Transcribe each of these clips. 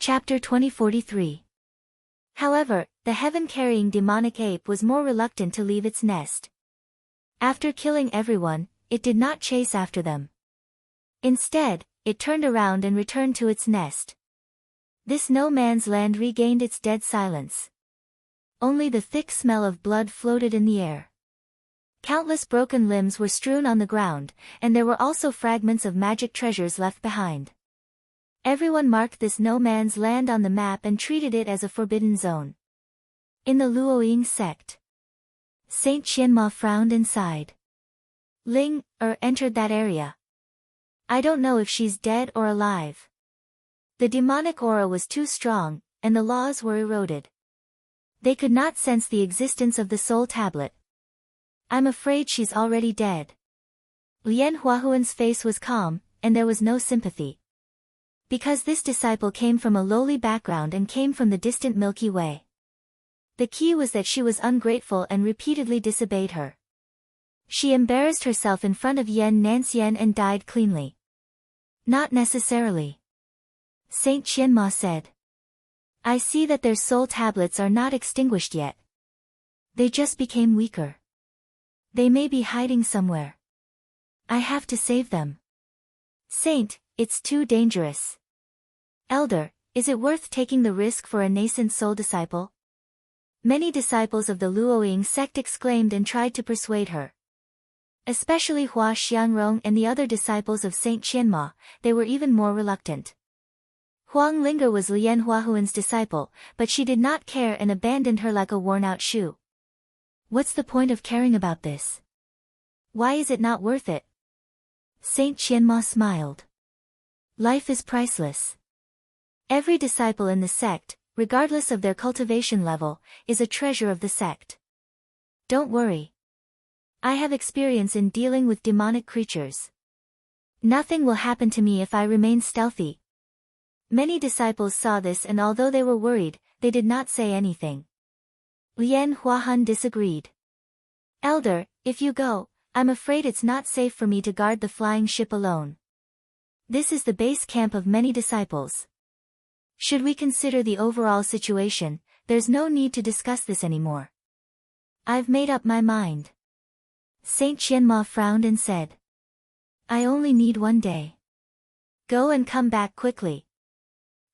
Chapter 2043. However, the heaven-carrying demonic ape was more reluctant to leave its nest. After killing everyone, it did not chase after them. Instead, it turned around and returned to its nest. This no man's land regained its dead silence. Only the thick smell of blood floated in the air. Countless broken limbs were strewn on the ground, and there were also fragments of magic treasures left behind. Everyone marked this no man's land on the map and treated it as a forbidden zone. In the Luoying sect, Saint Qianma frowned and sighed. Ling entered that area. I don't know if she's dead or alive. The demonic aura was too strong, and the laws were eroded. They could not sense the existence of the soul tablet. I'm afraid she's already dead. Lian Huahuan's face was calm, and there was no sympathy. Because this disciple came from a lowly background and came from the distant Milky Way. The key was that she was ungrateful and repeatedly disobeyed her. She embarrassed herself in front of Yan Nanxian and died cleanly. Not necessarily. Saint Qianma said. I see that their soul tablets are not extinguished yet. They just became weaker. They may be hiding somewhere. I have to save them. Saint, it's too dangerous. Elder, is it worth taking the risk for a nascent soul disciple? Many disciples of the Luoying sect exclaimed and tried to persuade her. Especially Hua Xiangrong and the other disciples of Saint Qianma, they were even more reluctant. Huang Linge was Lian Huahuan's disciple, but she did not care and abandoned her like a worn-out shoe. What's the point of caring about this? Why is it not worth it? Saint Qianma smiled. Life is priceless. Every disciple in the sect, regardless of their cultivation level, is a treasure of the sect. Don't worry. I have experience in dealing with demonic creatures. Nothing will happen to me if I remain stealthy. Many disciples saw this, and although they were worried, they did not say anything. Lian Huahan disagreed. Elder, if you go, I'm afraid it's not safe for me to guard the flying ship alone. This is the base camp of many disciples. Should we consider the overall situation, there's no need to discuss this anymore. I've made up my mind. Saint Qianma frowned and said. I only need 1 day. Go and come back quickly.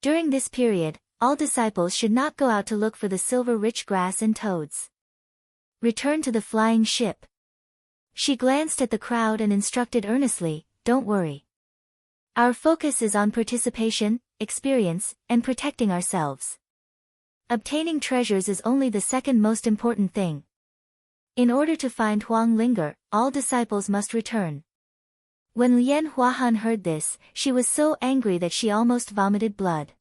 During this period, all disciples should not go out to look for the silver-rich grass and toads. Return to the flying ship. She glanced at the crowd and instructed earnestly, don't worry. Our focus is on participation, experience, and protecting ourselves. Obtaining treasures is only the second most important thing. In order to find Huang Linge, all disciples must return. When Lian Huahan heard this, she was so angry that she almost vomited blood.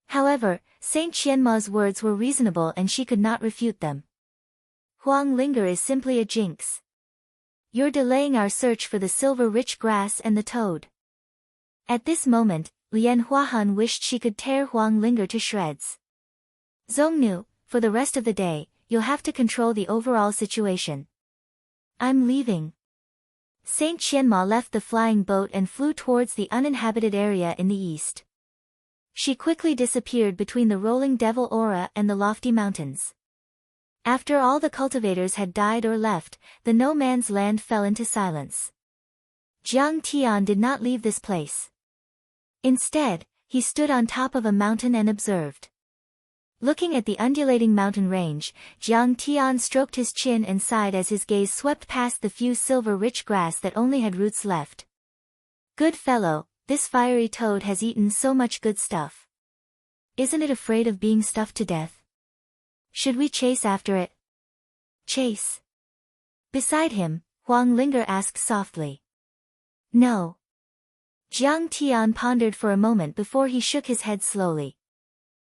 However, Saint Qianma's words were reasonable and she could not refute them. Huang Linge is simply a jinx. You're delaying our search for the silver-rich grass and the toad. At this moment, Lian Huahan wished she could tear Huang Linge to shreds. Zongnu, for the rest of the day, you'll have to control the overall situation. I'm leaving. Saint Qianma left the flying boat and flew towards the uninhabited area in the east. She quickly disappeared between the rolling devil aura and the lofty mountains. After all the cultivators had died or left, the no man's land fell into silence. Jiang Tian did not leave this place. Instead, he stood on top of a mountain and observed. Looking at the undulating mountain range, Jiang Tian stroked his chin and sighed as his gaze swept past the few silver-rich grass that only had roots left. Good fellow, this fiery toad has eaten so much good stuff. Isn't it afraid of being stuffed to death? Should we chase after it? Chase? Beside him, Huang Linge asked softly. No. Jiang Tian pondered for a moment before he shook his head slowly.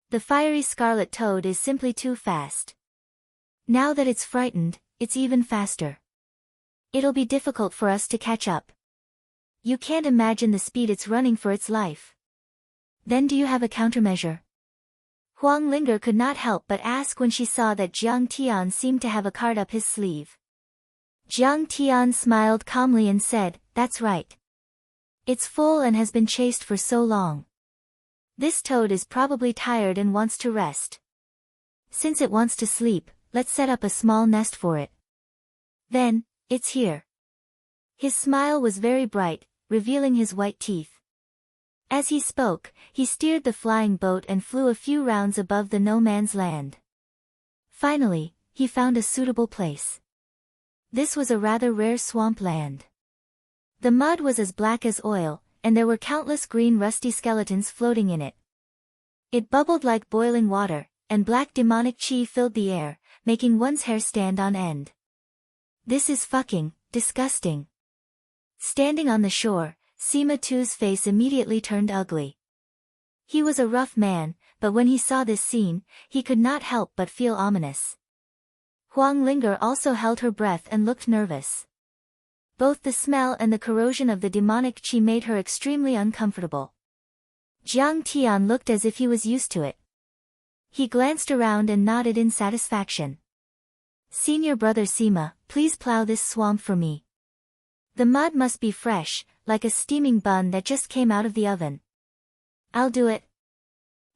The fiery scarlet toad is simply too fast. Now that it's frightened, it's even faster. It'll be difficult for us to catch up. You can't imagine the speed it's running for its life. Then do you have a countermeasure? Huang Linge could not help but ask when she saw that Jiang Tian seemed to have a card up his sleeve. Jiang Tian smiled calmly and said, "That's right. It's full and has been chased for so long. This toad is probably tired and wants to rest. Since it wants to sleep, let's set up a small nest for it. Then, it's here. His smile was very bright, revealing his white teeth. As he spoke, he steered the flying boat and flew a few rounds above the no-man's land. Finally, he found a suitable place. This was a rather rare swamp land. The mud was as black as oil, and there were countless green rusty skeletons floating in it. It bubbled like boiling water, and black demonic chi filled the air, making one's hair stand on end. This is fucking disgusting. Standing on the shore, Sima Tu's face immediately turned ugly. He was a rough man, but when he saw this scene, he could not help but feel ominous. Huang Linger also held her breath and looked nervous. Both the smell and the corrosion of the demonic chi made her extremely uncomfortable. Jiang Tian looked as if he was used to it. He glanced around and nodded in satisfaction. Senior brother Sima, please plow this swamp for me. The mud must be fresh, like a steaming bun that just came out of the oven. I'll do it.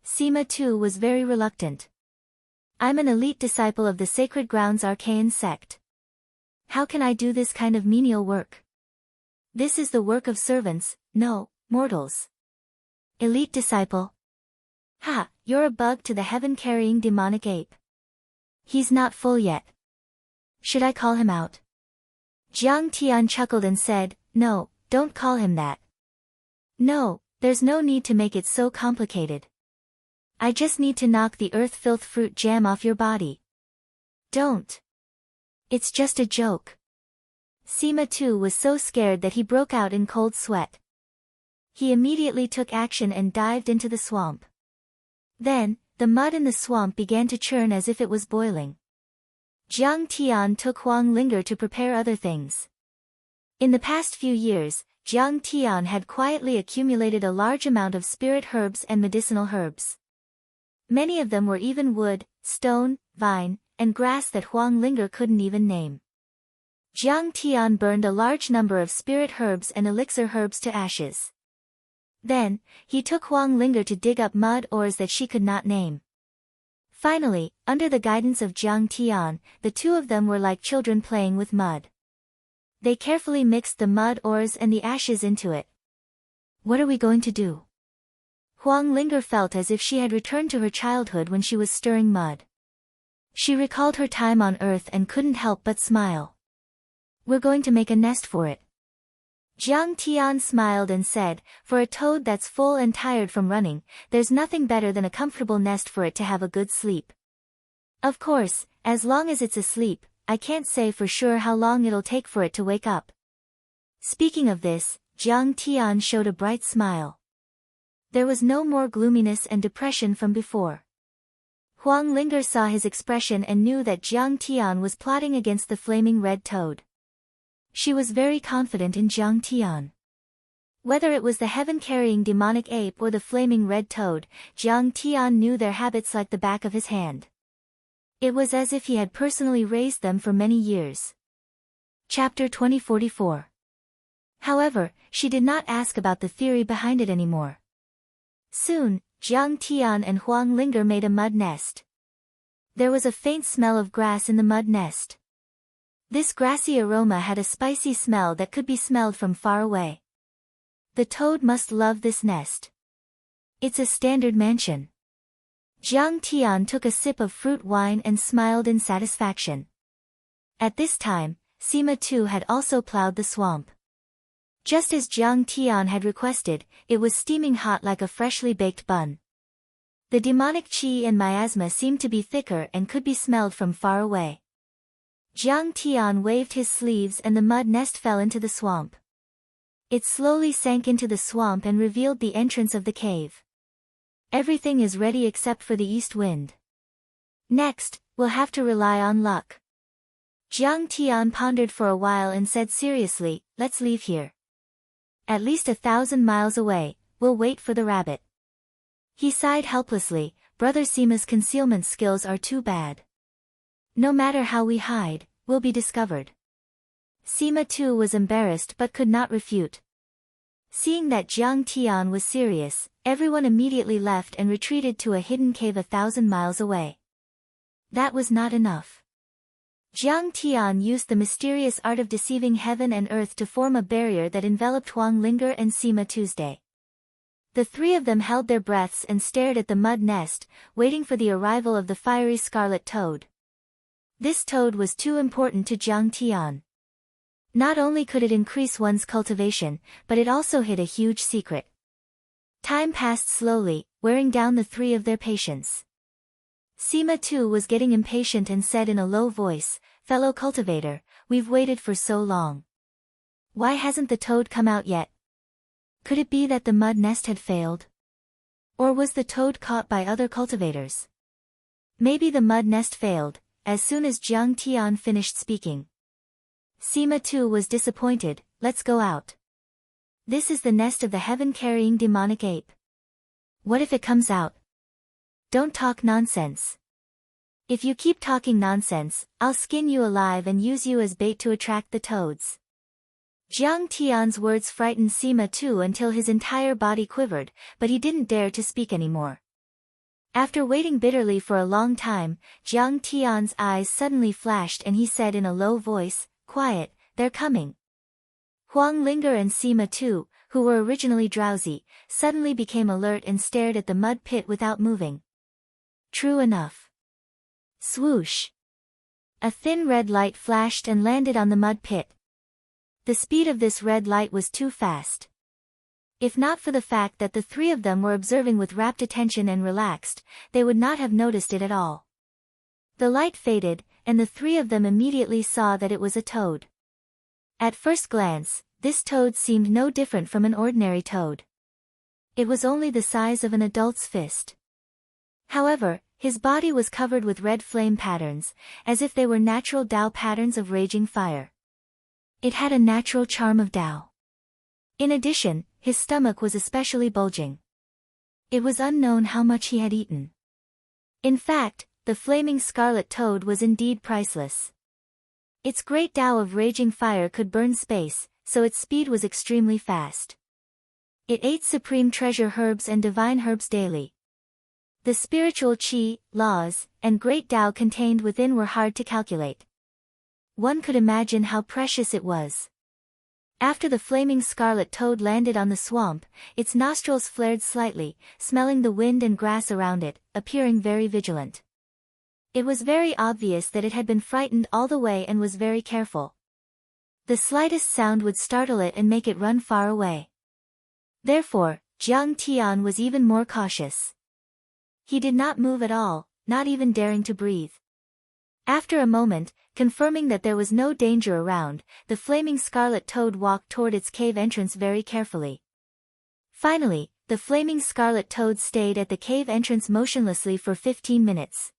Sima too was very reluctant. I'm an elite disciple of the Sacred Grounds Archaean sect. How can I do this kind of menial work? This is the work of servants, no, mortals. Elite disciple. Ha, you're a bug to the heaven-carrying demonic ape. He's not full yet. Should I call him out? Jiang Tian chuckled and said, no, don't call him that. No, there's no need to make it so complicated. I just need to knock the earth filth fruit jam off your body. Don't. It's just a joke. Sima too was so scared that he broke out in cold sweat. He immediately took action and dived into the swamp. Then, the mud in the swamp began to churn as if it was boiling. Jiang Tian took Huang Linger to prepare other things. In the past few years, Jiang Tian had quietly accumulated a large amount of spirit herbs and medicinal herbs. Many of them were even wood, stone, vine, and grass that Huang Linger couldn't even name. Jiang Tian burned a large number of spirit herbs and elixir herbs to ashes. Then, he took Huang Linger to dig up mud ores that she could not name. Finally, under the guidance of Jiang Tian, the two of them were like children playing with mud. They carefully mixed the mud ores and the ashes into it. What are we going to do? Huang Linger felt as if she had returned to her childhood when she was stirring mud. She recalled her time on Earth and couldn't help but smile. We're going to make a nest for it. Jiang Tian smiled and said, for a toad that's full and tired from running, there's nothing better than a comfortable nest for it to have a good sleep. Of course, as long as it's asleep, I can't say for sure how long it'll take for it to wake up. Speaking of this, Jiang Tian showed a bright smile. There was no more gloominess and depression from before. Huang Linger saw his expression and knew that Jiang Tian was plotting against the flaming red toad. She was very confident in Jiang Tian. Whether it was the heaven-carrying demonic ape or the flaming red toad, Jiang Tian knew their habits like the back of his hand. It was as if he had personally raised them for many years. Chapter 2044. However, she did not ask about the theory behind it anymore. Soon, Jiang Tian and Huang Linger made a mud nest. There was a faint smell of grass in the mud nest. This grassy aroma had a spicy smell that could be smelled from far away. The toad must love this nest. It's a standard mansion. Jiang Tian took a sip of fruit wine and smiled in satisfaction. At this time, Sima too had also plowed the swamp. Just as Jiang Tian had requested, it was steaming hot like a freshly baked bun. The demonic chi and miasma seemed to be thicker and could be smelled from far away. Jiang Tian waved his sleeves and the mud nest fell into the swamp. It slowly sank into the swamp and revealed the entrance of the cave. Everything is ready except for the east wind. Next, we'll have to rely on luck. Jiang Tian pondered for a while and said seriously, let's leave here. At least 1,000 miles away, we'll wait for the rabbit. He sighed helplessly, Brother Sima's concealment skills are too bad. No matter how we hide, we'll be discovered. Sima too was embarrassed but could not refute. Seeing that Jiang Tian was serious, everyone immediately left and retreated to a hidden cave 1,000 miles away. That was not enough. Jiang Tian used the mysterious art of deceiving heaven and earth to form a barrier that enveloped Huang Linger and Sima Tuesday. The three of them held their breaths and stared at the mud nest, waiting for the arrival of the fiery scarlet toad. This toad was too important to Jiang Tian. Not only could it increase one's cultivation, but it also hid a huge secret. Time passed slowly, wearing down the three of their patience. Sima too was getting impatient and said in a low voice, "Fellow cultivator, we've waited for so long. Why hasn't the toad come out yet? Could it be that the mud nest had failed? Or was the toad caught by other cultivators? Maybe the mud nest failed." As soon as Jiang Tian finished speaking, Sima too was disappointed. "Let's go out. This is the nest of the heaven-carrying demonic ape. What if it comes out? Don't talk nonsense. If you keep talking nonsense, I'll skin you alive and use you as bait to attract the toads." Jiang Tian's words frightened Sima too until his entire body quivered, but he didn't dare to speak anymore. After waiting bitterly for a long time, Jiang Tian's eyes suddenly flashed and he said in a low voice, "Quiet, they're coming." Huang Linger and Sima too, who were originally drowsy, suddenly became alert and stared at the mud pit without moving. True enough. Swoosh! A thin red light flashed and landed on the mud pit. The speed of this red light was too fast. If not for the fact that the three of them were observing with rapt attention and relaxed, they would not have noticed it at all. The light faded, and the three of them immediately saw that it was a toad. At first glance, this toad seemed no different from an ordinary toad. It was only the size of an adult's fist. However, his body was covered with red flame patterns, as if they were natural Tao patterns of raging fire. It had a natural charm of Tao. In addition, his stomach was especially bulging. It was unknown how much he had eaten. In fact, the flaming scarlet toad was indeed priceless. Its great Tao of raging fire could burn space, so its speed was extremely fast. It ate supreme treasure herbs and divine herbs daily. The spiritual qi, laws, and great Tao contained within were hard to calculate. One could imagine how precious it was. After the flaming scarlet toad landed on the swamp, its nostrils flared slightly, smelling the wind and grass around it, appearing very vigilant. It was very obvious that it had been frightened all the way and was very careful. The slightest sound would startle it and make it run far away. Therefore, Jiang Tian was even more cautious. He did not move at all, not even daring to breathe. After a moment, confirming that there was no danger around, the flaming scarlet toad walked toward its cave entrance very carefully. Finally, the flaming scarlet toad stayed at the cave entrance motionlessly for 15 minutes.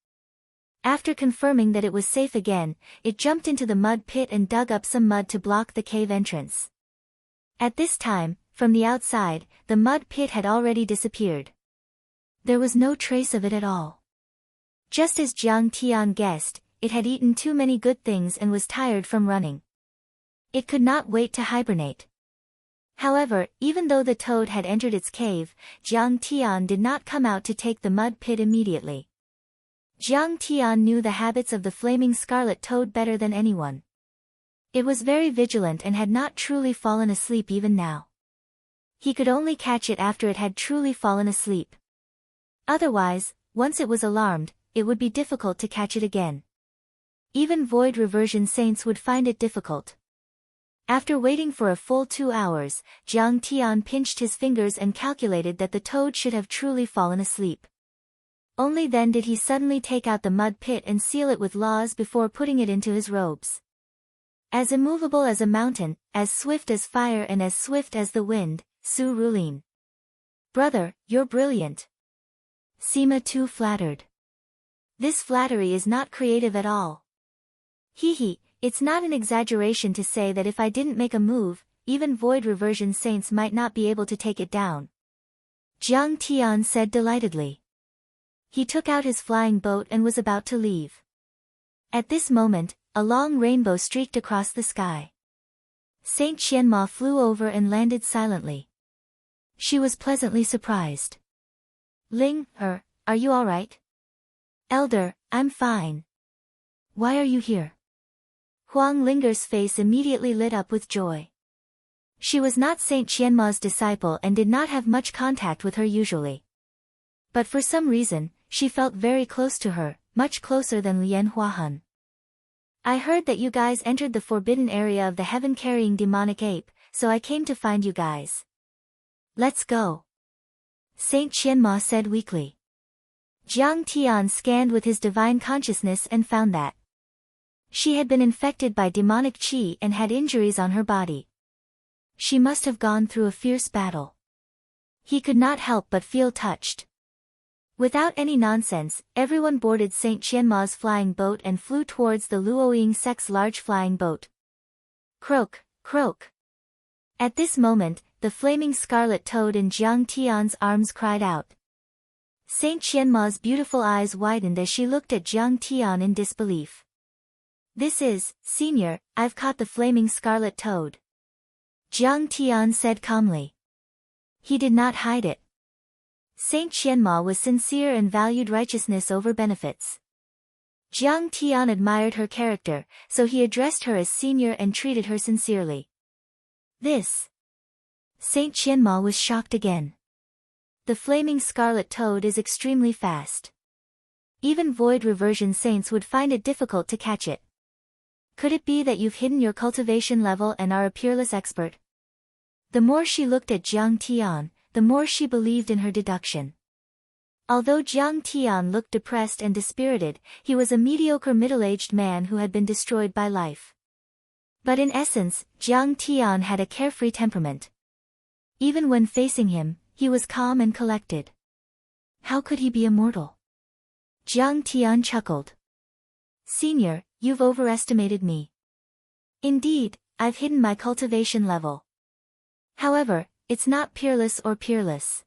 After confirming that it was safe again, it jumped into the mud pit and dug up some mud to block the cave entrance. At this time, from the outside, the mud pit had already disappeared. There was no trace of it at all. Just as Jiang Tian guessed, it had eaten too many good things and was tired from running. It could not wait to hibernate. However, even though the toad had entered its cave, Jiang Tian did not come out to take the mud pit immediately. Jiang Tian knew the habits of the flaming scarlet toad better than anyone. It was very vigilant and had not truly fallen asleep even now. He could only catch it after it had truly fallen asleep. Otherwise, once it was alarmed, it would be difficult to catch it again. Even void reversion saints would find it difficult. After waiting for a full 2 hours, Jiang Tian pinched his fingers and calculated that the toad should have truly fallen asleep. Only then did he suddenly take out the mud pit and seal it with laws before putting it into his robes. As immovable as a mountain, as swift as fire and as swift as the wind, Su Rulin. "Brother, you're brilliant." Sima too flattered. "This flattery is not creative at all. Hee, it's not an exaggeration to say that if I didn't make a move, even void reversion saints might not be able to take it down." Jiang Tian said delightedly. He took out his flying boat and was about to leave. At this moment, a long rainbow streaked across the sky. Saint Qianma flew over and landed silently. She was pleasantly surprised. Ling, are you alright? Elder, I'm fine. Why are you here? Huang Linger's face immediately lit up with joy. She was not Saint Qianma's disciple and did not have much contact with her usually. But for some reason, she felt very close to her, much closer than Lian Huahan. I heard that you guys entered the forbidden area of the heaven-carrying demonic ape, so I came to find you guys. Let's go. Saint Qianma said weakly. Jiang Tian scanned with his divine consciousness and found that she had been infected by demonic qi and had injuries on her body. She must have gone through a fierce battle. He could not help but feel touched. Without any nonsense, everyone boarded Saint Qianma's flying boat and flew towards the Luoying sect's large flying boat. Croak, croak. At this moment, the flaming scarlet toad in Jiang Tian's arms cried out. Saint Qianma's beautiful eyes widened as she looked at Jiang Tian in disbelief. This is, Senior, I've caught the flaming scarlet toad. Jiang Tian said calmly. He did not hide it. Saint Qianma was sincere and valued righteousness over benefits. Jiang Tian admired her character, so he addressed her as senior and treated her sincerely. This. Saint Qianma was shocked again. The flaming scarlet toad is extremely fast. Even void reversion saints would find it difficult to catch it. Could it be that you've hidden your cultivation level and are a peerless expert? The more she looked at Jiang Tian, the more she believed in her deduction. Although Jiang Tian looked depressed and dispirited, he was a mediocre middle-aged man who had been destroyed by life. But in essence, Jiang Tian had a carefree temperament. Even when facing him, he was calm and collected. How could he be immortal? Jiang Tian chuckled. Senior, you've overestimated me. Indeed, I've hidden my cultivation level. However, it's not peerless or peerless.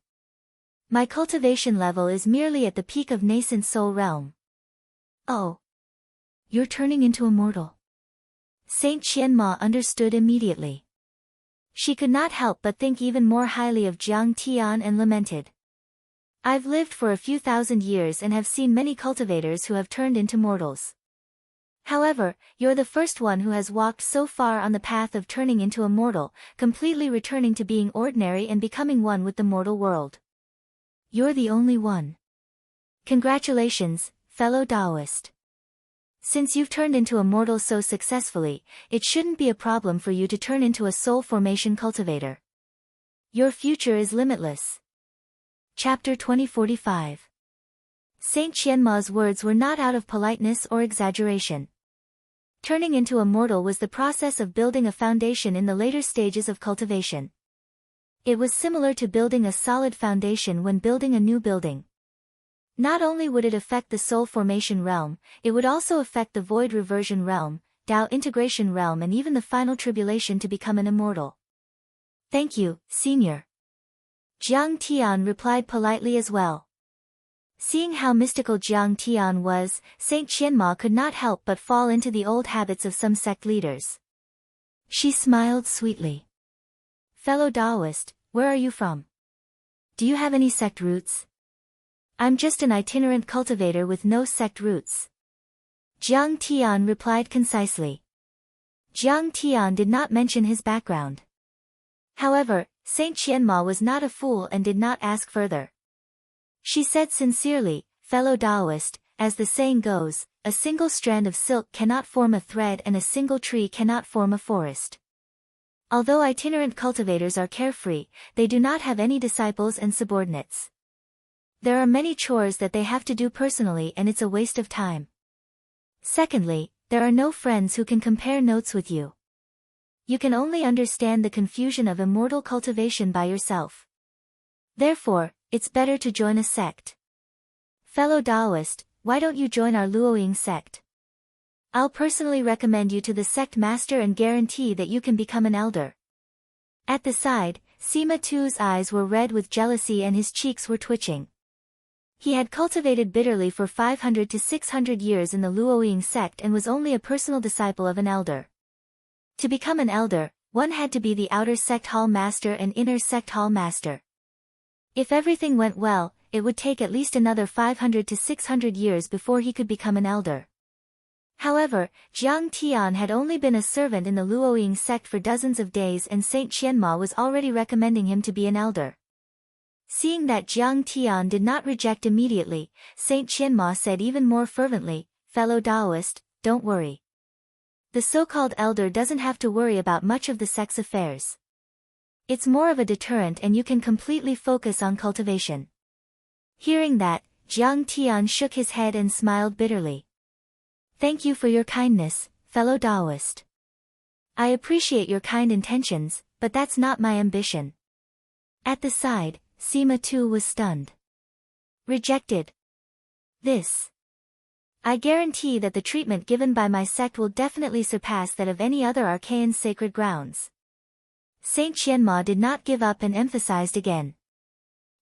My cultivation level is merely at the peak of nascent soul realm. Oh. You're turning into a mortal. Saint Qianma understood immediately. She could not help but think even more highly of Jiang Tian and lamented. I've lived for a few thousand years and have seen many cultivators who have turned into mortals. However, you're the first one who has walked so far on the path of turning into a mortal, completely returning to being ordinary and becoming one with the mortal world. You're the only one. Congratulations, fellow Taoist. Since you've turned into a mortal so successfully, it shouldn't be a problem for you to turn into a soul formation cultivator. Your future is limitless. Chapter 2045. Saint Qianma's words were not out of politeness or exaggeration. Turning into a mortal was the process of building a foundation in the later stages of cultivation. It was similar to building a solid foundation when building a new building. Not only would it affect the soul formation realm, it would also affect the void reversion realm, Tao integration realm and even the final tribulation to become an immortal. Thank you, Senior. Jiang Tian replied politely as well. Seeing how mystical Jiang Tian was, Saint Qianma could not help but fall into the old habits of some sect leaders. She smiled sweetly. Fellow Taoist, where are you from? Do you have any sect roots? I'm just an itinerant cultivator with no sect roots. Jiang Tian replied concisely. Jiang Tian did not mention his background. However, Saint Qianma was not a fool and did not ask further. She said sincerely, fellow Taoist, as the saying goes, a single strand of silk cannot form a thread and a single tree cannot form a forest. Although itinerant cultivators are carefree, they do not have any disciples and subordinates. There are many chores that they have to do personally and it's a waste of time. Secondly, there are no friends who can compare notes with you. You can only understand the confusion of immortal cultivation by yourself. Therefore, it's better to join a sect. Fellow Taoist, why don't you join our Luoying sect? I'll personally recommend you to the sect master and guarantee that you can become an elder. At the side, Sima Tu's eyes were red with jealousy and his cheeks were twitching. He had cultivated bitterly for 500 to 600 years in the Luoying sect and was only a personal disciple of an elder. To become an elder, one had to be the outer sect hall master and inner sect hall master. If everything went well, it would take at least another 500 to 600 years before he could become an elder. However, Jiang Tian had only been a servant in the Luoying sect for dozens of days, and Saint Qianma was already recommending him to be an elder. Seeing that Jiang Tian did not reject immediately, Saint Qianma said even more fervently, "Fellow Taoist, don't worry. The so-called elder doesn't have to worry about much of the sect's affairs. It's more of a deterrent, and you can completely focus on cultivation." Hearing that, Jiang Tian shook his head and smiled bitterly. "Thank you for your kindness, fellow Taoist. I appreciate your kind intentions, but that's not my ambition." At the side, Sima too was stunned. "Rejected? This? I guarantee that the treatment given by my sect will definitely surpass that of any other Archaean sacred grounds." Saint Qianma did not give up and emphasized again.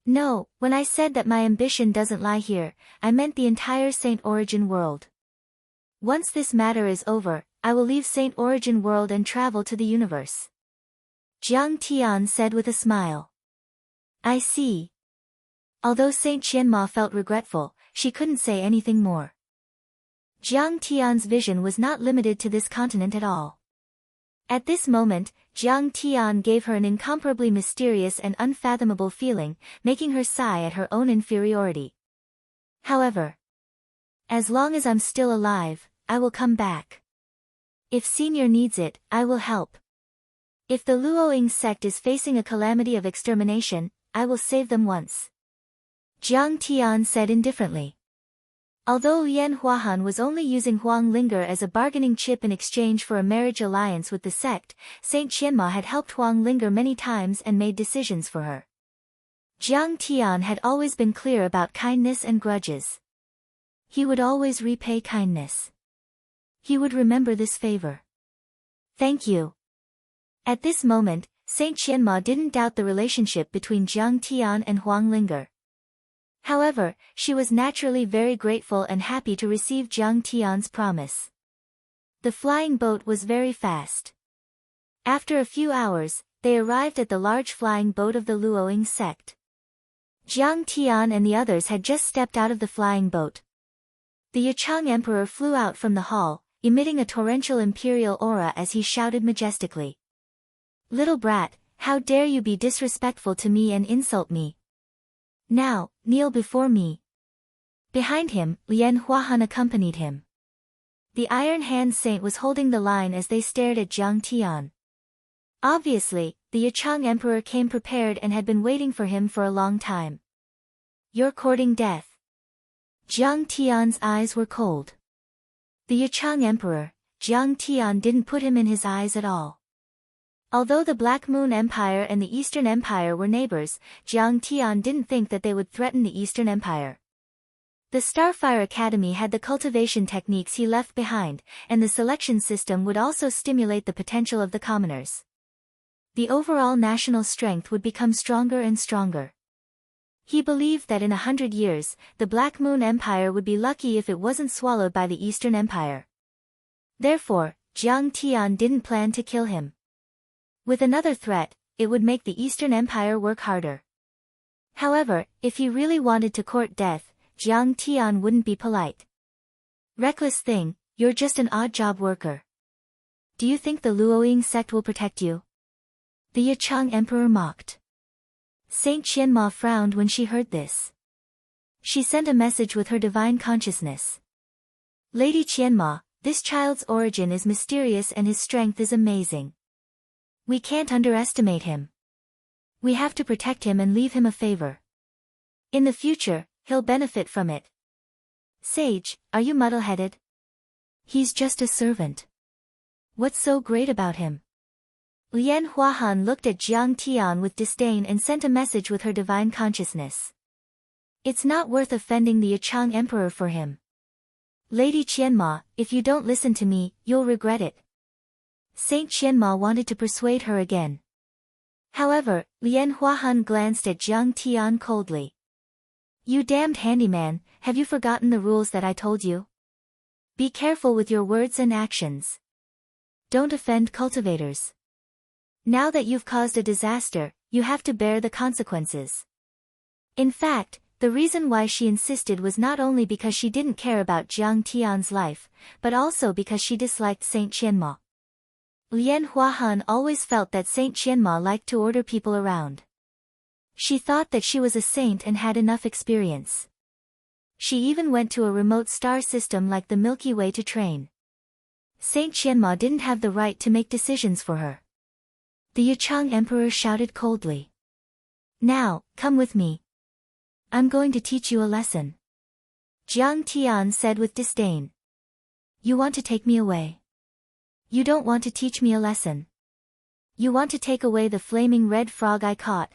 "No, when I said that my ambition doesn't lie here, I meant the entire Saint Origin world. Once this matter is over, I will leave Saint Origin world and travel to the universe." Jiang Tian said with a smile. "I see." Although Saint Qianma felt regretful, she couldn't say anything more. Jiang Tian's vision was not limited to this continent at all. At this moment, Jiang Tian gave her an incomparably mysterious and unfathomable feeling, making her sigh at her own inferiority. "However, as long as I'm still alive, I will come back. If Senior needs it, I will help. If the Luoying sect is facing a calamity of extermination, I will save them once." Jiang Tian said indifferently. Although Lien Huahan was only using Huang Linger as a bargaining chip in exchange for a marriage alliance with the sect, Saint Qianma had helped Huang Linger many times and made decisions for her. Jiang Tian had always been clear about kindness and grudges. He would always repay kindness. He would remember this favor. "Thank you." At this moment, Saint Qianma didn't doubt the relationship between Jiang Tian and Huang Linger. However, she was naturally very grateful and happy to receive Jiang Tian's promise. The flying boat was very fast. After a few hours, they arrived at the large flying boat of the Luoying sect. Jiang Tian and the others had just stepped out of the flying boat. The Yichang Emperor flew out from the hall, emitting a torrential imperial aura as he shouted majestically. "Little brat, how dare you be disrespectful to me and insult me? Now, kneel before me." Behind him, Lien Huahan accompanied him. The Iron Hand Saint was holding the line as they stared at Jiang Tian. Obviously, the Yichang Emperor came prepared and had been waiting for him for a long time. "You're courting death." Jiang Tian's eyes were cold. The Yichang Emperor, Jiang Tian didn't put him in his eyes at all. Although the Black Moon Empire and the Eastern Empire were neighbors, Jiang Tian didn't think that they would threaten the Eastern Empire. The Starfire Academy had the cultivation techniques he left behind, and the selection system would also stimulate the potential of the commoners. The overall national strength would become stronger and stronger. He believed that in 100 years, the Black Moon Empire would be lucky if it wasn't swallowed by the Eastern Empire. Therefore, Jiang Tian didn't plan to kill him. With another threat, it would make the Eastern Empire work harder. However, if he really wanted to court death, Jiang Tian wouldn't be polite. "Reckless thing, you're just an odd job worker. Do you think the Luoying sect will protect you?" The Yichang Emperor mocked. Saint Qianma frowned when she heard this. She sent a message with her divine consciousness. "Lady Qianma, this child's origin is mysterious and his strength is amazing. We can't underestimate him. We have to protect him and leave him a favor. In the future, he'll benefit from it." "Sage, are you muddle-headed? He's just a servant. What's so great about him?" Lien Huahan looked at Jiang Tian with disdain and sent a message with her divine consciousness. "It's not worth offending the Yichang Emperor for him. Lady Qianma, if you don't listen to me, you'll regret it." Saint Qianma wanted to persuade her again. However, Lien Huahan glanced at Jiang Tian coldly. "You damned handyman, have you forgotten the rules that I told you? Be careful with your words and actions. Don't offend cultivators. Now that you've caused a disaster, you have to bear the consequences." In fact, the reason why she insisted was not only because she didn't care about Jiang Tian's life, but also because she disliked Saint Qianma. Lian Huahan always felt that Saint Qianma liked to order people around. She thought that she was a saint and had enough experience. She even went to a remote star system like the Milky Way to train. Saint Qianma didn't have the right to make decisions for her. The Yachang Emperor shouted coldly. Now, come with me. I'm going to teach you a lesson. Jiang Tian said with disdain. You want to take me away? You don't want to teach me a lesson. You want to take away the flaming red frog I caught.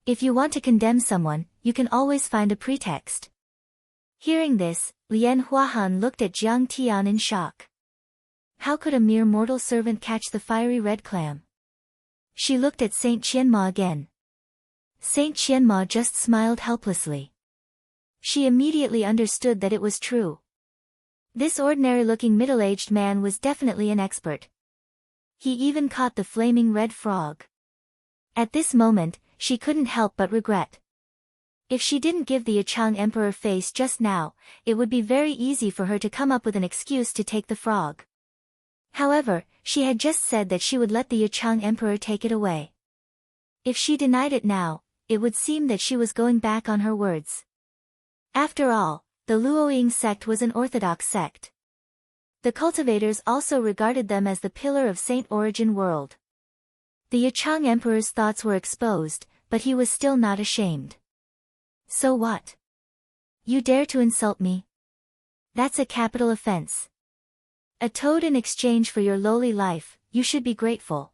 If you want to condemn someone, you can always find a pretext. Hearing this, Lian Huahan looked at Jiang Tian in shock. How could a mere mortal servant catch the fiery red clam? She looked at Saint Qianma again. Saint Qianma just smiled helplessly. She immediately understood that it was true. This ordinary-looking middle-aged man was definitely an expert. He even caught the flaming red frog. At this moment, she couldn't help but regret. If she didn't give the Yachang Emperor face just now, it would be very easy for her to come up with an excuse to take the frog. However, she had just said that she would let the Yachang Emperor take it away. If she denied it now, it would seem that she was going back on her words. After all, the Luoying sect was an orthodox sect. The cultivators also regarded them as the pillar of Saint Origin world. The Yachang Emperor's thoughts were exposed, but he was still not ashamed. So what? You dare to insult me? That's a capital offense. A toad in exchange for your lowly life, you should be grateful.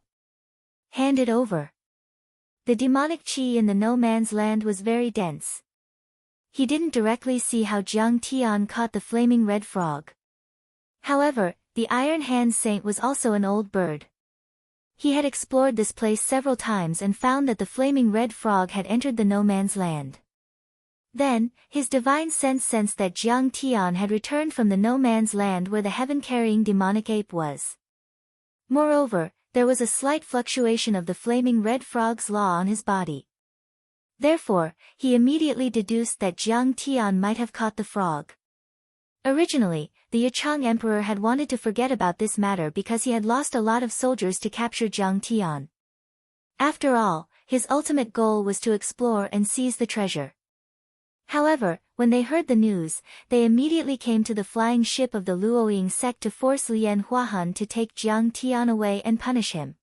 Hand it over. The demonic qi in the no man's land was very dense. He didn't directly see how Jiang Tian caught the flaming red frog. However, the Iron Hand Saint was also an old bird. He had explored this place several times and found that the flaming red frog had entered the no man's land. Then, his divine sense sensed that Jiang Tian had returned from the no man's land where the heaven-carrying demonic ape was. Moreover, there was a slight fluctuation of the flaming red frog's law on his body. Therefore, he immediately deduced that Jiang Tian might have caught the frog. Originally, the Yachang Emperor had wanted to forget about this matter because he had lost a lot of soldiers to capture Jiang Tian. After all, his ultimate goal was to explore and seize the treasure. However, when they heard the news, they immediately came to the flying ship of the Luoying sect to force Lian Huahan to take Jiang Tian away and punish him.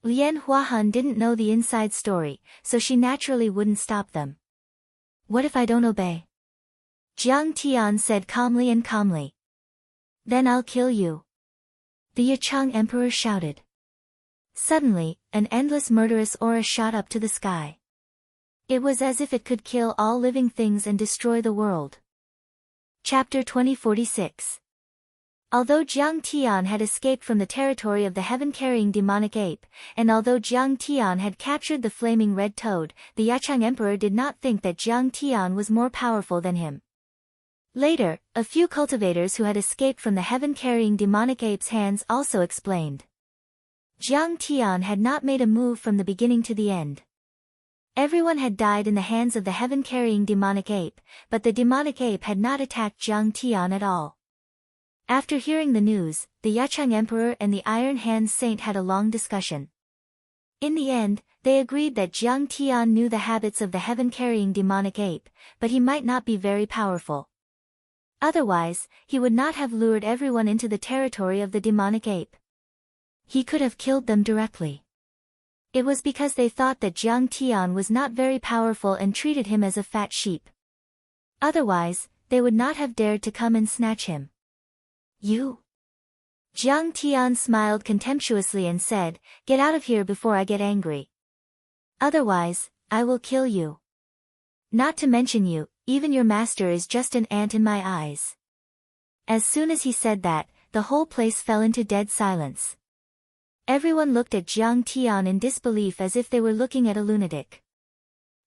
Lian Huahan didn't know the inside story, so she naturally wouldn't stop them. What if I don't obey? Jiang Tian said calmly. Then I'll kill you. The Yachang Emperor shouted. Suddenly, an endless murderous aura shot up to the sky. It was as if it could kill all living things and destroy the world. Chapter 2046. Although Jiang Tian had escaped from the territory of the heaven-carrying demonic ape, and although Jiang Tian had captured the flaming red toad, the Yachang Emperor did not think that Jiang Tian was more powerful than him. Later, a few cultivators who had escaped from the heaven-carrying demonic ape's hands also explained. Jiang Tian had not made a move from the beginning to the end. Everyone had died in the hands of the heaven-carrying demonic ape, but the demonic ape had not attacked Jiang Tian at all. After hearing the news, the Yachang Emperor and the Iron Hand Saint had a long discussion. In the end, they agreed that Jiang Tian knew the habits of the heaven-carrying demonic ape, but he might not be very powerful. Otherwise, he would not have lured everyone into the territory of the demonic ape. He could have killed them directly. It was because they thought that Jiang Tian was not very powerful and treated him as a fat sheep. Otherwise, they would not have dared to come and snatch him. You? Jiang Tian smiled contemptuously and said, "Get out of here before I get angry. Otherwise, I will kill you. Not to mention you, even your master is just an ant in my eyes." As soon as he said that, the whole place fell into dead silence. Everyone looked at Jiang Tian in disbelief as if they were looking at a lunatic.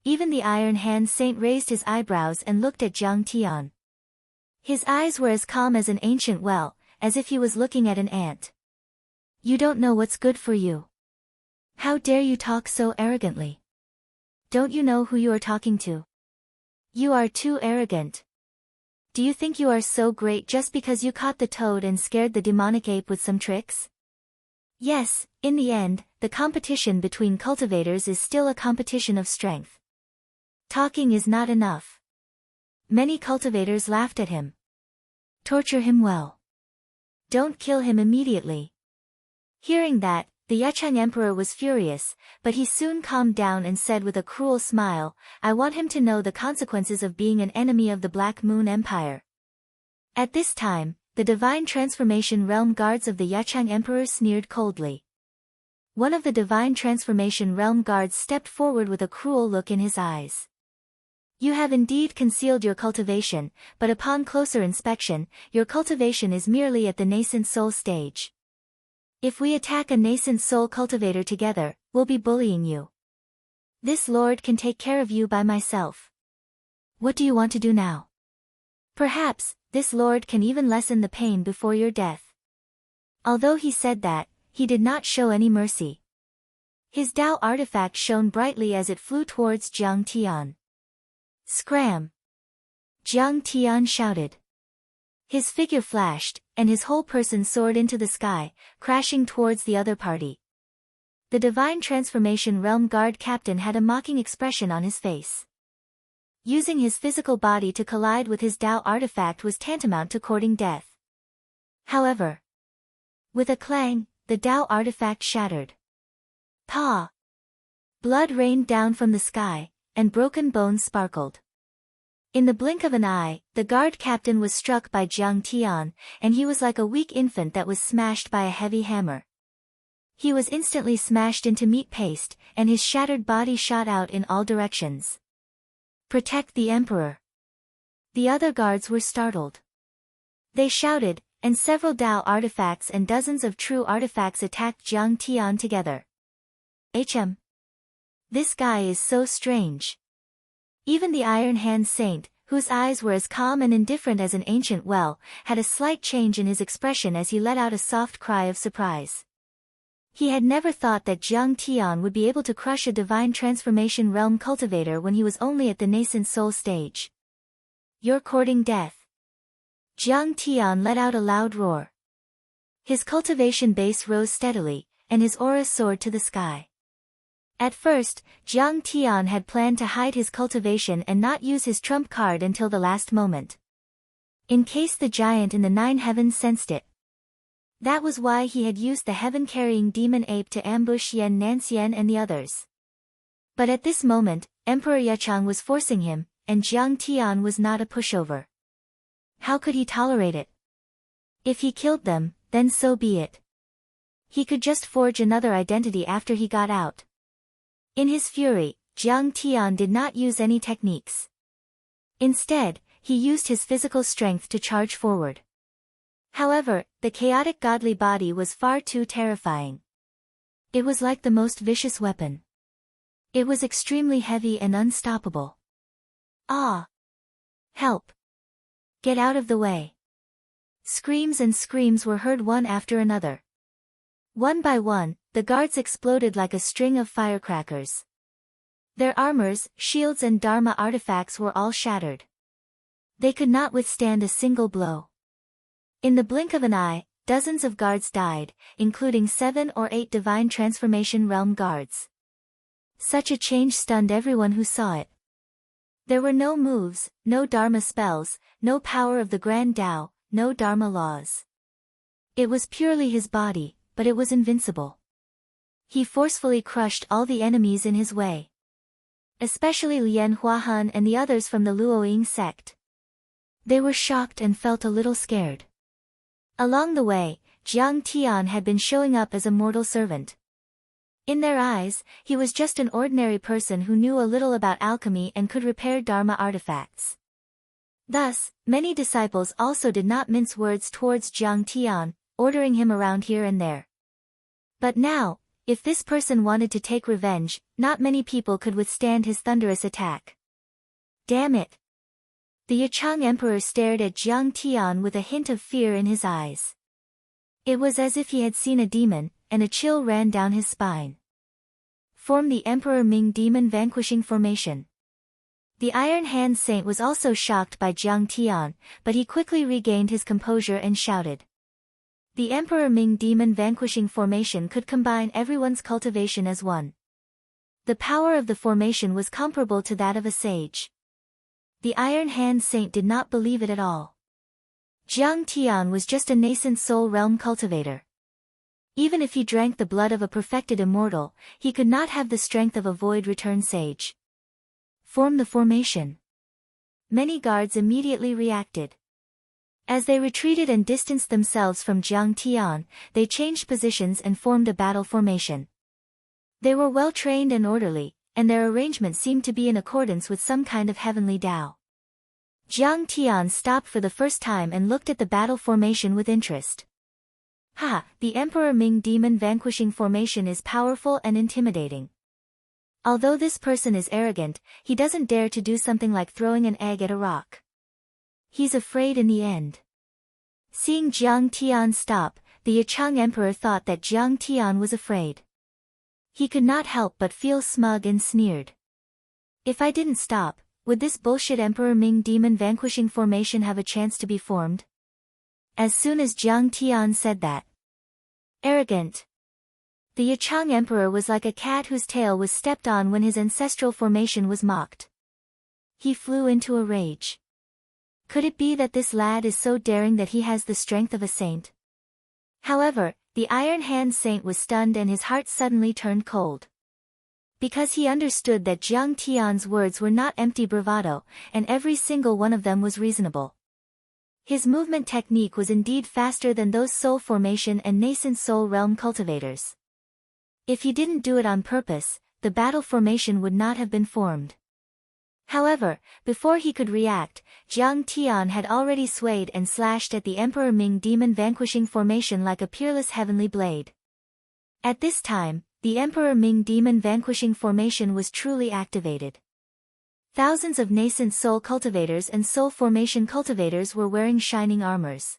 Even the Iron Hand Saint raised his eyebrows and looked at Jiang Tian. His eyes were as calm as an ancient well, as if he was looking at an ant. "You don't know what's good for you. How dare you talk so arrogantly? don't you know who you are talking to? You are too arrogant. Do you think you are so great just because you caught the toad and scared the demonic ape with some tricks? Yes, in the end, the competition between cultivators is still a competition of strength. Talking is not enough. Many cultivators laughed at him. Torture him well. Don't kill him immediately. Hearing that, the Yecheng emperor was furious, but he soon calmed down and said with a cruel smile, I want him to know the consequences of being an enemy of the Black Moon Empire. At this time, the Divine Transformation Realm guards of the Yecheng emperor sneered coldly. One of the Divine Transformation Realm guards stepped forward with a cruel look in his eyes. You have indeed concealed your cultivation, but upon closer inspection, your cultivation is merely at the nascent soul stage. If we attack a nascent soul cultivator together, we'll be bullying you. This lord can take care of you by myself. What do you want to do now? Perhaps, this lord can even lessen the pain before your death. Although he said that, he did not show any mercy. His Tao artifact shone brightly as it flew towards Jiang Tian. Scram! Jiang Tian shouted. His figure flashed, and his whole person soared into the sky, crashing towards the other party. The Divine Transformation Realm Guard captain had a mocking expression on his face. Using his physical body to collide with his Tao artifact was tantamount to courting death. However, with a clang, the Tao artifact shattered. Pa! Blood rained down from the sky, and broken bones sparkled. In the blink of an eye, the guard captain was struck by Jiang Tian, and he was like a weak infant that was smashed by a heavy hammer. He was instantly smashed into meat paste, and his shattered body shot out in all directions. Protect the emperor. The other guards were startled. They shouted, and several Tao artifacts and dozens of true artifacts attacked Jiang Tian together. This guy is so strange. Even the Iron Hand Saint, whose eyes were as calm and indifferent as an ancient well, had a slight change in his expression as he let out a soft cry of surprise. He had never thought that Jiang Tian would be able to crush a Divine Transformation Realm cultivator when he was only at the nascent soul stage. You're courting death. Jiang Tian let out a loud roar. His cultivation base rose steadily, and his aura soared to the sky. At first, Jiang Tian had planned to hide his cultivation and not use his trump card until the last moment. In case the giant in the 9 heavens sensed it. That was why he had used the heaven-carrying demon ape to ambush Yan Nanxian and the others. But at this moment, Emperor Yecheng was forcing him, and Jiang Tian was not a pushover. How could he tolerate it? If he killed them, then so be it. He could just forge another identity after he got out. In his fury, Jiang Tian did not use any techniques. Instead, he used his physical strength to charge forward. However, the chaotic godly body was far too terrifying. It was like the most vicious weapon. It was extremely heavy and unstoppable. Ah! Help! Get out of the way! Screams and screams were heard one after another. One by one, the guards exploded like a string of firecrackers. Their armors, shields and Dharma artifacts were all shattered. They could not withstand a single blow. In the blink of an eye, dozens of guards died, including 7 or 8 Divine Transformation Realm guards. Such a change stunned everyone who saw it. There were no moves, no Dharma spells, no power of the Grand Tao, no Dharma laws. It was purely his body, but it was invincible. He forcefully crushed all the enemies in his way. Especially Lian Huahan and the others from the Luoying sect. They were shocked and felt a little scared. Along the way, Jiang Tian had been showing up as a mortal servant. In their eyes, he was just an ordinary person who knew a little about alchemy and could repair Dharma artifacts. Thus, many disciples also did not mince words towards Jiang Tian, ordering him around here and there. But now, if this person wanted to take revenge, not many people could withstand his thunderous attack. Damn it! The Yecheng Emperor stared at Jiang Tian with a hint of fear in his eyes. It was as if he had seen a demon, and a chill ran down his spine. form the Emperor Ming Demon Vanquishing Formation. The Iron Hand Saint was also shocked by Jiang Tian, but he quickly regained his composure and shouted. The Emperor Ming Demon Vanquishing Formation could combine everyone's cultivation as one. The power of the formation was comparable to that of a sage. The Iron Hand Saint did not believe it at all. Jiang Tian was just a nascent soul realm cultivator. Even if he drank the blood of a perfected immortal, he could not have the strength of a void return sage. Form the formation. Many guards immediately reacted. As they retreated and distanced themselves from Jiang Tian, they changed positions and formed a battle formation. They were well trained and orderly, and their arrangement seemed to be in accordance with some kind of heavenly Tao. Jiang Tian stopped for the first time and looked at the battle formation with interest. The Emperor Ming Demon Vanquishing Formation is powerful and intimidating. Although this person is arrogant, he doesn't dare to do something like throwing an egg at a rock. He's afraid in the end. Seeing Jiang Tian stop, the Yichang Emperor thought that Jiang Tian was afraid. He could not help but feel smug and sneered. If I didn't stop, would this bullshit Emperor Ming Demon Vanquishing Formation have a chance to be formed? As soon as Jiang Tian said that. Arrogant. The Yichang Emperor was like a cat whose tail was stepped on when his ancestral formation was mocked. He flew into a rage. Could it be that this lad is so daring that he has the strength of a saint? However, the Iron Hand Saint was stunned and his heart suddenly turned cold. Because he understood that Jiang Tian's words were not empty bravado, and every single one of them was reasonable. His movement technique was indeed faster than those soul formation and nascent soul realm cultivators. If he didn't do it on purpose, the battle formation would not have been formed. However, before he could react, Jiang Tian had already swayed and slashed at the Emperor Ming Demon Vanquishing Formation like a peerless heavenly blade. At this time, the Emperor Ming Demon Vanquishing Formation was truly activated. Thousands of nascent soul cultivators and soul formation cultivators were wearing shining armors.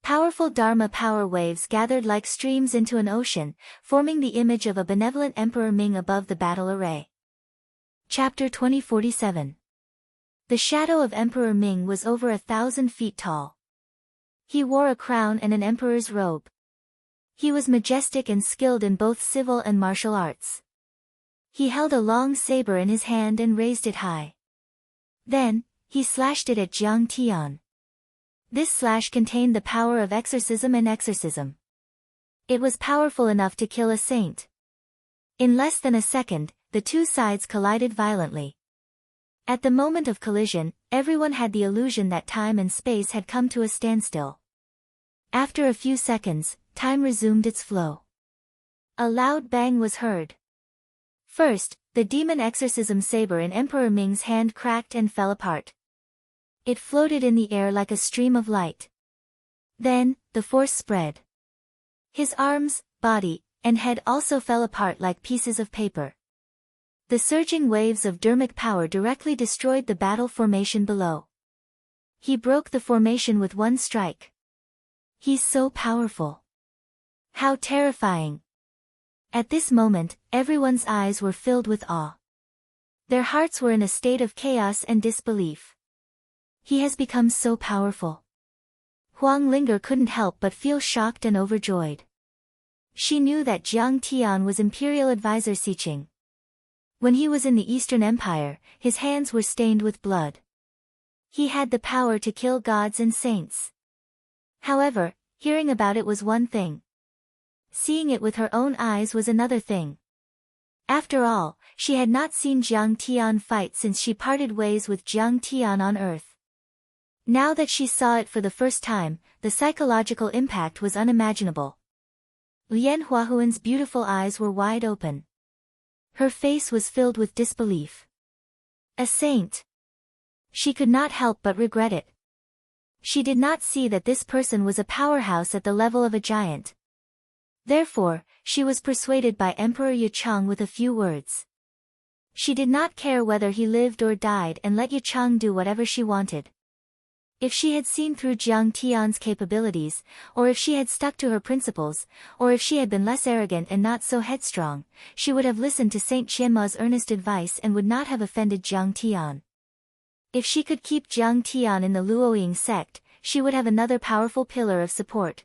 Powerful Dharma power waves gathered like streams into an ocean, forming the image of a benevolent Emperor Ming above the battle array. Chapter 2047. The shadow of Emperor Ming was over 1,000 feet tall. He wore a crown and an emperor's robe. He was majestic and skilled in both civil and martial arts. He held a long saber in his hand and raised it high. Then, he slashed it at Jiang Tian. This slash contained the power of exorcism and exorcism. It was powerful enough to kill a saint. In less than a second, the two sides collided violently. At the moment of collision, everyone had the illusion that time and space had come to a standstill. After a few seconds, time resumed its flow. A loud bang was heard. First, the demon exorcism saber in Emperor Ming's hand cracked and fell apart. It floated in the air like a stream of light. Then, the force spread. His arms, body, and head also fell apart like pieces of paper. The surging waves of dermic power directly destroyed the battle formation below. He broke the formation with one strike. He's so powerful. How terrifying. At this moment, everyone's eyes were filled with awe. Their hearts were in a state of chaos and disbelief. He has become so powerful. Huang Linger couldn't help but feel shocked and overjoyed. She knew that Jiang Tian was Imperial Advisor Siqing. When he was in the Eastern Empire, his hands were stained with blood. He had the power to kill gods and saints. However, hearing about it was one thing. Seeing it with her own eyes was another thing. After all, she had not seen Jiang Tian fight since she parted ways with Jiang Tian on Earth. Now that she saw it for the first time, the psychological impact was unimaginable. Lian Huahuan's beautiful eyes were wide open. Her face was filled with disbelief. A saint. She could not help but regret it. She did not see that this person was a powerhouse at the level of a giant. Therefore, she was persuaded by Emperor Yichang with a few words. She did not care whether he lived or died and let Yichang do whatever she wanted. If she had seen through Jiang Tian's capabilities, or if she had stuck to her principles, or if she had been less arrogant and not so headstrong, she would have listened to Saint Qianma's earnest advice and would not have offended Jiang Tian. If she could keep Jiang Tian in the Luoying sect, she would have another powerful pillar of support.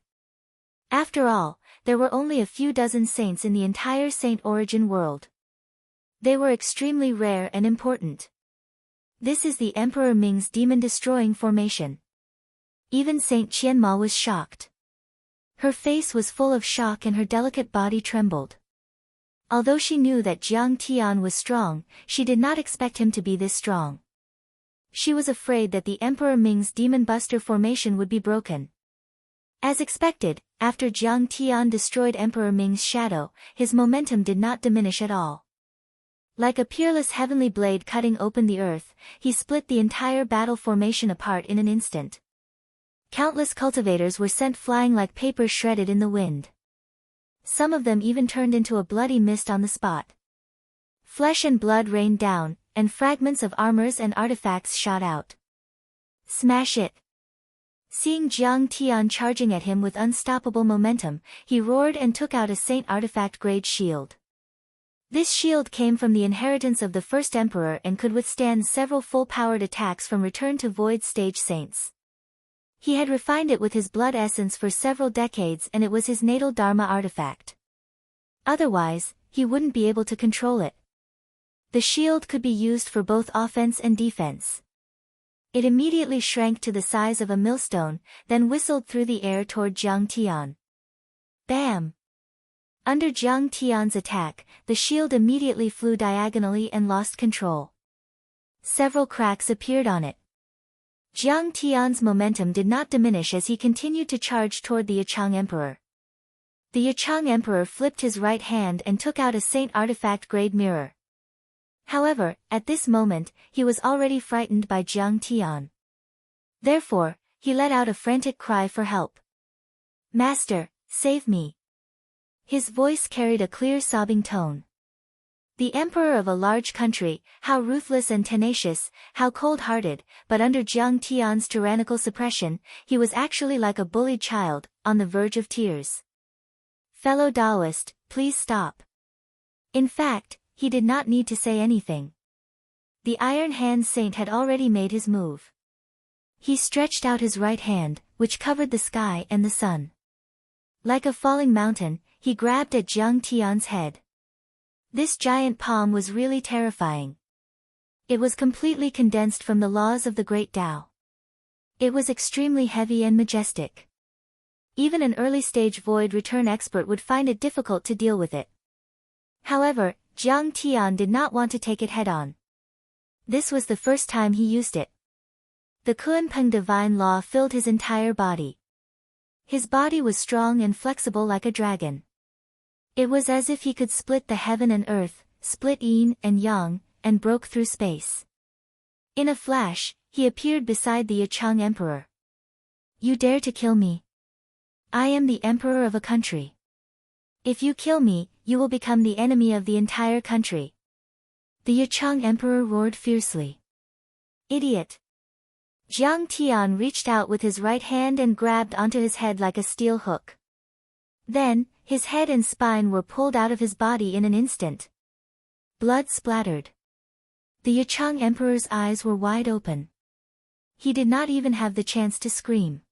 After all, there were only a few dozen saints in the entire Saint Origin world. They were extremely rare and important. This is the Emperor Ming's demon-destroying formation. Even Saint Qianma was shocked. Her face was full of shock and her delicate body trembled. Although she knew that Jiang Tian was strong, she did not expect him to be this strong. She was afraid that the Emperor Ming's Demon Buster formation would be broken. As expected, after Jiang Tian destroyed Emperor Ming's shadow, his momentum did not diminish at all. Like a peerless heavenly blade cutting open the earth, he split the entire battle formation apart in an instant. Countless cultivators were sent flying like paper shredded in the wind. Some of them even turned into a bloody mist on the spot. Flesh and blood rained down, and fragments of armors and artifacts shot out. Smash it! Seeing Jiang Tian charging at him with unstoppable momentum, he roared and took out a Saint Artifact-grade shield. This shield came from the inheritance of the first emperor and could withstand several full-powered attacks from Return to Void stage saints. He had refined it with his blood essence for several decades and it was his natal Dharma artifact. Otherwise, he wouldn't be able to control it. The shield could be used for both offense and defense. It immediately shrank to the size of a millstone, then whistled through the air toward Jiang Tian. Bam! Under Jiang Tian's attack, the shield immediately flew diagonally and lost control. Several cracks appeared on it. Jiang Tian's momentum did not diminish as he continued to charge toward the Yichang Emperor. The Yichang Emperor flipped his right hand and took out a Saint Artifact-grade mirror. However, at this moment, he was already frightened by Jiang Tian. Therefore, he let out a frantic cry for help. "Master, save me!" His voice carried a clear sobbing tone. The emperor of a large country, how ruthless and tenacious, how cold-hearted, but under Jiang Tian's tyrannical suppression, he was actually like a bullied child, on the verge of tears. "Fellow Taoist, please stop." In fact, he did not need to say anything. The Iron Hand Saint had already made his move. He stretched out his right hand, which covered the sky and the sun. Like a falling mountain, he grabbed at Jiang Tian's head. This giant palm was really terrifying. It was completely condensed from the laws of the Great Tao. It was extremely heavy and majestic. Even an early-stage void return expert would find it difficult to deal with it. However, Jiang Tian did not want to take it head-on. This was the first time he used it. The Kunpeng divine law filled his entire body. His body was strong and flexible like a dragon. It was as if he could split the heaven and earth, split yin and yang, and broke through space. In a flash, he appeared beside the Yichang Emperor. "You dare to kill me? I am the emperor of a country. If you kill me, you will become the enemy of the entire country." The Yichang Emperor roared fiercely. "Idiot!" Jiang Tian reached out with his right hand and grabbed onto his head like a steel hook. Then, his head and spine were pulled out of his body in an instant. Blood splattered. The Yichang Emperor's eyes were wide open. He did not even have the chance to scream.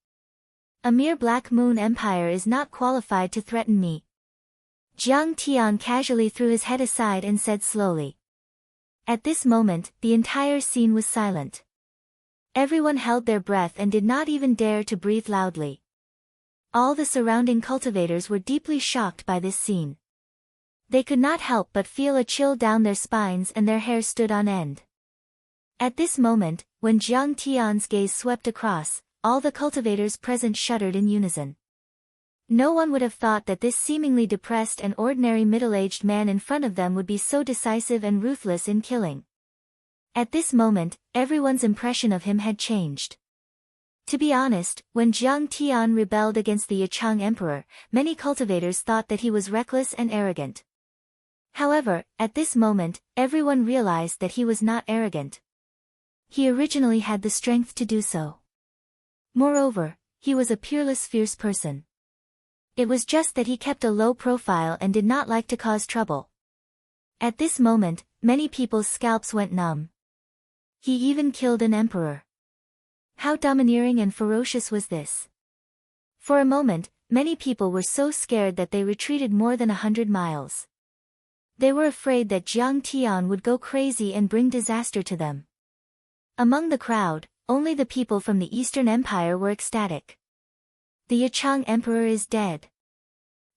"A mere Black Moon Empire is not qualified to threaten me." Jiang Tian casually threw his head aside and said slowly. At this moment, the entire scene was silent. Everyone held their breath and did not even dare to breathe loudly. All the surrounding cultivators were deeply shocked by this scene. They could not help but feel a chill down their spines and their hair stood on end. At this moment, when Jiang Tian's gaze swept across, all the cultivators present shuddered in unison. No one would have thought that this seemingly depressed and ordinary middle-aged man in front of them would be so decisive and ruthless in killing. At this moment, everyone's impression of him had changed. To be honest, when Jiang Tian rebelled against the Yichang Emperor, many cultivators thought that he was reckless and arrogant. However, at this moment, everyone realized that he was not arrogant. He originally had the strength to do so. Moreover, he was a peerless fierce person. It was just that he kept a low profile and did not like to cause trouble. At this moment, many people's scalps went numb. He even killed an emperor. How domineering and ferocious was this? For a moment, many people were so scared that they retreated more than 100 miles. They were afraid that Jiang Tian would go crazy and bring disaster to them. Among the crowd, only the people from the Eastern Empire were ecstatic. The Yichang Emperor is dead.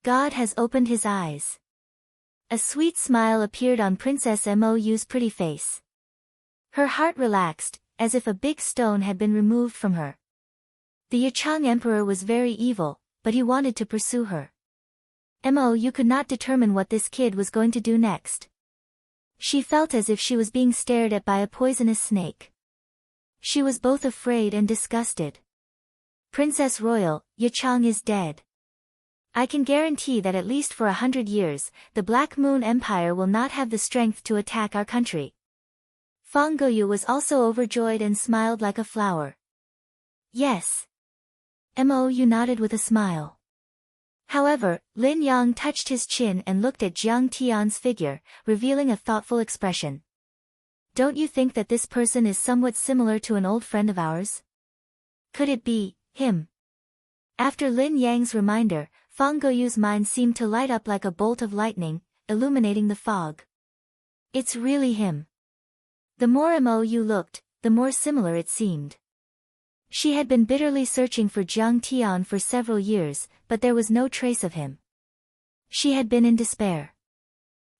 God has opened his eyes. A sweet smile appeared on Princess Mou's pretty face. Her heart relaxed, as if a big stone had been removed from her. The Yichang Emperor was very evil, but he wanted to pursue her. Mou could not determine what this kid was going to do next. She felt as if she was being stared at by a poisonous snake. She was both afraid and disgusted. Princess Royal, Yichang is dead. I can guarantee that at least for 100 years, the Black Moon Empire will not have the strength to attack our country. Fang Goyu was also overjoyed and smiled like a flower. Yes. Mou nodded with a smile. However, Lin Yang touched his chin and looked at Jiang Tian's figure, revealing a thoughtful expression. Don't you think that this person is somewhat similar to an old friend of ours? Could it be him? After Lin Yang's reminder, Fang Goyu's mind seemed to light up like a bolt of lightning, illuminating the fog. It's really him. The more Mou looked, the more similar it seemed. She had been bitterly searching for Jiang Tian for several years, but there was no trace of him. She had been in despair.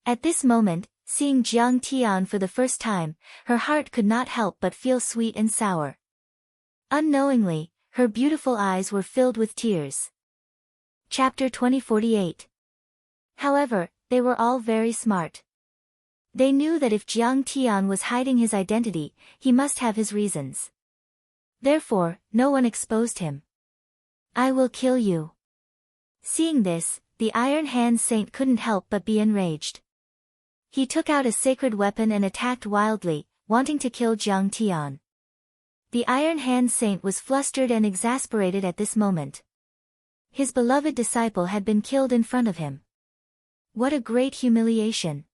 At this moment, seeing Jiang Tian for the first time, her heart could not help but feel sweet and sour. Unknowingly, her beautiful eyes were filled with tears. Chapter 2048. However, they were all very smart. They knew that if Jiang Tian was hiding his identity, he must have his reasons. Therefore, no one exposed him. I will kill you. Seeing this, the Iron Hand Saint couldn't help but be enraged. He took out a sacred weapon and attacked wildly, wanting to kill Jiang Tian. The Iron Hand Saint was flustered and exasperated at this moment. His beloved disciple had been killed in front of him. What a great humiliation.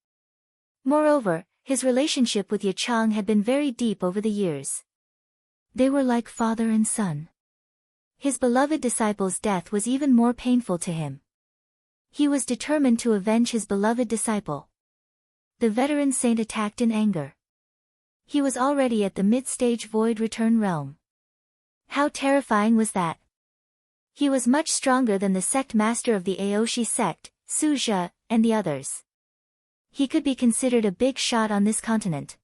Moreover, his relationship with Yichang had been very deep over the years. They were like father and son. His beloved disciple's death was even more painful to him. He was determined to avenge his beloved disciple. The veteran saint attacked in anger. He was already at the mid-stage void return realm. How terrifying was that? He was much stronger than the sect master of the Aoshi sect, Suzha, and the others. He could be considered a big shot on this continent.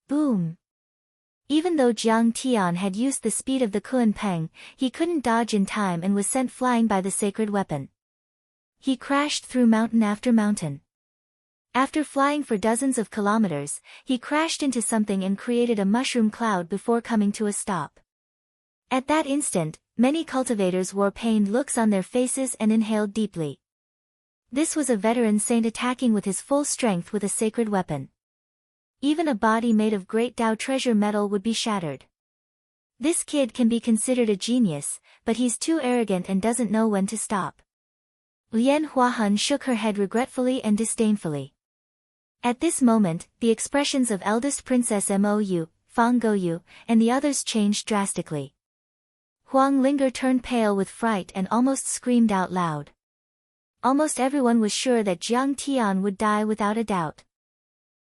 Boom! Even though Jiang Tian had used the speed of the Kunpeng, he couldn't dodge in time and was sent flying by the sacred weapon. He crashed through mountain after mountain. After flying for dozens of kilometers, he crashed into something and created a mushroom cloud before coming to a stop. At that instant, many cultivators wore pained looks on their faces and inhaled deeply. This was a veteran saint attacking with his full strength with a sacred weapon. Even a body made of great Dao treasure metal would be shattered. This kid can be considered a genius, but he's too arrogant and doesn't know when to stop. Lian Huahun shook her head regretfully and disdainfully. At this moment, the expressions of eldest Princess Mou, Fang Goyu, and the others changed drastically. Huang Linger turned pale with fright and almost screamed out loud. Almost everyone was sure that Jiang Tian would die without a doubt.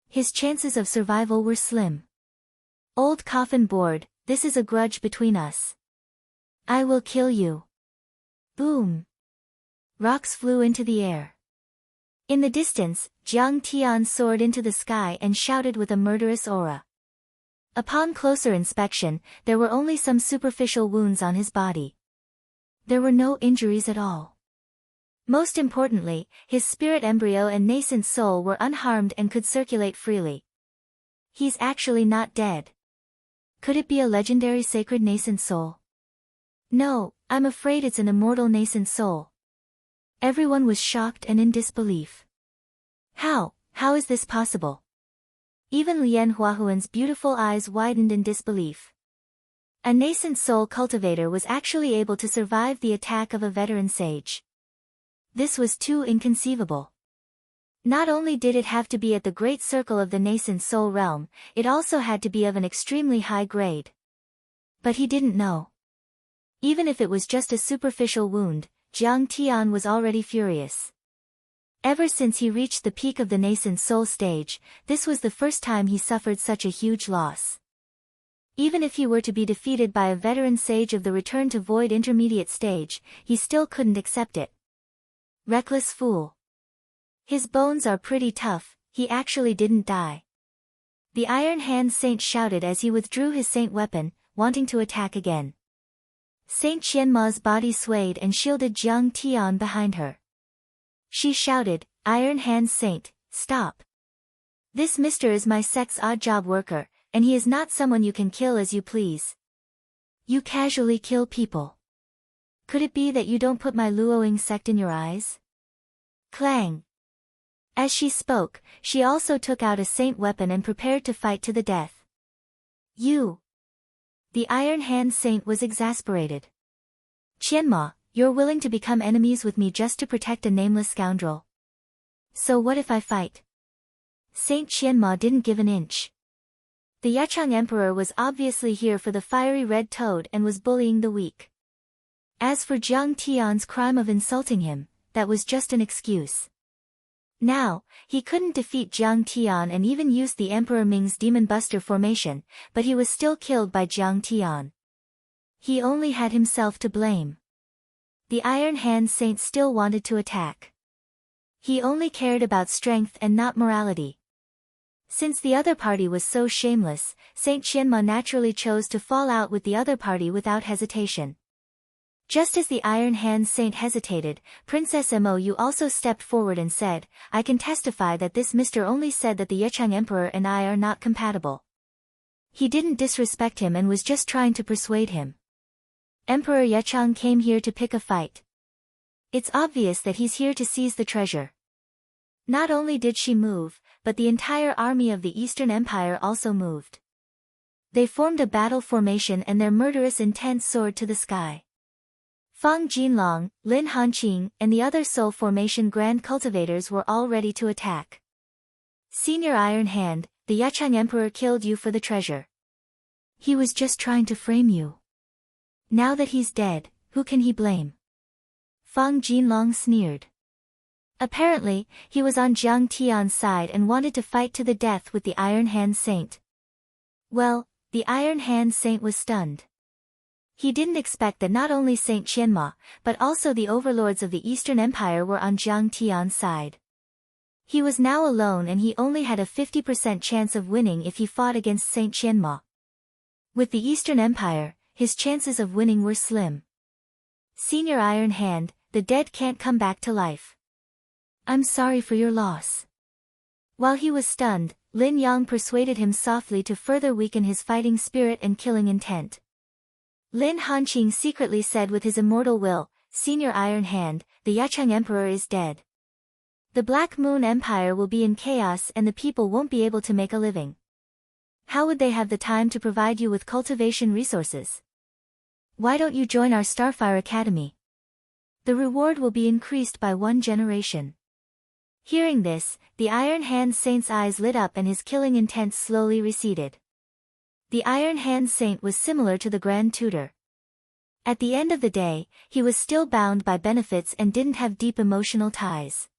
His chances of survival were slim. Old coffin board, this is a grudge between us. I will kill you. Boom! Rocks flew into the air. In the distance, Jiang Tian soared into the sky and shouted with a murderous aura. Upon closer inspection, there were only some superficial wounds on his body. There were no injuries at all. Most importantly, his spirit embryo and nascent soul were unharmed and could circulate freely. He's actually not dead. Could it be a legendary sacred nascent soul? No, I'm afraid it's an immortal nascent soul. Everyone was shocked and in disbelief. How is this possible? Even Lian Huahuan's beautiful eyes widened in disbelief. A nascent soul cultivator was actually able to survive the attack of a veteran sage. This was too inconceivable. Not only did it have to be at the great circle of the nascent soul realm, it also had to be of an extremely high grade. But he didn't know. Even if it was just a superficial wound, Jiang Tian was already furious. Ever since he reached the peak of the nascent soul stage, this was the first time he suffered such a huge loss. Even if he were to be defeated by a veteran sage of the Return to Void intermediate stage, he still couldn't accept it. Reckless fool. His bones are pretty tough, he actually didn't die. The Iron Hand Saint shouted as he withdrew his saint weapon, wanting to attack again. Saint Qianma's body swayed and shielded Jiang Tian behind her. She shouted, "Iron Hand Saint, stop. This mister is my sect's odd-job worker, and he is not someone you can kill as you please. You casually kill people. Could it be that you don't put my Luoying sect in your eyes?" Clang. As she spoke, she also took out a saint weapon and prepared to fight to the death. You. The Iron Hand Saint was exasperated. "Qianma, you're willing to become enemies with me just to protect a nameless scoundrel. So what if I fight?" Saint Qianma didn't give an inch. The Yecheng Emperor was obviously here for the fiery red toad and was bullying the weak. As for Jiang Tian's crime of insulting him, that was just an excuse. Now, he couldn't defeat Jiang Tian and even used the Emperor Ming's Demon Buster formation, but he was still killed by Jiang Tian. He only had himself to blame. The Iron Hand Saint still wanted to attack. He only cared about strength and not morality. Since the other party was so shameless, Saint Qianma naturally chose to fall out with the other party without hesitation. Just as the Iron Hand Saint hesitated, Princess Mou also stepped forward and said, "I can testify that this mister only said that the Yecheng Emperor and I are not compatible. He didn't disrespect him and was just trying to persuade him. Emperor Yecheng came here to pick a fight. It's obvious that he's here to seize the treasure." Not only did she move, but the entire army of the Eastern Empire also moved. They formed a battle formation and their murderous intent soared to the sky. Fang Jinlong, Lin Hanqing, and the other Soul Formation Grand Cultivators were all ready to attack. "Senior Iron Hand, the Yecheng Emperor killed you for the treasure. He was just trying to frame you. Now that he's dead, who can he blame?" Fang Jinlong sneered. Apparently, he was on Jiang Tian's side and wanted to fight to the death with the Iron Hand Saint. Well, the Iron Hand Saint was stunned. He didn't expect that not only Saint Qianma, but also the overlords of the Eastern Empire were on Jiang Tian's side. He was now alone and he only had a 50% chance of winning if he fought against Saint Qianma. With the Eastern Empire, his chances of winning were slim. "Senior Iron Hand, the dead can't come back to life. I'm sorry for your loss." While he was stunned, Lin Yang persuaded him softly to further weaken his fighting spirit and killing intent. Lin Hanqing secretly said with his immortal will, "Senior Iron Hand, the Yecheng Emperor is dead. The Black Moon Empire will be in chaos and the people won't be able to make a living. How would they have the time to provide you with cultivation resources? Why don't you join our Starfire Academy? The reward will be increased by 1 generation." Hearing this, the Iron Hand Saint's eyes lit up and his killing intent slowly receded. The Iron Hand Saint was similar to the Grand Tutor. At the end of the day, he was still bound by benefits and didn't have deep emotional ties.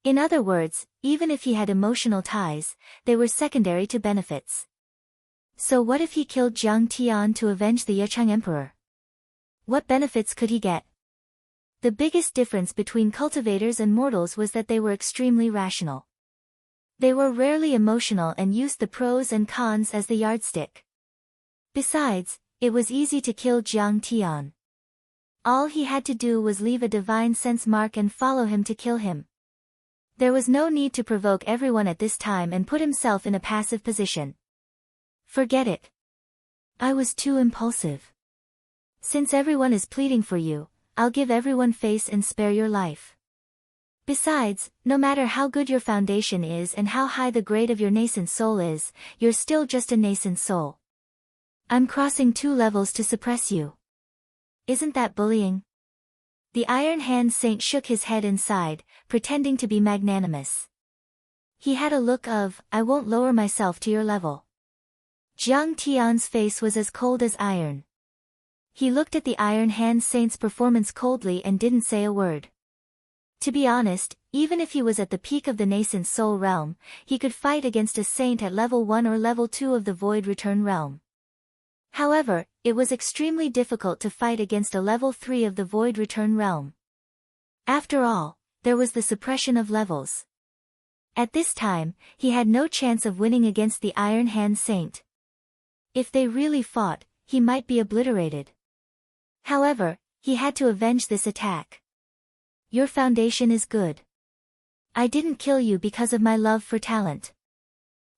In other words, even if he had emotional ties, they were secondary to benefits. So what if he killed Jiang Tian to avenge the Yecheng Emperor? What benefits could he get? The biggest difference between cultivators and mortals was that they were extremely rational. They were rarely emotional and used the pros and cons as the yardstick. Besides, it was easy to kill Jiang Tian. All he had to do was leave a divine sense mark and follow him to kill him. There was no need to provoke everyone at this time and put himself in a passive position. Forget it. I was too impulsive. Since everyone is pleading for you, I'll give everyone face and spare your life. Besides, no matter how good your foundation is and how high the grade of your nascent soul is, you're still just a nascent soul. I'm crossing 2 levels to suppress you. Isn't that bullying? The Iron Hand Saint shook his head and sighed, pretending to be magnanimous. He had a look of, I won't lower myself to your level. Jiang Tian's face was as cold as iron. He looked at the Iron Hand Saint's performance coldly and didn't say a word. To be honest, even if he was at the peak of the nascent soul realm, he could fight against a saint at level 1 or level 2 of the Void Return realm. However, it was extremely difficult to fight against a level 3 of the Void Return realm. After all, there was the suppression of levels. At this time, he had no chance of winning against the Iron Hand Saint. If they really fought, he might be obliterated. However, he had to avenge this attack. Your foundation is good. I didn't kill you because of my love for talent.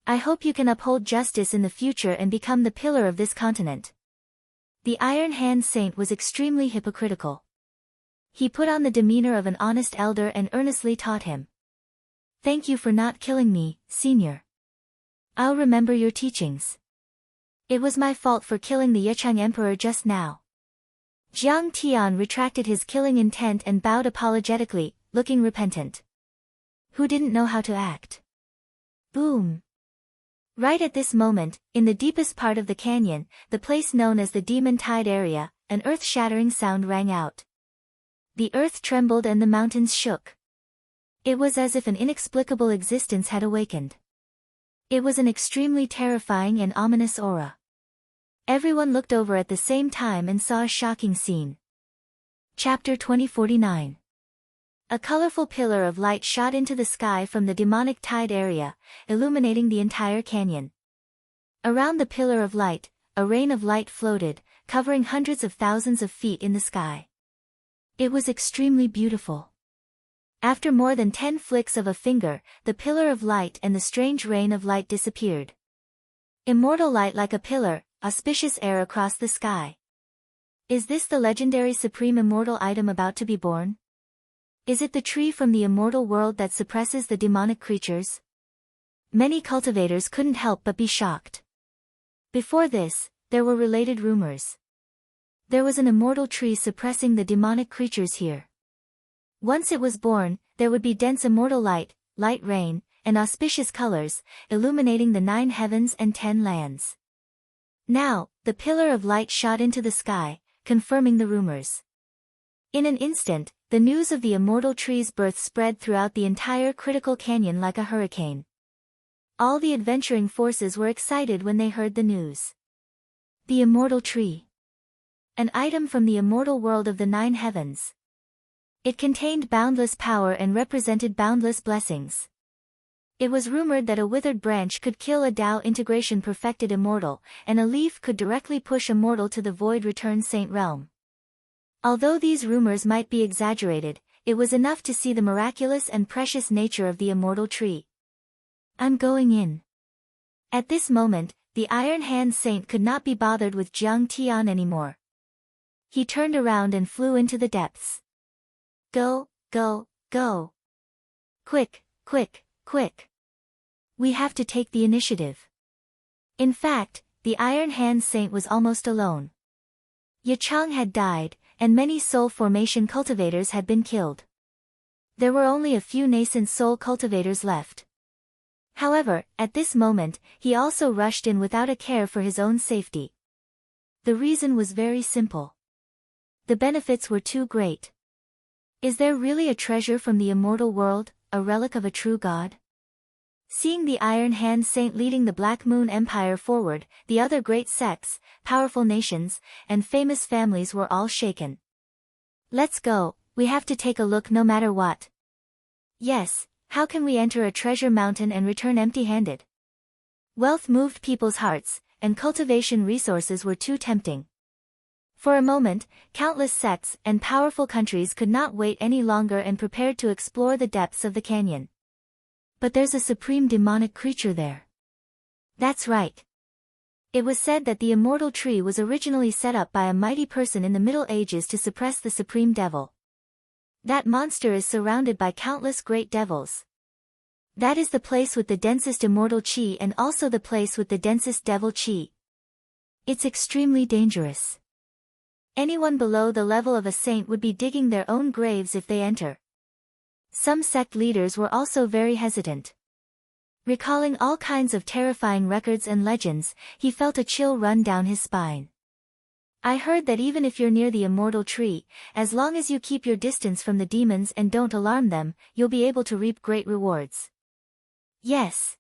I hope you can uphold justice in the future and become the pillar of this continent. The Iron Hand Saint was extremely hypocritical. He put on the demeanor of an honest elder and earnestly taught him. Thank you for not killing me, senior. I'll remember your teachings. It was my fault for killing the Yichang Emperor just now. Jiang Tian retracted his killing intent and bowed apologetically, looking repentant. Who didn't know how to act? Boom! Right at this moment, in the deepest part of the canyon, the place known as the Demon Tide area, an earth-shattering sound rang out. The earth trembled and the mountains shook. It was as if an inexplicable existence had awakened. It was an extremely terrifying and ominous aura. Everyone looked over at the same time and saw a shocking scene. Chapter 2049. A colorful pillar of light shot into the sky from the demonic tide area, illuminating the entire canyon. Around the pillar of light, a rain of light floated, covering hundreds of thousands of feet in the sky. It was extremely beautiful. After more than 10 flicks of a finger, the pillar of light and the strange rain of light disappeared. Immortal light like a pillar, auspicious air across the sky. Is this the legendary supreme immortal item about to be born? Is it the tree from the immortal world that suppresses the demonic creatures? Many cultivators couldn't help but be shocked. Before this, there were related rumors. There was an immortal tree suppressing the demonic creatures here. Once it was born, there would be dense immortal light, light rain, and auspicious colors, illuminating the 9 heavens and 10 lands. Now, the pillar of light shot into the sky, confirming the rumors. In an instant, the news of the immortal tree's birth spread throughout the entire critical canyon like a hurricane. All the adventuring forces were excited when they heard the news. The immortal tree. An item from the immortal world of the 9 heavens. It contained boundless power and represented boundless blessings. It was rumored that a withered branch could kill a Tao integration perfected immortal, and a leaf could directly push a mortal to the Void Return Saint realm. Although these rumors might be exaggerated, it was enough to see the miraculous and precious nature of the immortal tree. I'm going in. At this moment, the Iron Hand Saint could not be bothered with Jiang Tian anymore. He turned around and flew into the depths. Go, go, go. Quick, quick, quick. We have to take the initiative. In fact, the Iron Hand Saint was almost alone. Yichang had died, and many soul formation cultivators had been killed. There were only a few nascent soul cultivators left. However, at this moment, he also rushed in without a care for his own safety. The reason was very simple. The benefits were too great. Is there really a treasure from the immortal world, a relic of a true god? Seeing the Iron Hand Saint leading the Black Moon Empire forward, the other great sects, powerful nations, and famous families were all shaken. Let's go, we have to take a look no matter what. Yes, how can we enter a treasure mountain and return empty-handed? Wealth moved people's hearts, and cultivation resources were too tempting. For a moment, countless sects and powerful countries could not wait any longer and prepared to explore the depths of the canyon. But there's a supreme demonic creature there. That's right. It was said that the immortal tree was originally set up by a mighty person in the Middle Ages to suppress the supreme devil. That monster is surrounded by countless great devils. That is the place with the densest immortal chi and also the place with the densest devil chi. It's extremely dangerous. Anyone below the level of a saint would be digging their own graves if they enter. Some sect leaders were also very hesitant. Recalling all kinds of terrifying records and legends, he felt a chill run down his spine. I heard that even if you're near the immortal tree, as long as you keep your distance from the demons and don't alarm them, you'll be able to reap great rewards. Yes.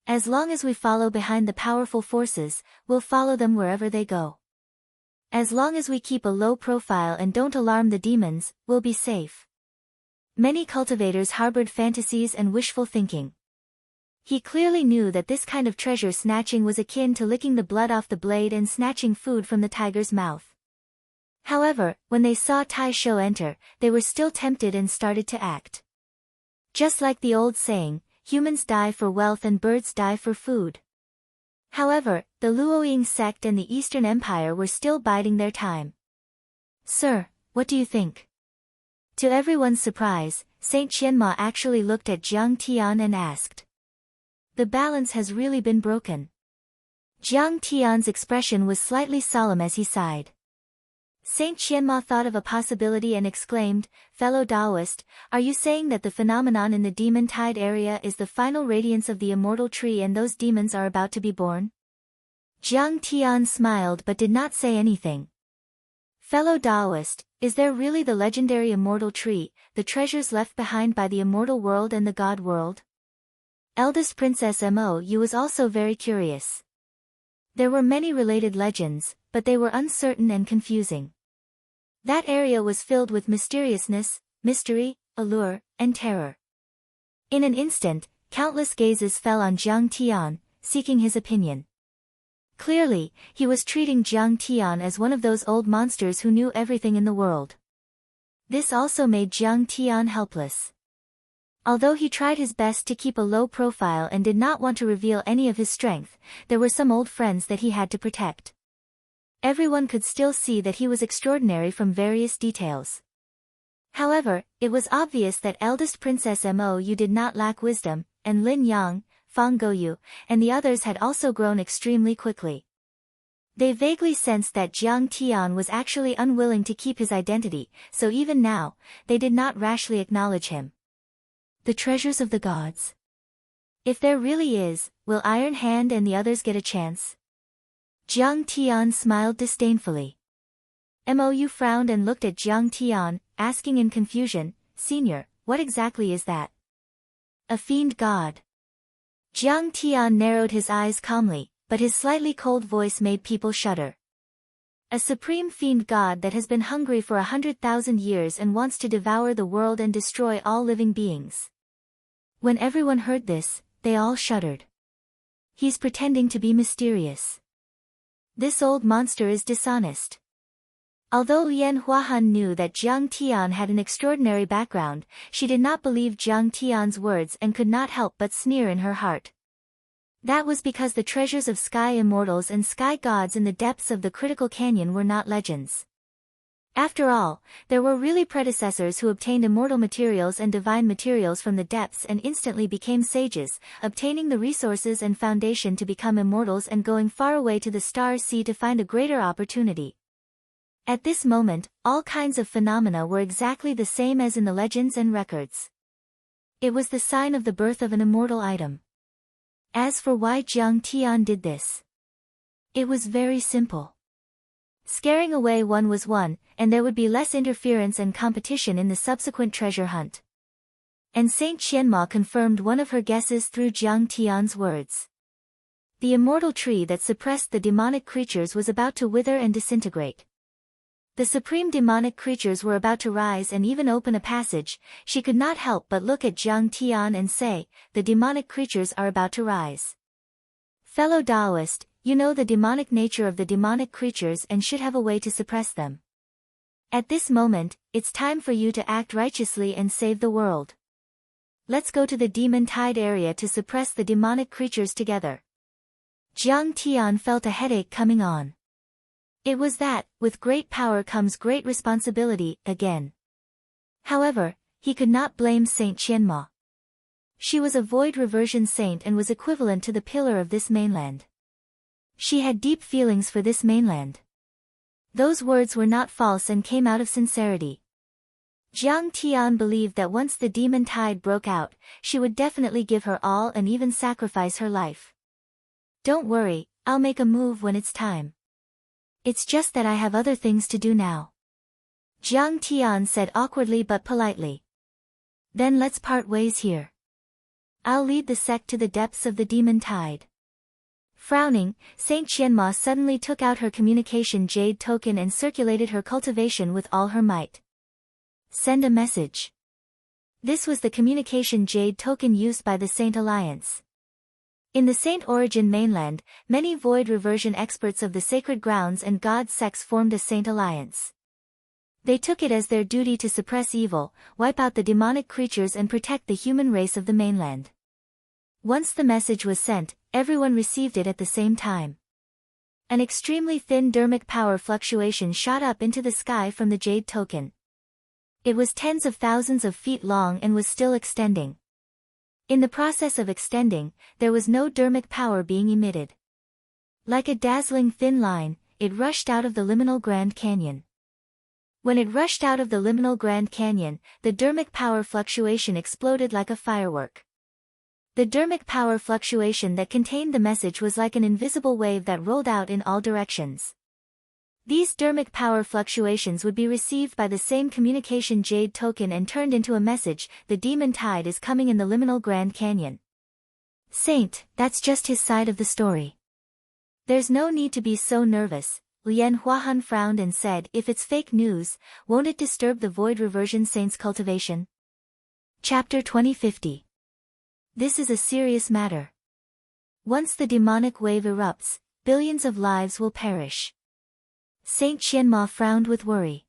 As long as we follow behind the powerful forces, we'll follow them wherever they go. As long as we keep a low profile and don't alarm the demons, we'll be safe. Many cultivators harbored fantasies and wishful thinking. He clearly knew that this kind of treasure snatching was akin to licking the blood off the blade and snatching food from the tiger's mouth. However, when they saw Tai Shou enter, they were still tempted and started to act. Just like the old saying, humans die for wealth and birds die for food. However, the Luoying sect and the Eastern Empire were still biding their time. Sir, what do you think? To everyone's surprise, Saint Qianma actually looked at Jiang Tian and asked. The balance has really been broken. Jiang Tian's expression was slightly solemn as he sighed. Saint Qianma thought of a possibility and exclaimed, "Fellow Taoist, are you saying that the phenomenon in the demon tide area is the final radiance of the immortal tree and those demons are about to be born?" Jiang Tian smiled but did not say anything. "Fellow Taoist, is there really the legendary immortal tree, the treasures left behind by the immortal world and the god world?" Eldest Princess Mo Yu was also very curious. There were many related legends, but they were uncertain and confusing. That area was filled with mysteriousness, mystery, allure, and terror. In an instant, countless gazes fell on Jiang Tian, seeking his opinion. Clearly, he was treating Jiang Tian as one of those old monsters who knew everything in the world. This also made Jiang Tian helpless. Although he tried his best to keep a low profile and did not want to reveal any of his strength, there were some old friends that he had to protect. Everyone could still see that he was extraordinary from various details. However, it was obvious that eldest Princess Mo Yu did not lack wisdom, and Lin Yang, Fang Gouyu, and the others had also grown extremely quickly. They vaguely sensed that Jiang Tian was actually unwilling to keep his identity, so even now, they did not rashly acknowledge him. The treasures of the gods. If there really is, will Iron Hand and the others get a chance? Jiang Tian smiled disdainfully. Mou frowned and looked at Jiang Tian, asking in confusion, "Senior, what exactly is that?" "A fiend god." Jiang Tian narrowed his eyes calmly, but his slightly cold voice made people shudder. "A supreme fiend god that has been hungry for 100,000 years and wants to devour the world and destroy all living beings." When everyone heard this, they all shuddered. He's pretending to be mysterious. This old monster is dishonest. Although Lien Huahan knew that Jiang Tian had an extraordinary background, she did not believe Jiang Tian's words and could not help but sneer in her heart. That was because the treasures of sky immortals and sky gods in the depths of the critical canyon were not legends. After all, there were really predecessors who obtained immortal materials and divine materials from the depths and instantly became sages, obtaining the resources and foundation to become immortals and going far away to the star sea to find a greater opportunity. At this moment, all kinds of phenomena were exactly the same as in the legends and records. It was the sign of the birth of an immortal item. As for why Jiang Tian did this, it was very simple. Scaring away one was one, and there would be less interference and competition in the subsequent treasure hunt. And Saint Qianma confirmed one of her guesses through Jiang Tian's words. The immortal tree that suppressed the demonic creatures was about to wither and disintegrate. The supreme demonic creatures were about to rise and even open a passage. She could not help but look at Jiang Tian and say, "The demonic creatures are about to rise." Fellow Taoist, you know the demonic nature of the demonic creatures and should have a way to suppress them. At this moment, it's time for you to act righteously and save the world. Let's go to the demon tide area to suppress the demonic creatures together. Jiang Tian felt a headache coming on. It was that, with great power comes great responsibility, again. However, he could not blame Saint Qianma. She was a void reversion saint and was equivalent to the pillar of this mainland. She had deep feelings for this mainland. Those words were not false and came out of sincerity. Jiang Tian believed that once the demon tide broke out, she would definitely give her all and even sacrifice her life. Don't worry, I'll make a move when it's time. It's just that I have other things to do now. Jiang Tian said awkwardly but politely. Then let's part ways here. I'll lead the sect to the depths of the demon tide. Frowning, Saint Qianma suddenly took out her communication jade token and circulated her cultivation with all her might. Send a message. This was the communication jade token used by the Saint Alliance. In the Saint Origin mainland, many void reversion experts of the sacred grounds and god sects formed a Saint Alliance. They took it as their duty to suppress evil, wipe out the demonic creatures and protect the human race of the mainland. Once the message was sent, everyone received it at the same time. An extremely thin dermic power fluctuation shot up into the sky from the jade token. It was tens of thousands of feet long and was still extending. In the process of extending, there was no dermic power being emitted. Like a dazzling thin line, it rushed out of the liminal Grand Canyon. When it rushed out of the liminal Grand Canyon, the dermic power fluctuation exploded like a firework. The dermic power fluctuation that contained the message was like an invisible wave that rolled out in all directions. These dermic power fluctuations would be received by the same communication jade token and turned into a message: the demon tide is coming in the liminal Grand Canyon. Saint, that's just his side of the story. There's no need to be so nervous. Lian Huahan frowned and said, if it's fake news, won't it disturb the void reversion saint's cultivation? Chapter 2050. This is a serious matter. Once the demonic wave erupts, billions of lives will perish. Saint Qianma frowned with worry.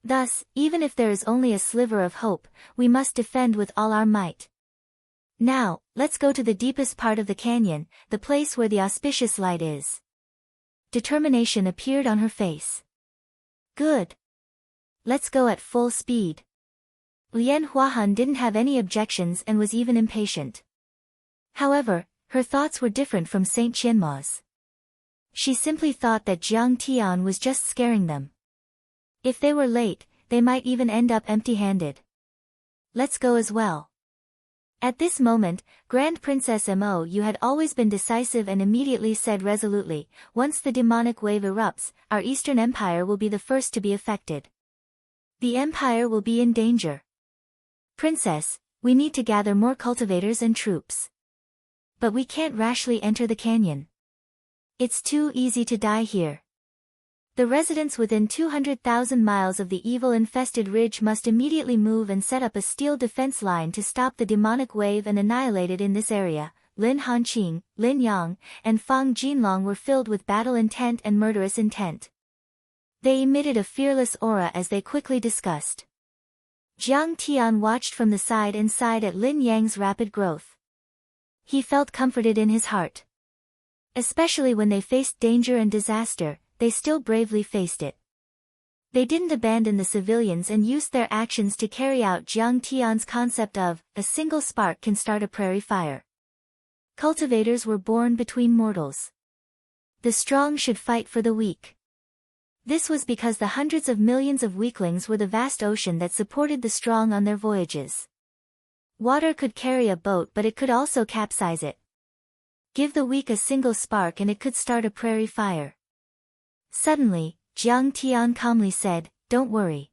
Thus, even if there is only a sliver of hope, we must defend with all our might. Now, let's go to the deepest part of the canyon, the place where the auspicious light is. Determination appeared on her face. Good. Let's go at full speed. Lian Huahan didn't have any objections and was even impatient. However, her thoughts were different from Saint Qianma's. She simply thought that Jiang Tian was just scaring them. If they were late, they might even end up empty-handed. Let's go as well. At this moment, Grand Princess Mo Yu had always been decisive and immediately said resolutely, once the demonic wave erupts, our Eastern Empire will be the first to be affected. The Empire will be in danger. Princess, we need to gather more cultivators and troops. But we can't rashly enter the canyon. It's too easy to die here. The residents within 200,000 miles of the evil-infested ridge must immediately move and set up a steel defense line to stop the demonic wave and annihilate it in this area. Lin Hanqing, Lin Yang, and Fang Jinlong were filled with battle intent and murderous intent. They emitted a fearless aura as they quickly discussed. Jiang Tian watched from the side and sighed at Lin Yang's rapid growth. He felt comforted in his heart. Especially when they faced danger and disaster, they still bravely faced it. They didn't abandon the civilians and used their actions to carry out Jiang Tian's concept of, a single spark can start a prairie fire. Cultivators were born between mortals. The strong should fight for the weak. This was because the hundreds of millions of weaklings were the vast ocean that supported the strong on their voyages. Water could carry a boat, but it could also capsize it. Give the weak a single spark and it could start a prairie fire. Suddenly, Jiang Tian calmly said, don't worry.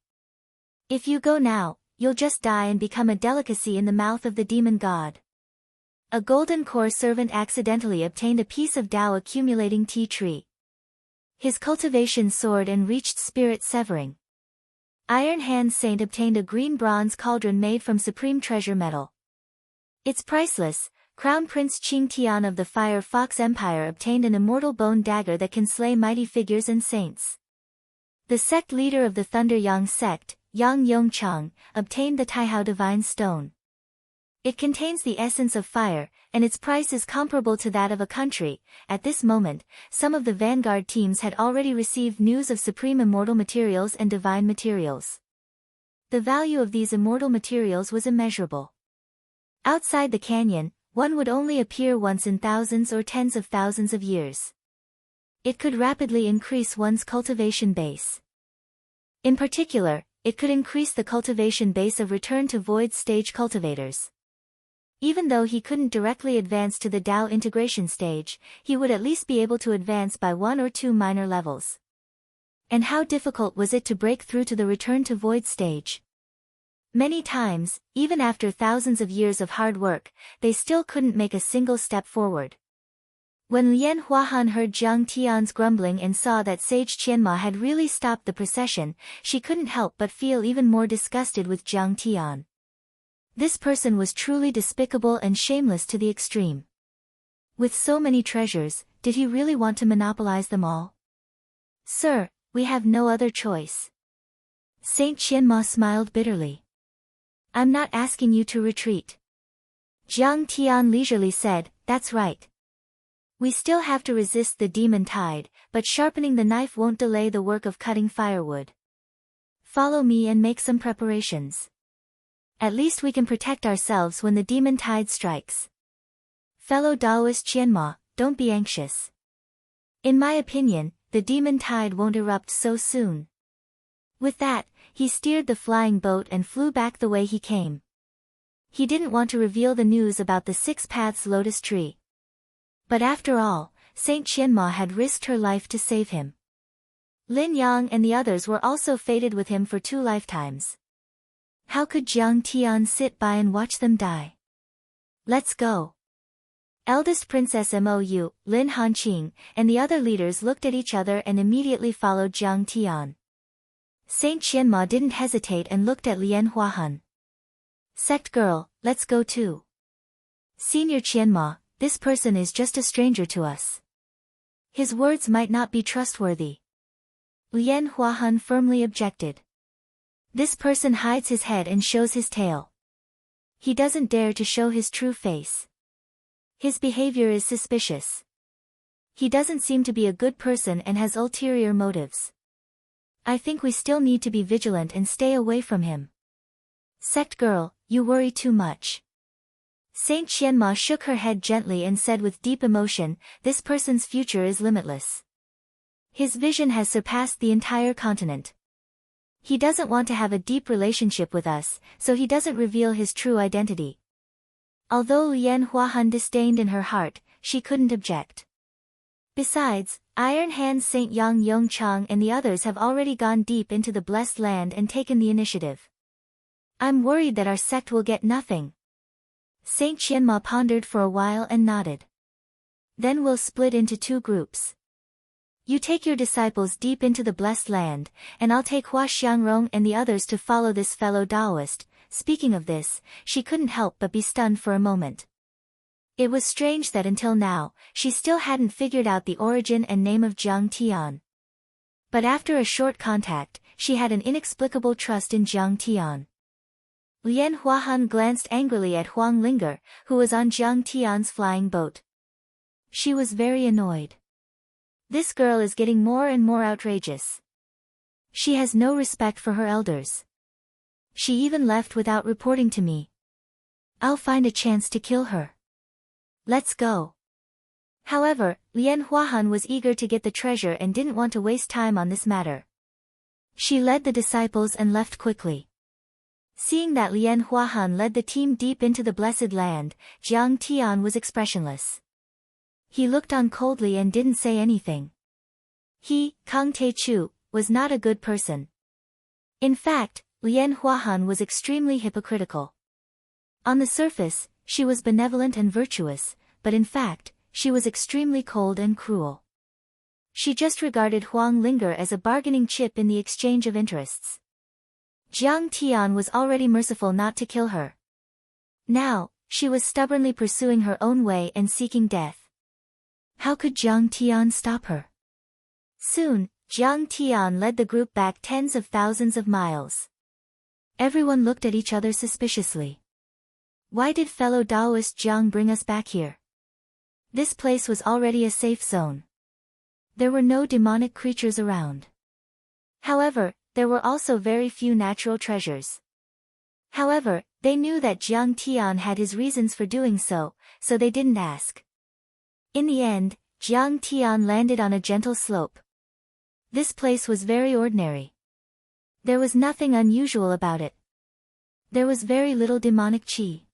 If you go now, you'll just die and become a delicacy in the mouth of the demon god. A golden core servant accidentally obtained a piece of Tao accumulating tea tree. His cultivation soared and reached spirit severing. Iron Hand Saint obtained a green bronze cauldron made from supreme treasure metal. It's priceless. Crown Prince Qing Tian of the Fire Fox Empire obtained an immortal bone dagger that can slay mighty figures and saints. The sect leader of the Thunder Yang sect, Yang Yongchang, obtained the Taihao Divine Stone. It contains the essence of fire, and its price is comparable to that of a country. At this moment, some of the vanguard teams had already received news of supreme immortal materials and divine materials. The value of these immortal materials was immeasurable. Outside the canyon, one would only appear once in thousands or tens of thousands of years. It could rapidly increase one's cultivation base. In particular, it could increase the cultivation base of return to void stage cultivators. Even though he couldn't directly advance to the Dao integration stage, he would at least be able to advance by 1 or 2 minor levels. And how difficult was it to break through to the return to void stage? Many times, even after thousands of years of hard work, they still couldn't make a single step forward. When Lian Huahan heard Jiang Tian's grumbling and saw that Sage Qianma had really stopped the procession, she couldn't help but feel even more disgusted with Jiang Tian. This person was truly despicable and shameless to the extreme. With so many treasures, did he really want to monopolize them all? Sir, we have no other choice. Saint Qianma smiled bitterly. I'm not asking you to retreat. Jiang Tian leisurely said, that's right. We still have to resist the demon tide, but sharpening the knife won't delay the work of cutting firewood. Follow me and make some preparations. At least we can protect ourselves when the demon tide strikes. Fellow Taoist Qianma, don't be anxious. In my opinion, the demon tide won't erupt so soon. With that, he steered the flying boat and flew back the way he came. He didn't want to reveal the news about the 6 Paths lotus tree. But after all, Saint Qianma had risked her life to save him. Lin Yang and the others were also fated with him for 2 lifetimes. How could Jiang Tian sit by and watch them die? Let's go. Eldest Princess Mou, Lin Hanqing, and the other leaders looked at each other and immediately followed Jiang Tian. Saint Qianma didn't hesitate and looked at Lian Huahan. Sect girl, let's go too. Senior Qianma, this person is just a stranger to us. His words might not be trustworthy. Lian Huahan firmly objected. This person hides his head and shows his tail. He doesn't dare to show his true face. His behavior is suspicious. He doesn't seem to be a good person and has ulterior motives. I think we still need to be vigilant and stay away from him. Sect girl, you worry too much. Saint Qianma shook her head gently and said with deep emotion, this person's future is limitless. His vision has surpassed the entire continent. He doesn't want to have a deep relationship with us, so he doesn't reveal his true identity. Although Lian Huahan disdained in her heart, she couldn't object. Besides, Iron Hand Saint Yang Yongchang and the others have already gone deep into the blessed land and taken the initiative. I'm worried that our sect will get nothing. Saint Qianma pondered for a while and nodded. Then we'll split into 2 groups. You take your disciples deep into the blessed land, and I'll take Hua Xiangrong and the others to follow this fellow Taoist. Speaking of this, she couldn't help but be stunned for a moment. It was strange that until now, she still hadn't figured out the origin and name of Jiang Tian. But after a short contact, she had an inexplicable trust in Jiang Tian. Lian Huahan glanced angrily at Huang Linger, who was on Jiang Tian's flying boat. She was very annoyed. This girl is getting more and more outrageous. She has no respect for her elders. She even left without reporting to me. I'll find a chance to kill her. Let's go. However, Lian Huahan was eager to get the treasure and didn't want to waste time on this matter. She led the disciples and left quickly. Seeing that Lian Huahan led the team deep into the blessed land, Jiang Tian was expressionless. He looked on coldly and didn't say anything. He, Kang Te-chu, was not a good person. In fact, Lian Huahan was extremely hypocritical. On the surface, she was benevolent and virtuous, but in fact, she was extremely cold and cruel. She just regarded Huang Linger as a bargaining chip in the exchange of interests. Jiang Tian was already merciful not to kill her. Now, she was stubbornly pursuing her own way and seeking death. How could Jiang Tian stop her? Soon, Jiang Tian led the group back tens of thousands of miles. Everyone looked at each other suspiciously. Why did fellow Taoist Jiang bring us back here? This place was already a safe zone. There were no demonic creatures around. However, there were also very few natural treasures. However, they knew that Jiang Tian had his reasons for doing so, so they didn't ask. In the end, Jiang Tian landed on a gentle slope. This place was very ordinary. There was nothing unusual about it. There was very little demonic qi.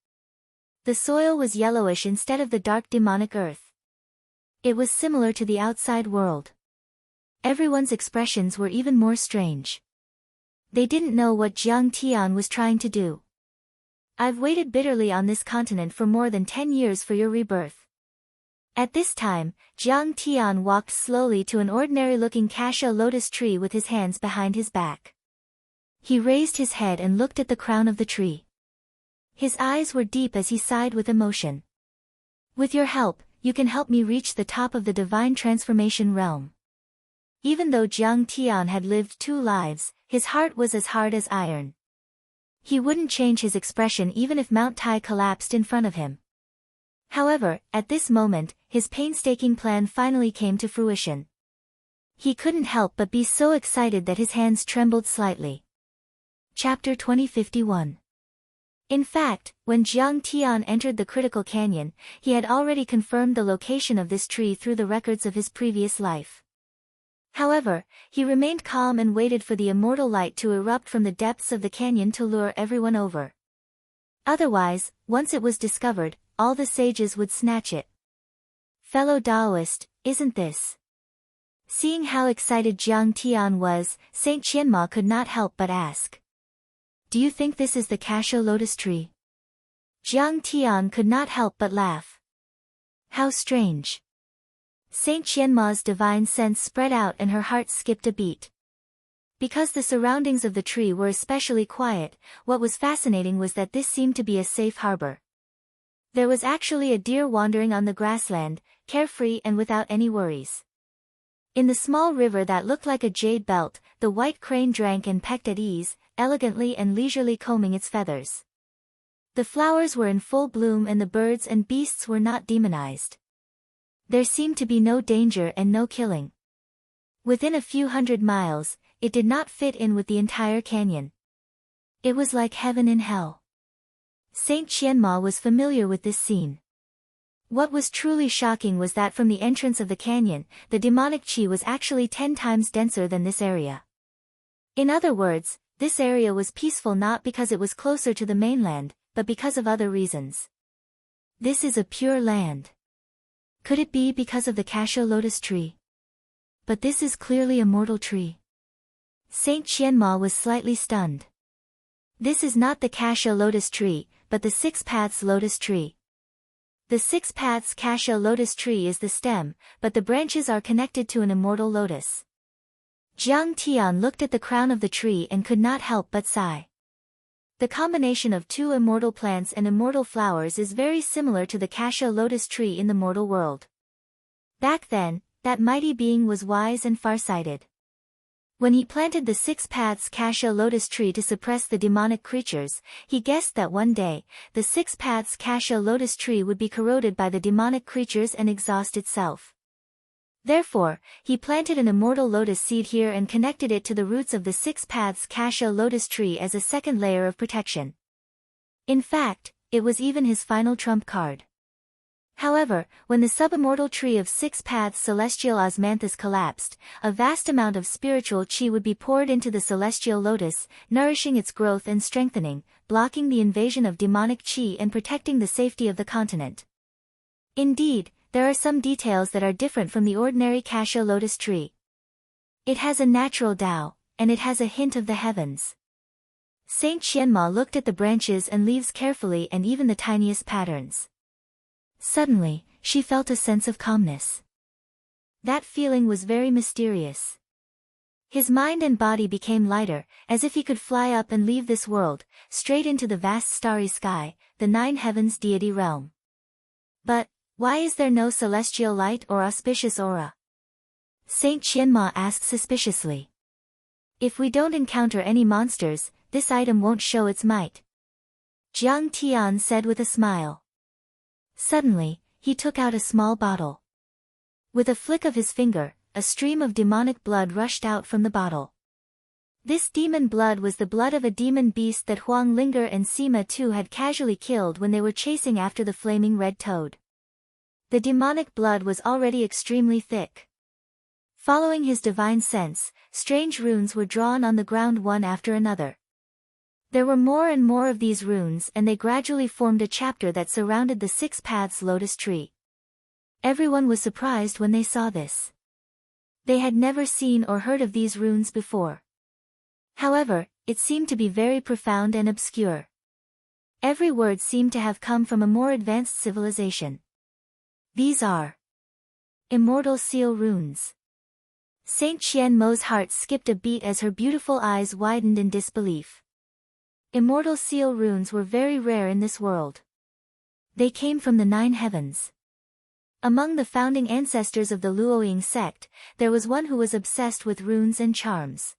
The soil was yellowish instead of the dark demonic earth. It was similar to the outside world. Everyone's expressions were even more strange. They didn't know what Jiang Tian was trying to do. I've waited bitterly on this continent for more than 10 years for your rebirth. At this time, Jiang Tian walked slowly to an ordinary-looking cassia lotus tree with his hands behind his back. He raised his head and looked at the crown of the tree. His eyes were deep as he sighed with emotion. With your help, you can help me reach the top of the divine transformation realm. Even though Jiang Tian had lived 2 lives, his heart was as hard as iron. He wouldn't change his expression even if Mount Tai collapsed in front of him. However, at this moment, his painstaking plan finally came to fruition. He couldn't help but be so excited that his hands trembled slightly. Chapter 2051. In fact, when Jiang Tian entered the critical canyon, he had already confirmed the location of this tree through the records of his previous life. However, he remained calm and waited for the immortal light to erupt from the depths of the canyon to lure everyone over. Otherwise, once it was discovered, all the sages would snatch it. Fellow Taoist, isn't this? Seeing how excited Jiang Tian was, Saint Qianma could not help but ask. Do you think this is the cassia lotus tree? Jiang Tian could not help but laugh. How strange. Saint Qianma's divine sense spread out and her heart skipped a beat. Because the surroundings of the tree were especially quiet, what was fascinating was that this seemed to be a safe harbor. There was actually a deer wandering on the grassland, carefree and without any worries. In the small river that looked like a jade belt, the white crane drank and pecked at ease, elegantly and leisurely combing its feathers. The flowers were in full bloom and the birds and beasts were not demonized. There seemed to be no danger and no killing. Within a few 100 miles, it did not fit in with the entire canyon. It was like heaven in hell. Saint Qianma was familiar with this scene. What was truly shocking was that from the entrance of the canyon, the demonic qi was actually 10 times denser than this area. In other words, this area was peaceful not because it was closer to the mainland, but because of other reasons. This is a pure land. Could it be because of the cassia lotus tree? But this is clearly a mortal tree. Saint Qianma was slightly stunned. This is not the cassia lotus tree, but the 6 paths lotus tree. The 6 paths cassia lotus tree is the stem, but the branches are connected to an immortal lotus. Jiang Tian looked at the crown of the tree and could not help but sigh. The combination of 2 immortal plants and immortal flowers is very similar to the cassia lotus tree in the mortal world. Back then, that mighty being was wise and farsighted. When he planted the 6 paths cassia lotus tree to suppress the demonic creatures, he guessed that one day, the 6 paths cassia lotus tree would be corroded by the demonic creatures and exhaust itself. Therefore, he planted an immortal lotus seed here and connected it to the roots of the 6 paths cassia lotus tree as a second layer of protection. In fact, it was even his final trump card. However, when the subimmortal tree of 6 paths celestial osmanthus collapsed, a vast amount of spiritual qi would be poured into the celestial lotus, nourishing its growth and strengthening, blocking the invasion of demonic qi and protecting the safety of the continent. Indeed, there are some details that are different from the ordinary cassia lotus tree. It has a natural Tao, and it has a hint of the heavens. Saint Qianma looked at the branches and leaves carefully and even the tiniest patterns. Suddenly, she felt a sense of calmness. That feeling was very mysterious. His mind and body became lighter, as if he could fly up and leave this world, straight into the vast starry sky, the 9 heavens deity realm. But, why is there no celestial light or auspicious aura? Saint Qianma asked suspiciously. If we don't encounter any monsters, this item won't show its might. Jiang Tian said with a smile. Suddenly, he took out a small bottle. With a flick of his finger, a stream of demonic blood rushed out from the bottle. This demon blood was the blood of a demon beast that Huang Linger and Sima Tu had casually killed when they were chasing after the flaming red toad. The demonic blood was already extremely thick. Following his divine sense, strange runes were drawn on the ground one after another. There were more and more of these runes, and they gradually formed a chapter that surrounded the 6 paths lotus tree. Everyone was surprised when they saw this. They had never seen or heard of these runes before. However, it seemed to be very profound and obscure. Every word seemed to have come from a more advanced civilization. These are Immortal Seal Runes. Saint Qian Mo's heart skipped a beat as her beautiful eyes widened in disbelief. Immortal Seal Runes were very rare in this world. They came from the 9 heavens. Among the founding ancestors of the Luoying sect, there was one who was obsessed with runes and charms.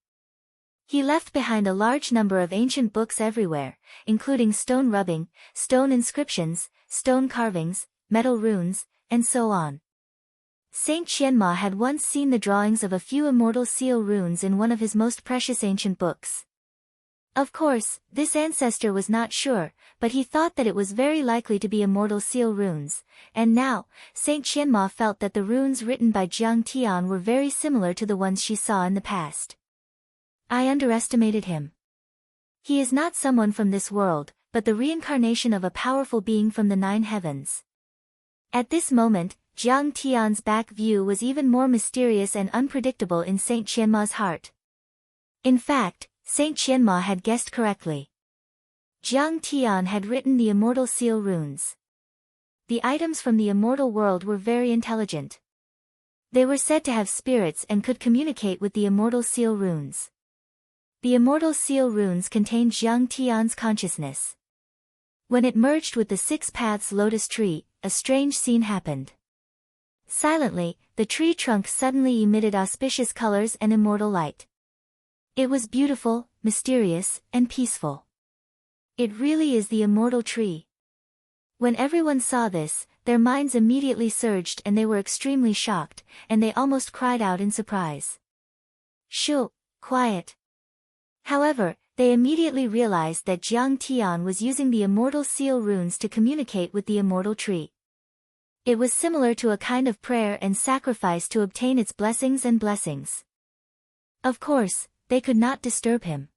He left behind a large number of ancient books everywhere, including stone rubbing, stone inscriptions, stone carvings, metal runes, and so on. Saint Qianma had once seen the drawings of a few immortal seal runes in one of his most precious ancient books. Of course, this ancestor was not sure, but he thought that it was very likely to be immortal seal runes, and now, Saint Qianma felt that the runes written by Jiang Tian were very similar to the ones she saw in the past. I underestimated him. He is not someone from this world, but the reincarnation of a powerful being from the 9 heavens. At this moment, Jiang Tian's back view was even more mysterious and unpredictable in Saint Qianma's heart. In fact, Saint Qianma had guessed correctly. Jiang Tian had written the immortal seal runes. The items from the immortal world were very intelligent. They were said to have spirits and could communicate with the immortal seal runes. The immortal seal runes contained Jiang Tian's consciousness. When it merged with the 6 paths lotus tree, a strange scene happened. Silently, the tree trunk suddenly emitted auspicious colors and immortal light. It was beautiful, mysterious, and peaceful. It really is the immortal tree. When everyone saw this, their minds immediately surged and they were extremely shocked, and they almost cried out in surprise. Shoo, quiet. However, they immediately realized that Jiang Tian was using the immortal seal runes to communicate with the immortal tree. It was similar to a kind of prayer and sacrifice to obtain its blessings and blessings. Of course, they could not disturb him.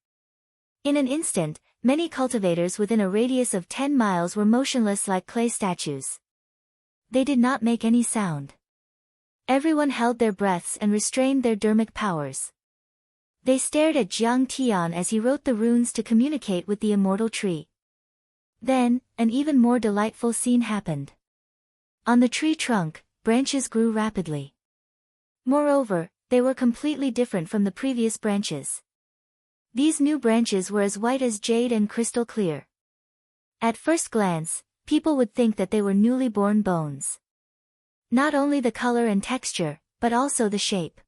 In an instant, many cultivators within a radius of 10 miles were motionless like clay statues. They did not make any sound. Everyone held their breaths and restrained their dermic powers. They stared at Jiang Tian as he wrote the runes to communicate with the immortal tree. Then, an even more delightful scene happened. On the tree trunk, branches grew rapidly. Moreover, they were completely different from the previous branches. These new branches were as white as jade and crystal clear. At first glance, people would think that they were newly born bones. Not only the color and texture, but also the shape.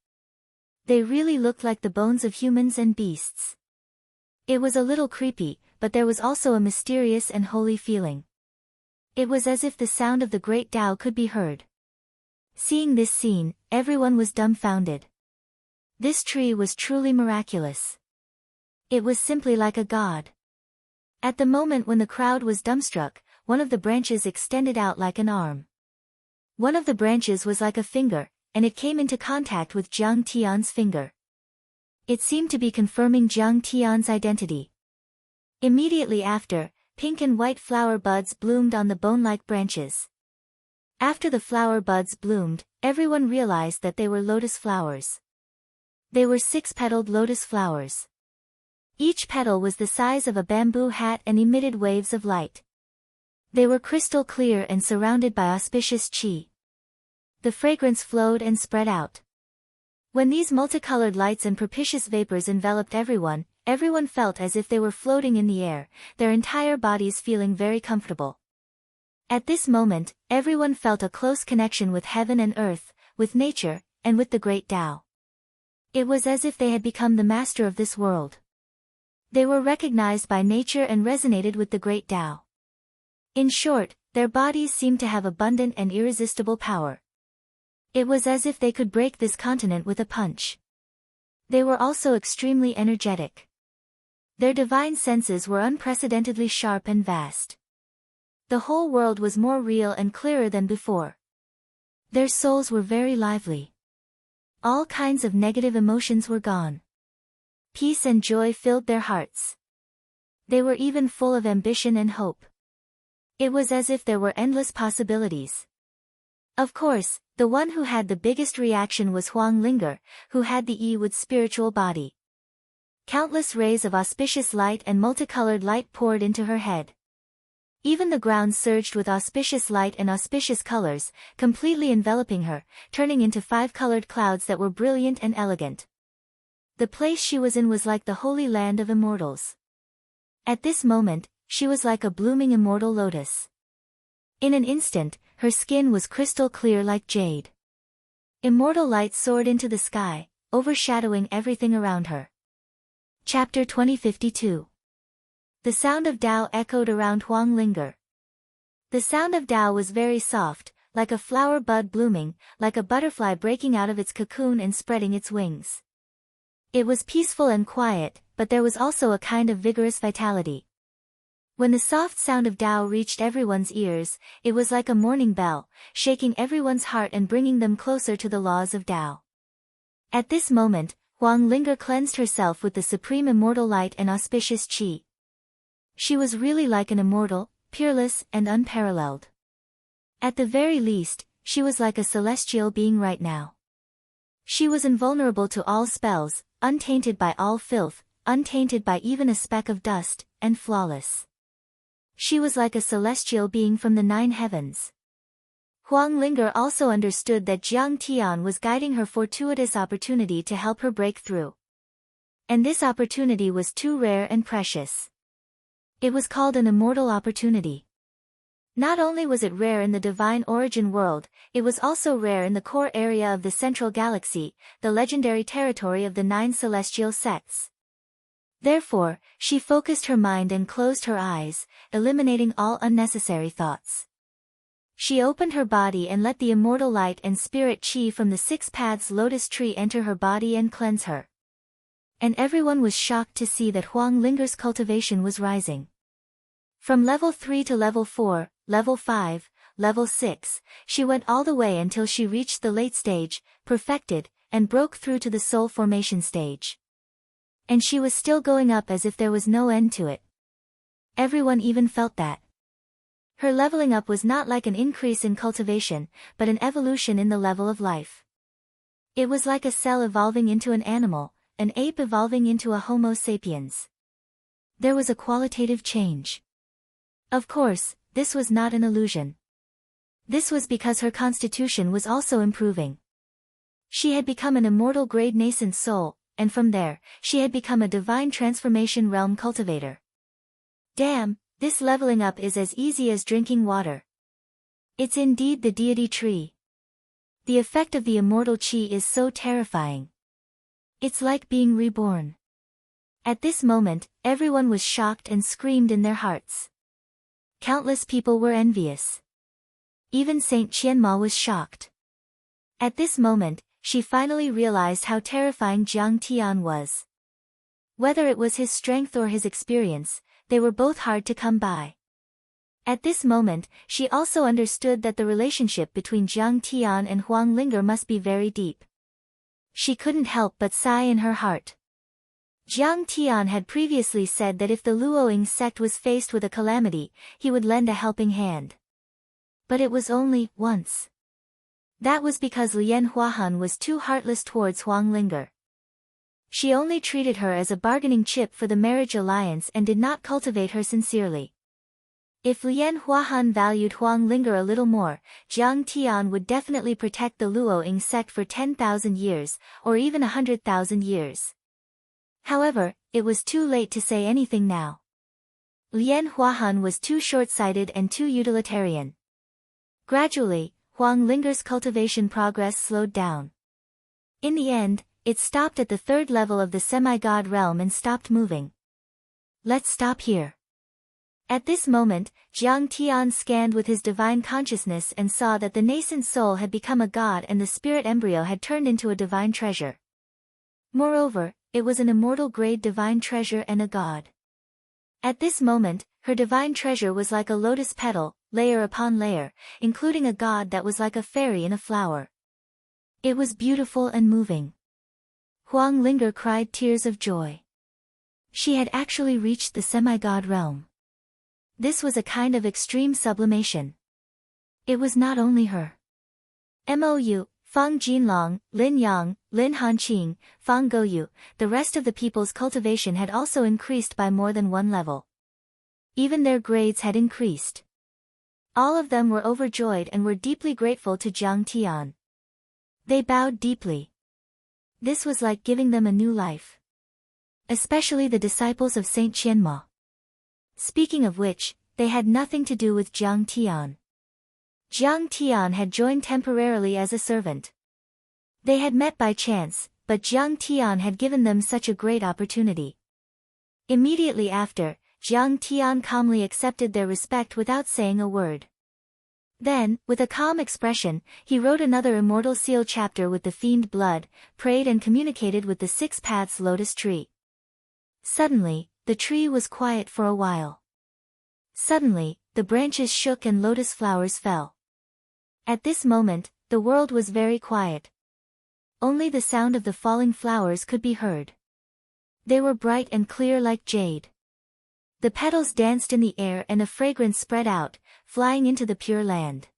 They really looked like the bones of humans and beasts. It was a little creepy, but there was also a mysterious and holy feeling. It was as if the sound of the great Tao could be heard. Seeing this scene, everyone was dumbfounded. This tree was truly miraculous. It was simply like a god. At the moment when the crowd was dumbstruck, one of the branches extended out like an arm. One of the branches was like a finger, and it came into contact with Jiang Tian's finger. It seemed to be confirming Jiang Tian's identity. Immediately after, pink and white flower buds bloomed on the bone-like branches. After the flower buds bloomed, everyone realized that they were lotus flowers. They were 6-petaled lotus flowers. Each petal was the size of a bamboo hat and emitted waves of light. They were crystal clear and surrounded by auspicious qi. The fragrance flowed and spread out. When these multicolored lights and propitious vapors enveloped everyone, everyone felt as if they were floating in the air, their entire bodies feeling very comfortable. At this moment, everyone felt a close connection with heaven and earth, with nature, and with the great Tao. It was as if they had become the master of this world. They were recognized by nature and resonated with the great Tao. In short, their bodies seemed to have abundant and irresistible power. It was as if they could break this continent with a punch. They were also extremely energetic. Their divine senses were unprecedentedly sharp and vast. The whole world was more real and clearer than before. Their souls were very lively. All kinds of negative emotions were gone. Peace and joy filled their hearts. They were even full of ambition and hope. It was as if there were endless possibilities. Of course, the one who had the biggest reaction was Huang Linger, who had the Yi-Wood spiritual body. Countless rays of auspicious light and multicolored light poured into her head. Even the ground surged with auspicious light and auspicious colors, completely enveloping her, turning into 5-colored clouds that were brilliant and elegant. The place she was in was like the holy land of immortals. At this moment, she was like a blooming immortal lotus. In an instant, her skin was crystal clear like jade. Immortal light soared into the sky, overshadowing everything around her. Chapter 2052. The sound of Tao echoed around Huang Linger. The sound of Tao was very soft, like a flower bud blooming, like a butterfly breaking out of its cocoon and spreading its wings. It was peaceful and quiet, but there was also a kind of vigorous vitality. When the soft sound of Tao reached everyone's ears, it was like a morning bell, shaking everyone's heart and bringing them closer to the laws of Tao. At this moment, Huang Linger cleansed herself with the supreme immortal light and auspicious qi. She was really like an immortal, peerless and unparalleled. At the very least, she was like a celestial being right now. She was invulnerable to all spells, untainted by all filth, untainted by even a speck of dust, and flawless. She was like a celestial being from the 9 heavens. Huang Linger also understood that Jiang Tian was guiding her fortuitous opportunity to help her break through. And this opportunity was too rare and precious. It was called an immortal opportunity. Not only was it rare in the divine origin world, it was also rare in the core area of the central galaxy, the legendary territory of the 9 celestial sects. Therefore, she focused her mind and closed her eyes, eliminating all unnecessary thoughts. She opened her body and let the immortal light and spirit qi from the 6 paths lotus tree enter her body and cleanse her. And everyone was shocked to see that Huang Linger's cultivation was rising. From level 3 to level 4, level 5, level 6, she went all the way until she reached the late stage, perfected, and broke through to the soul formation stage. And she was still going up as if there was no end to it. Everyone even felt that. Her leveling up was not like an increase in cultivation, but an evolution in the level of life. It was like a cell evolving into an animal, an ape evolving into a Homo sapiens. There was a qualitative change. Of course, this was not an illusion. This was because her constitution was also improving. She had become an immortal grade nascent soul, and from there, she had become a divine transformation realm cultivator. Damn, this leveling up is as easy as drinking water. It's indeed the deity tree. The effect of the immortal qi is so terrifying. It's like being reborn. At this moment, everyone was shocked and screamed in their hearts. Countless people were envious. Even Saint Qianma was shocked. At this moment, she finally realized how terrifying Jiang Tian was. Whether it was his strength or his experience, they were both hard to come by. At this moment, she also understood that the relationship between Jiang Tian and Huang Linger must be very deep. She couldn't help but sigh in her heart. Jiang Tian had previously said that if the Luoying sect was faced with a calamity, he would lend a helping hand. But it was only once. That was because Lian Huahan was too heartless towards Huang Linger. She only treated her as a bargaining chip for the marriage alliance and did not cultivate her sincerely. If Lian Huahan valued Huang Linger a little more, Jiang Tian would definitely protect the Luoying sect for 10,000 years, or even 100,000 years. However, it was too late to say anything now. Lian Huahan was too short-sighted and too utilitarian. Gradually, Huang Linger's cultivation progress slowed down. In the end, it stopped at the 3rd level of the semi-god realm and stopped moving. Let's stop here. At this moment, Jiang Tian scanned with his divine consciousness and saw that the nascent soul had become a god and the spirit embryo had turned into a divine treasure. Moreover, it was an immortal grade divine treasure and a god. At this moment, her divine treasure was like a lotus petal, layer upon layer, including a god that was like a fairy in a flower. It was beautiful and moving. Huang Linger cried tears of joy. She had actually reached the semi-god realm. This was a kind of extreme sublimation. It was not only her. Mou, Fang Jinlong, Lin Yang, Lin Hanqing, Fang Gouyu, the rest of the people's cultivation had also increased by more than one level. Even their grades had increased. All of them were overjoyed and were deeply grateful to Jiang Tian. They bowed deeply. This was like giving them a new life. Especially the disciples of Saint Qianma. Speaking of which, they had nothing to do with Jiang Tian. Jiang Tian had joined temporarily as a servant. They had met by chance, but Jiang Tian had given them such a great opportunity. Immediately after, Jiang Tian calmly accepted their respect without saying a word. Then, with a calm expression, he wrote another immortal seal chapter with the fiend blood, prayed and communicated with the Six Paths lotus tree. Suddenly, the tree was quiet for a while. Suddenly, the branches shook and lotus flowers fell. At this moment, the world was very quiet. Only the sound of the falling flowers could be heard. They were bright and clear like jade. The petals danced in the air and a fragrance spread out, flying into the pure land.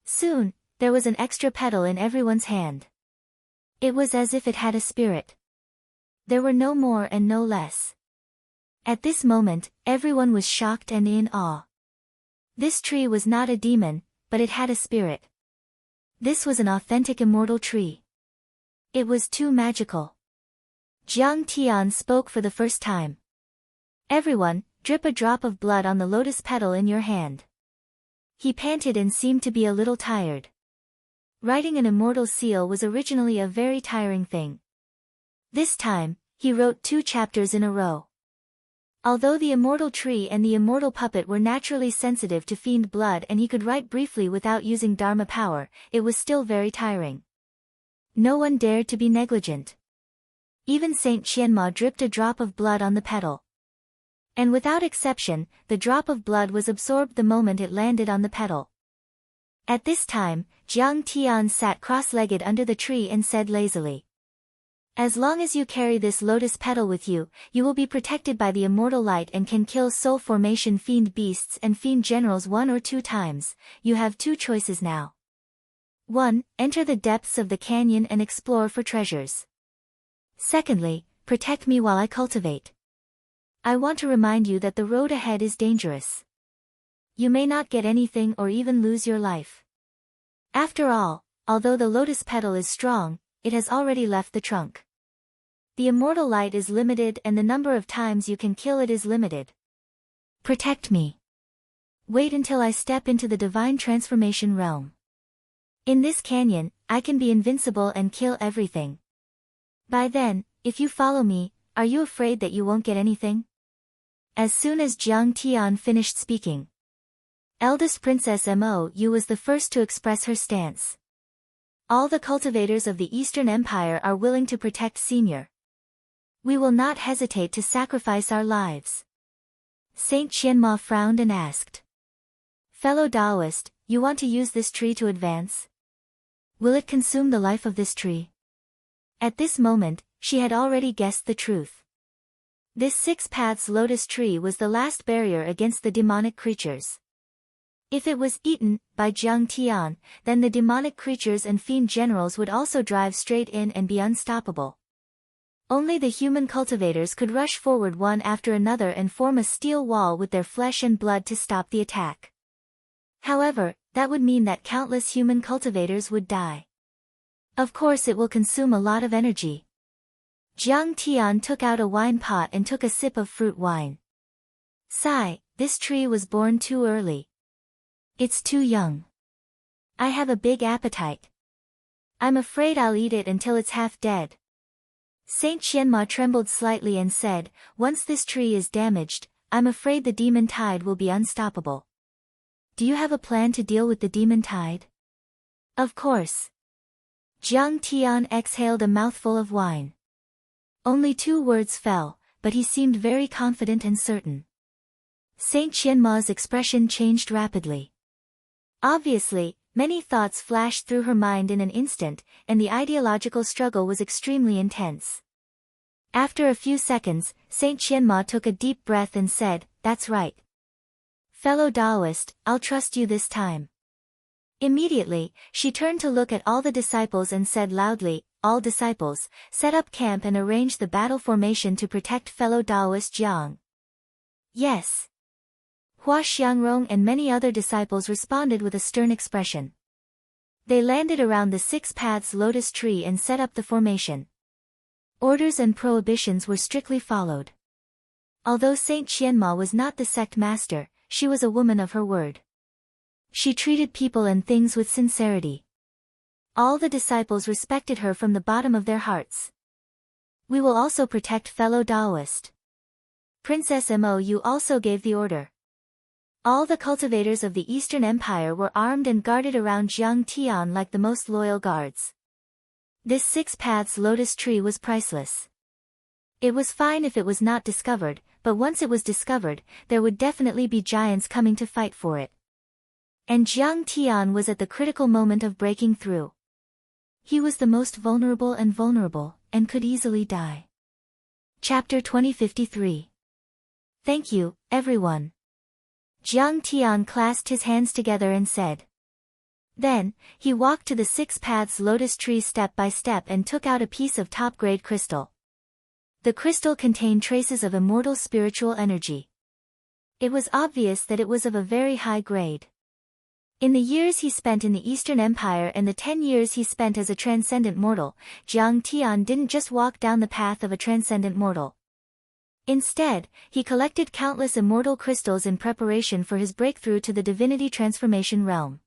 Soon, there was an extra petal in everyone's hand. It was as if it had a spirit. There were no more and no less. At this moment, everyone was shocked and in awe. This tree was not a demon, but it had a spirit. This was an authentic immortal tree. It was too magical. Jiang Tian spoke for the first time. Everyone, drip a drop of blood on the lotus petal in your hand. He panted and seemed to be a little tired. Writing an immortal seal was originally a very tiring thing. This time, he wrote 2 chapters in a row. Although the immortal tree and the immortal puppet were naturally sensitive to fiend blood and he could write briefly without using Dharma power, it was still very tiring. No one dared to be negligent. Even Saint Qianma dripped a drop of blood on the petal. And without exception, the drop of blood was absorbed the moment it landed on the petal. At this time, Jiang Tian sat cross-legged under the tree and said lazily, "As long as you carry this lotus petal with you, you will be protected by the immortal light and can kill soul formation fiend beasts and fiend generals 1 or 2 times. You have 2 choices now. 1. Enter the depths of the canyon and explore for treasures. Secondly, protect me while I cultivate. I want to remind you that the road ahead is dangerous. You may not get anything or even lose your life. After all, although the lotus petal is strong, it has already left the trunk. The immortal light is limited and the number of times you can kill it is limited. Protect me. Wait until I step into the divine transformation realm. In this canyon, I can be invincible and kill everything. By then, if you follow me, are you afraid that you won't get anything?" As soon as Jiang Tian finished speaking, eldest Princess Mo was the first to express her stance. All the cultivators of the Eastern Empire are willing to protect Senior. We will not hesitate to sacrifice our lives. Saint Qianma frowned and asked, "Fellow Taoist, you want to use this tree to advance? Will it consume the life of this tree?" At this moment, she had already guessed the truth. This 6 Paths lotus tree was the last barrier against the demonic creatures. If it was eaten by Jiang Tian, then the demonic creatures and fiend generals would also drive straight in and be unstoppable. Only the human cultivators could rush forward one after another and form a steel wall with their flesh and blood to stop the attack. However, that would mean that countless human cultivators would die. Of course it will consume a lot of energy. Jiang Tian took out a wine pot and took a sip of fruit wine. Sigh, this tree was born too early. It's too young. I have a big appetite. I'm afraid I'll eat it until it's half dead. Saint Qianma trembled slightly and said, "Once this tree is damaged, I'm afraid the demon tide will be unstoppable." Do you have a plan to deal with the demon tide? Of course. Jiang Tian exhaled a mouthful of wine. Only 2 words fell, but he seemed very confident and certain. Saint Qianma's expression changed rapidly. Obviously, many thoughts flashed through her mind in an instant, and the ideological struggle was extremely intense. After a few seconds, Saint Qianma took a deep breath and said, "That's right. Fellow Taoist, I'll trust you this time." Immediately, she turned to look at all the disciples and said loudly, "All disciples, set up camp and arrange the battle formation to protect fellow Taoist Jiang." "Yes." Hua Xiangrong and many other disciples responded with a stern expression. They landed around the Six Paths Lotus Tree and set up the formation. Orders and prohibitions were strictly followed. Although Saint Qianma was not the sect master, she was a woman of her word. She treated people and things with sincerity. All the disciples respected her from the bottom of their hearts. "We will also protect fellow Taoist." Princess Mou also gave the order. All the cultivators of the Eastern Empire were armed and guarded around Jiang Tian like the most loyal guards. This Six Paths Lotus Tree was priceless. It was fine if it was not discovered, but once it was discovered, there would definitely be giants coming to fight for it. And Jiang Tian was at the critical moment of breaking through. He was the most vulnerable, and could easily die. Chapter 2053. Thank you, everyone. Jiang Tian clasped his hands together and said. Then, he walked to the Six Paths Lotus Tree step by step and took out a piece of top-grade crystal. The crystal contained traces of immortal spiritual energy. It was obvious that it was of a very high grade. In the years he spent in the Eastern Empire and the 10 years he spent as a transcendent mortal, Jiang Tian didn't just walk down the path of a transcendent mortal. Instead, he collected countless immortal crystals in preparation for his breakthrough to the divinity transformation realm.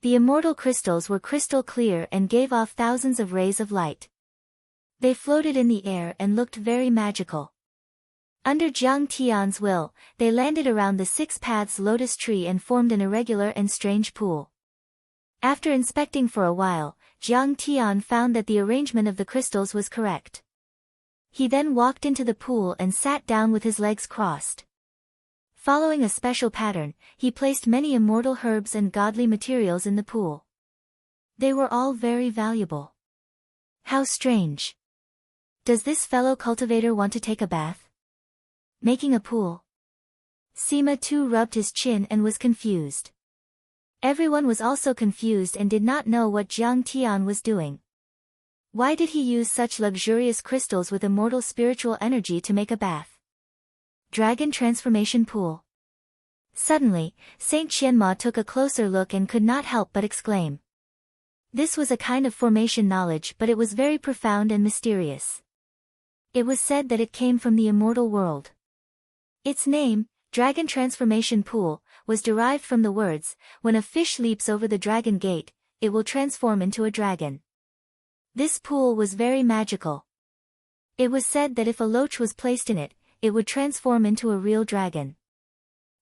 The immortal crystals were crystal clear and gave off thousands of rays of light. They floated in the air and looked very magical. Under Jiang Tian's will, they landed around the Six Paths Lotus Tree and formed an irregular and strange pool. After inspecting for a while, Jiang Tian found that the arrangement of the crystals was correct. He then walked into the pool and sat down with his legs crossed. Following a special pattern, he placed many immortal herbs and godly materials in the pool. They were all very valuable. How strange. Does this fellow cultivator want to take a bath? Making a pool? Sima too rubbed his chin and was confused. Everyone was also confused and did not know what Jiang Tian was doing. Why did he use such luxurious crystals with immortal spiritual energy to make a bath? Dragon Transformation Pool. Suddenly, Saint Qianma took a closer look and could not help but exclaim. This was a kind of formation knowledge, but it was very profound and mysterious. It was said that it came from the immortal world. Its name, Dragon Transformation Pool, was derived from the words, "When a fish leaps over the dragon gate, it will transform into a dragon." This pool was very magical. It was said that if a loach was placed in it, it would transform into a real dragon.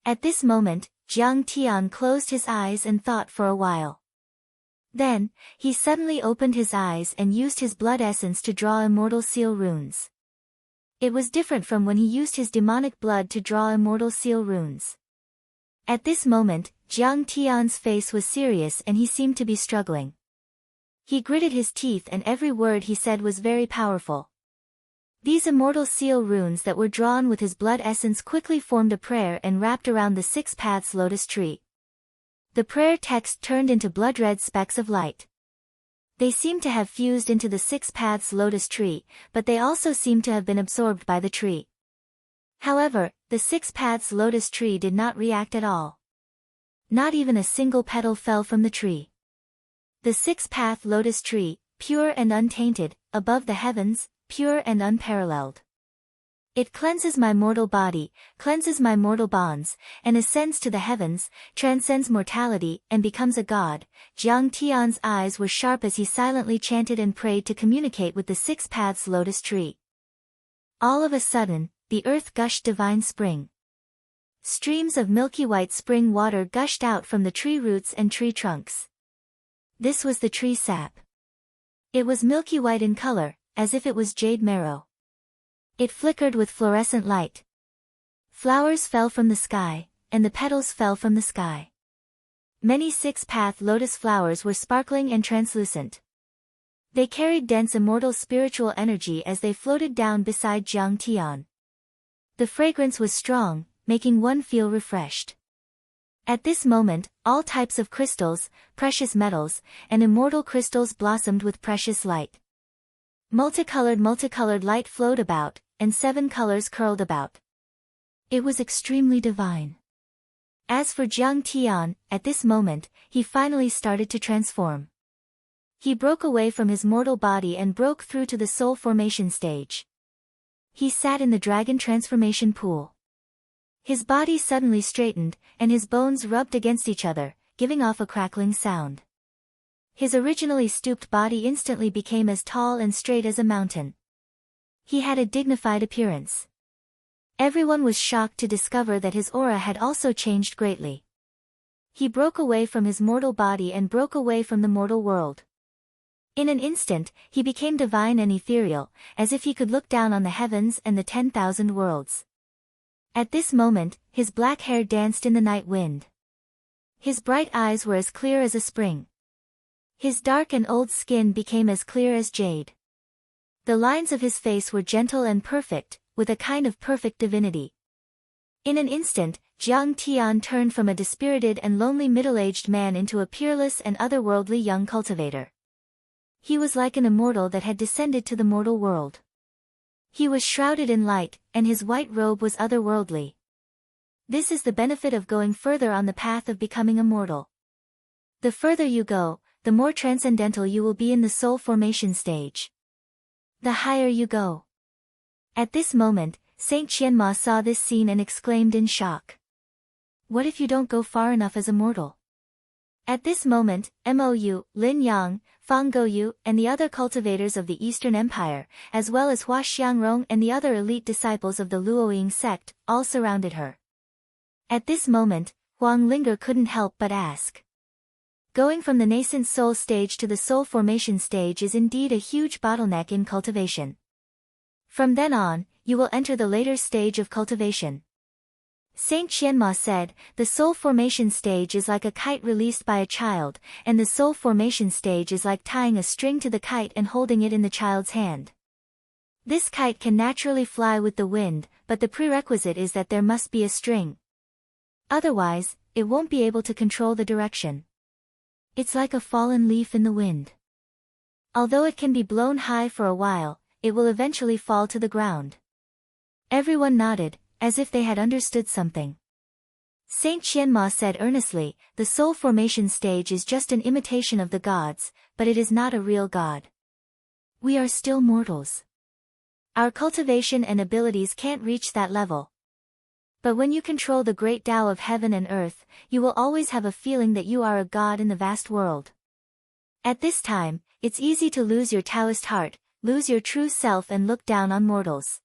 At this moment, Jiang Tian closed his eyes and thought for a while. Then, he suddenly opened his eyes and used his blood essence to draw immortal seal runes. It was different from when he used his demonic blood to draw immortal seal runes. At this moment, Jiang Tian's face was serious and he seemed to be struggling. He gritted his teeth and every word he said was very powerful. These immortal seal runes that were drawn with his blood essence quickly formed a prayer and wrapped around the Six Paths Lotus Tree. The prayer text turned into blood-red specks of light. They seemed to have fused into the Six Paths Lotus Tree, but they also seemed to have been absorbed by the tree. However, the Six Paths Lotus Tree did not react at all. Not even a single petal fell from the tree. The Six-Path Lotus Tree, pure and untainted, above the heavens, pure and unparalleled. It cleanses my mortal body, cleanses my mortal bonds, and ascends to the heavens, transcends mortality, and becomes a god. Jiang Tian's eyes were sharp as he silently chanted and prayed to communicate with the Six Paths Lotus Tree. All of a sudden, the earth gushed divine spring. Streams of milky white spring water gushed out from the tree roots and tree trunks. This was the tree sap. It was milky white in color, as if it was jade marrow. It flickered with fluorescent light. Flowers fell from the sky, and the petals fell from the sky. Many six-path lotus flowers were sparkling and translucent. They carried dense immortal spiritual energy as they floated down beside Jiang Tian. The fragrance was strong, making one feel refreshed. At this moment, all types of crystals, precious metals, and immortal crystals blossomed with precious light. Multicolored light flowed about, and 7 colors curled about. It was extremely divine. As for Jiang Tian, at this moment, he finally started to transform. He broke away from his mortal body and broke through to the soul formation stage. He sat in the dragon transformation pool. His body suddenly straightened, and his bones rubbed against each other, giving off a crackling sound. His originally stooped body instantly became as tall and straight as a mountain. He had a dignified appearance. Everyone was shocked to discover that his aura had also changed greatly. He broke away from his mortal body and broke away from the mortal world. In an instant, he became divine and ethereal, as if he could look down on the heavens and the 10,000 worlds. At this moment, his black hair danced in the night wind. His bright eyes were as clear as a spring. His dark and old skin became as clear as jade. The lines of his face were gentle and perfect, with a kind of perfect divinity. In an instant, Jiang Tian turned from a dispirited and lonely middle-aged man into a peerless and otherworldly young cultivator. He was like an immortal that had descended to the mortal world. He was shrouded in light, and his white robe was otherworldly. This is the benefit of going further on the path of becoming immortal. The further you go, the more transcendental you will be in the soul formation stage. The higher you go. At this moment, Saint Qianma saw this scene and exclaimed in shock. What if you don't go far enough as immortal? At this moment, Mou, Lin Yang, Fang Gouyu, and the other cultivators of the Eastern Empire, as well as Hua Xiangrong and the other elite disciples of the Luoying sect, all surrounded her. At this moment, Huang Linger couldn't help but ask. Going from the nascent soul stage to the soul formation stage is indeed a huge bottleneck in cultivation. From then on, you will enter the later stage of cultivation. Saint Qianma said, the soul formation stage is like a kite released by a child, and the soul formation stage is like tying a string to the kite and holding it in the child's hand. This kite can naturally fly with the wind, but the prerequisite is that there must be a string. Otherwise, it won't be able to control the direction. It's like a fallen leaf in the wind. Although it can be blown high for a while, it will eventually fall to the ground. Everyone nodded, as if they had understood something. Saint Qianma said earnestly, the soul formation stage is just an imitation of the gods, but it is not a real god. We are still mortals. Our cultivation and abilities can't reach that level. But when you control the great Tao of heaven and earth, you will always have a feeling that you are a god in the vast world. At this time, it's easy to lose your Taoist heart, lose your true self and look down on mortals.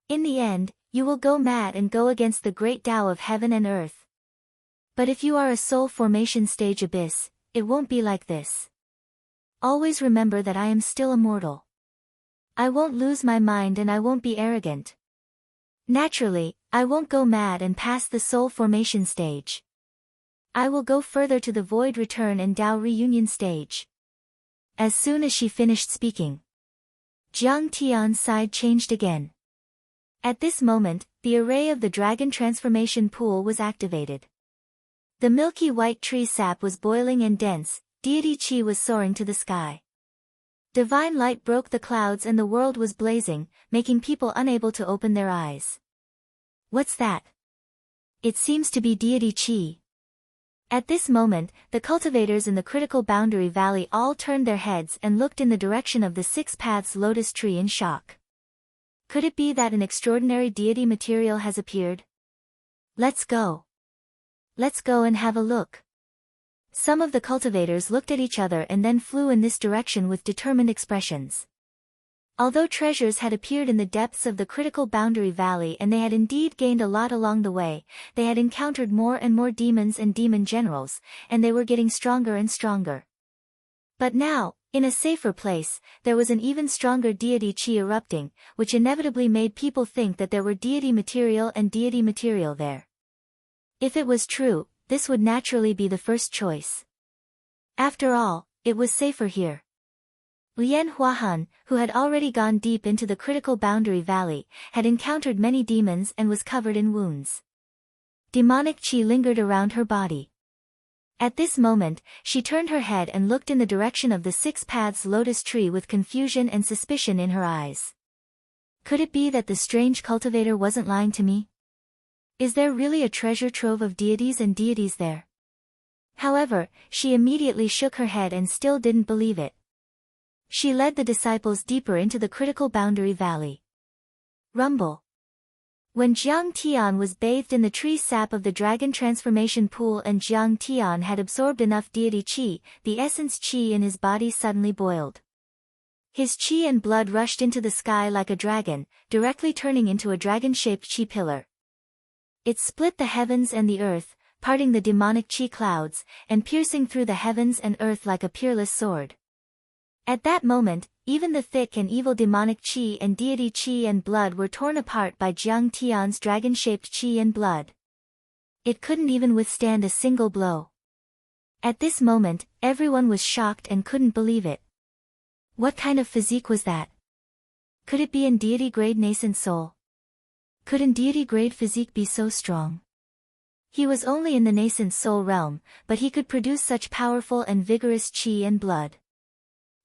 In the end, you will go mad and go against the great Tao of heaven and earth. But if you are a soul formation stage abyss, it won't be like this. Always remember that I am still immortal. I won't lose my mind and I won't be arrogant. Naturally, I won't go mad and pass the soul formation stage. I will go further to the void return and Tao reunion stage. As soon as she finished speaking, Jiang Tian's side changed again. At this moment, the array of the dragon transformation pool was activated. The milky white tree sap was boiling and dense, deity qi was soaring to the sky. Divine light broke the clouds and the world was blazing, making people unable to open their eyes. What's that? It seems to be deity qi. At this moment, the cultivators in the critical boundary valley all turned their heads and looked in the direction of the Six Paths lotus tree in shock. Could it be that an extraordinary deity material has appeared? Let's go. Let's go and have a look. Some of the cultivators looked at each other and then flew in this direction with determined expressions. Although treasures had appeared in the depths of the critical boundary valley and they had indeed gained a lot along the way, they had encountered more and more demons and demon generals, and they were getting stronger and stronger. But now, In a safer place, there was an even stronger deity chi erupting, which inevitably made people think that there were deity material there. If it was true, this would naturally be the first choice. After all, it was safer here. Lian Huahan, who had already gone deep into the critical boundary valley, had encountered many demons and was covered in wounds. Demonic chi lingered around her body. At this moment, she turned her head and looked in the direction of the Six Paths lotus tree with confusion and suspicion in her eyes. Could it be that the strange cultivator wasn't lying to me? Is there really a treasure trove of deities and deities there? However, she immediately shook her head and still didn't believe it. She led the disciples deeper into the critical boundary valley. Rumble. When Jiang Tian was bathed in the tree sap of the dragon transformation pool and Jiang Tian had absorbed enough deity qi, the essence qi in his body suddenly boiled. His qi and blood rushed into the sky like a dragon, directly turning into a dragon-shaped qi pillar. It split the heavens and the earth, parting the demonic qi clouds, and piercing through the heavens and earth like a peerless sword. At that moment, even the thick and evil demonic qi and deity qi and blood were torn apart by Jiang Tian's dragon-shaped qi and blood. It couldn't even withstand a single blow. At this moment, everyone was shocked and couldn't believe it. What kind of physique was that? Could it be in deity-grade nascent soul? Could in deity-grade physique be so strong? He was only in the nascent soul realm, but he could produce such powerful and vigorous qi and blood.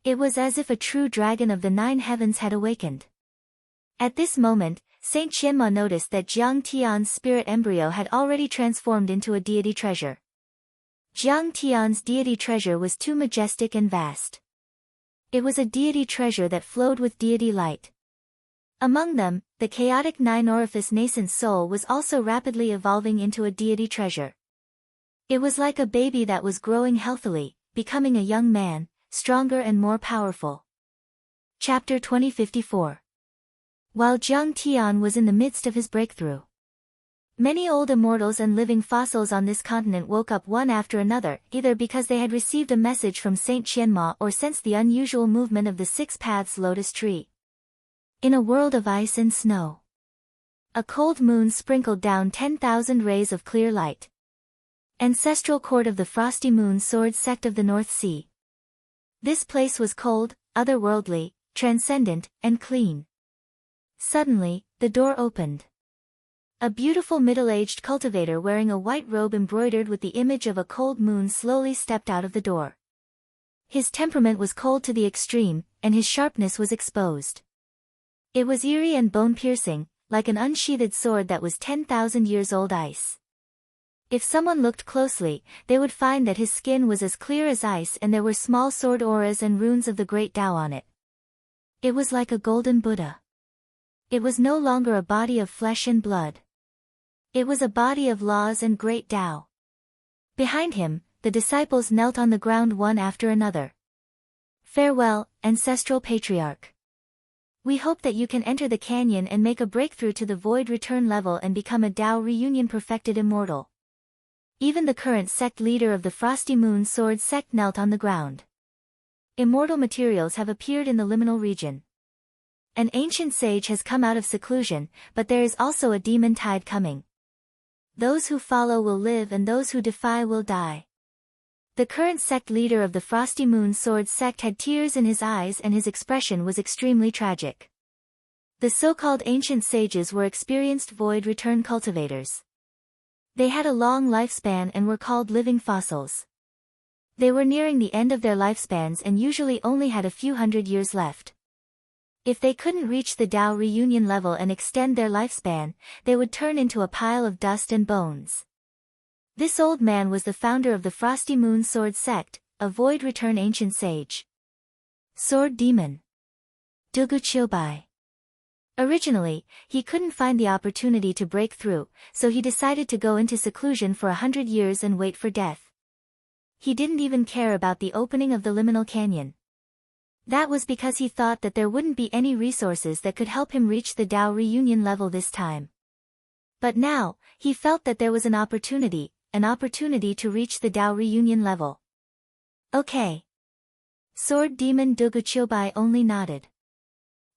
It was as if a true dragon of the 9 heavens had awakened. At this moment, Saint Qianma noticed that Jiang Tian's spirit embryo had already transformed into a deity treasure. Jiang Tian's deity treasure was too majestic and vast. It was a deity treasure that flowed with deity light. Among them, the chaotic 9-orifice nascent soul was also rapidly evolving into a deity treasure. It was like a baby that was growing healthily, becoming a young man, stronger and more powerful. Chapter 2054. While Jiang Tian was in the midst of his breakthrough, many old immortals and living fossils on this continent woke up one after another, either because they had received a message from Saint Qianma or sensed the unusual movement of the Six Paths lotus tree. In a world of ice and snow, a cold moon sprinkled down 10,000 rays of clear light. Ancestral court of the Frosty Moon Sword sect of the North Sea. This place was cold, otherworldly, transcendent, and clean. Suddenly, the door opened. A beautiful middle-aged cultivator wearing a white robe embroidered with the image of a cold moon slowly stepped out of the door. His temperament was cold to the extreme, and his sharpness was exposed. It was eerie and bone-piercing, like an unsheathed sword that was 10,000 years old ice. If someone looked closely, they would find that his skin was as clear as ice and there were small sword auras and runes of the Great Tao on it. It was like a golden Buddha. It was no longer a body of flesh and blood. It was a body of laws and Great Tao. Behind him, the disciples knelt on the ground one after another. Farewell, ancestral patriarch. We hope that you can enter the canyon and make a breakthrough to the void return level and become a Tao reunion perfected immortal. Even the current sect leader of the Frosty Moon Sword sect knelt on the ground. Immortal materials have appeared in the liminal region. An ancient sage has come out of seclusion, but there is also a demon tide coming. Those who follow will live and those who defy will die. The current sect leader of the Frosty Moon Sword sect had tears in his eyes and his expression was extremely tragic. The so-called ancient sages were experienced void return cultivators. They had a long lifespan and were called living fossils. They were nearing the end of their lifespans and usually only had a few hundred years left. If they couldn't reach the Tao reunion level and extend their lifespan, they would turn into a pile of dust and bones. This old man was the founder of the Frosty Moon Sword sect, a void return ancient sage. Sword Demon. Dugu Chilbai. Originally, he couldn't find the opportunity to break through, so he decided to go into seclusion for 100 years and wait for death. He didn't even care about the opening of the liminal canyon. That was because he thought that there wouldn't be any resources that could help him reach the Tao reunion level this time. But now, he felt that there was an opportunity to reach the Tao reunion level. Okay. Sword demon Duguchilbai only nodded.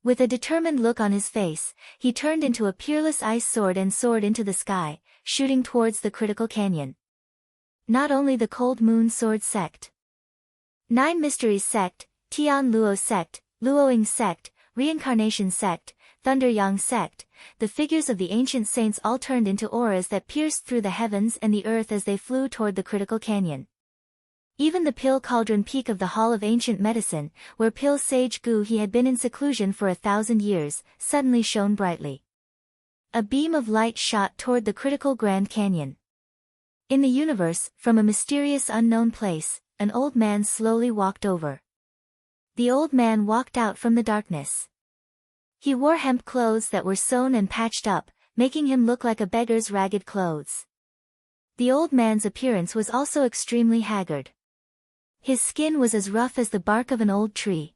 With a determined look on his face, he turned into a peerless ice sword and soared into the sky, shooting towards the critical canyon. Not only the Cold Moon Sword Sect, 9 Mysteries Sect, Tian Luo Sect, Luoing Sect, Reincarnation Sect, Thunder Yang Sect, the figures of the ancient saints all turned into auras that pierced through the heavens and the earth as they flew toward the critical canyon. Even the Pil Cauldron Peak of the Hall of Ancient Medicine, where Pil Sage Gu he had been in seclusion for 1,000 years, suddenly shone brightly. A beam of light shot toward the critical Grand Canyon. In the universe, from a mysterious unknown place, an old man slowly walked over. The old man walked out from the darkness. He wore hemp clothes that were sewn and patched up, making him look like a beggar's ragged clothes. The old man's appearance was also extremely haggard. His skin was as rough as the bark of an old tree.